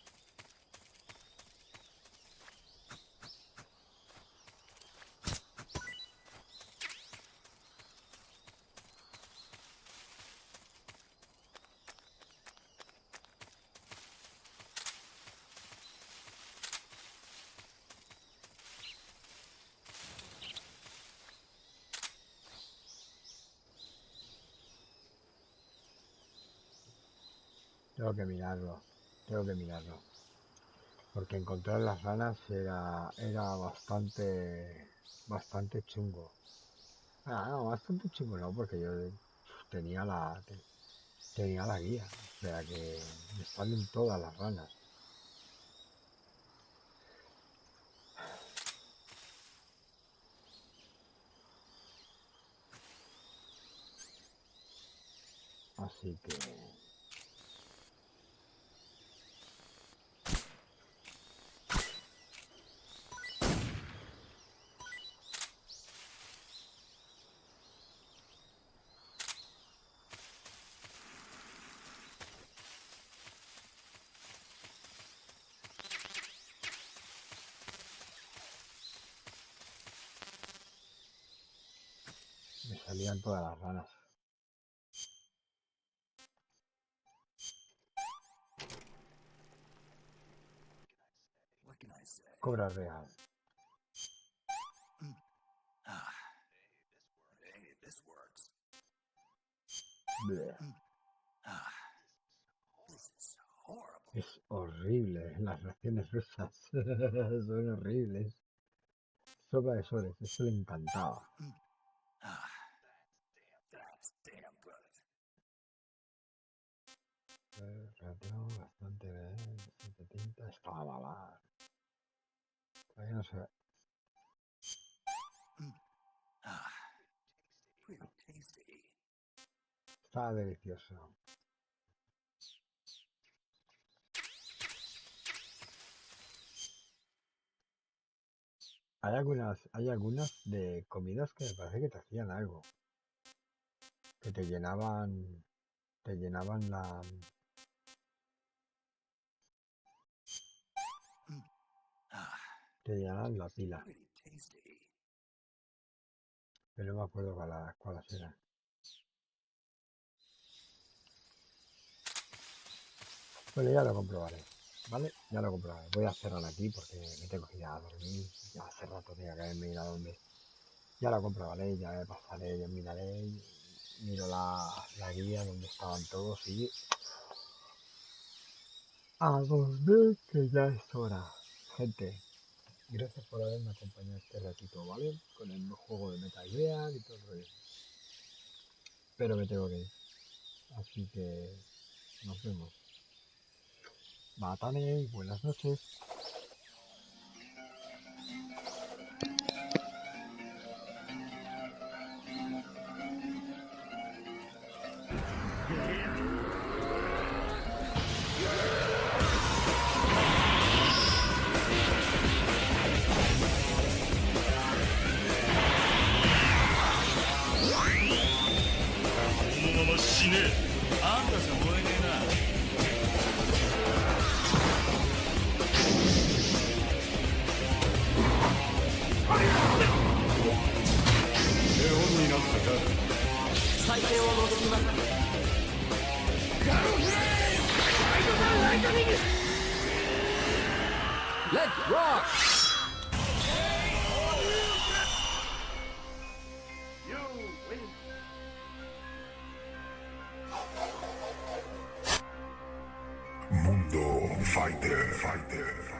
Tengo que mirarlo. Tengo que mirarlo. Porque encontrar las ranas era bastante chungo. Ah, no, bastante chungo no, porque yo tenía tenía la guía. O sea que me salen todas las ranas. Así que... me salían todas las ranas. Cobra real. Bleh. Es horrible, las raciones rusas son horribles. Sopa de soles, eso le encantaba. Rateo bastante bien, 7 tinta, estaba mala. Todavía no se ve. Estaba delicioso. Hay algunas de comidas que me parece que te hacían algo. Que te llenaban la... Te llenaban la pila. Pero no me acuerdo cuáles eran. Bueno, ya lo comprobaré. ¿Vale? Ya lo comprobaré. Voy a cerrar aquí porque me tengo que ir a dormir. Ya hace rato tenía que haberme ido a dormir. Ya lo comprobaré, ya me pasaré, ya miraré miro la guía donde estaban todos y... A dormir, que ya es hora. Gente, gracias por haberme acompañado este ratito, ¿vale? Con el juego de Metal Gear y todo el rollo. Pero me tengo que ir. Así que nos vemos. Matane y buenas noches. Let's rock! Mundofigters.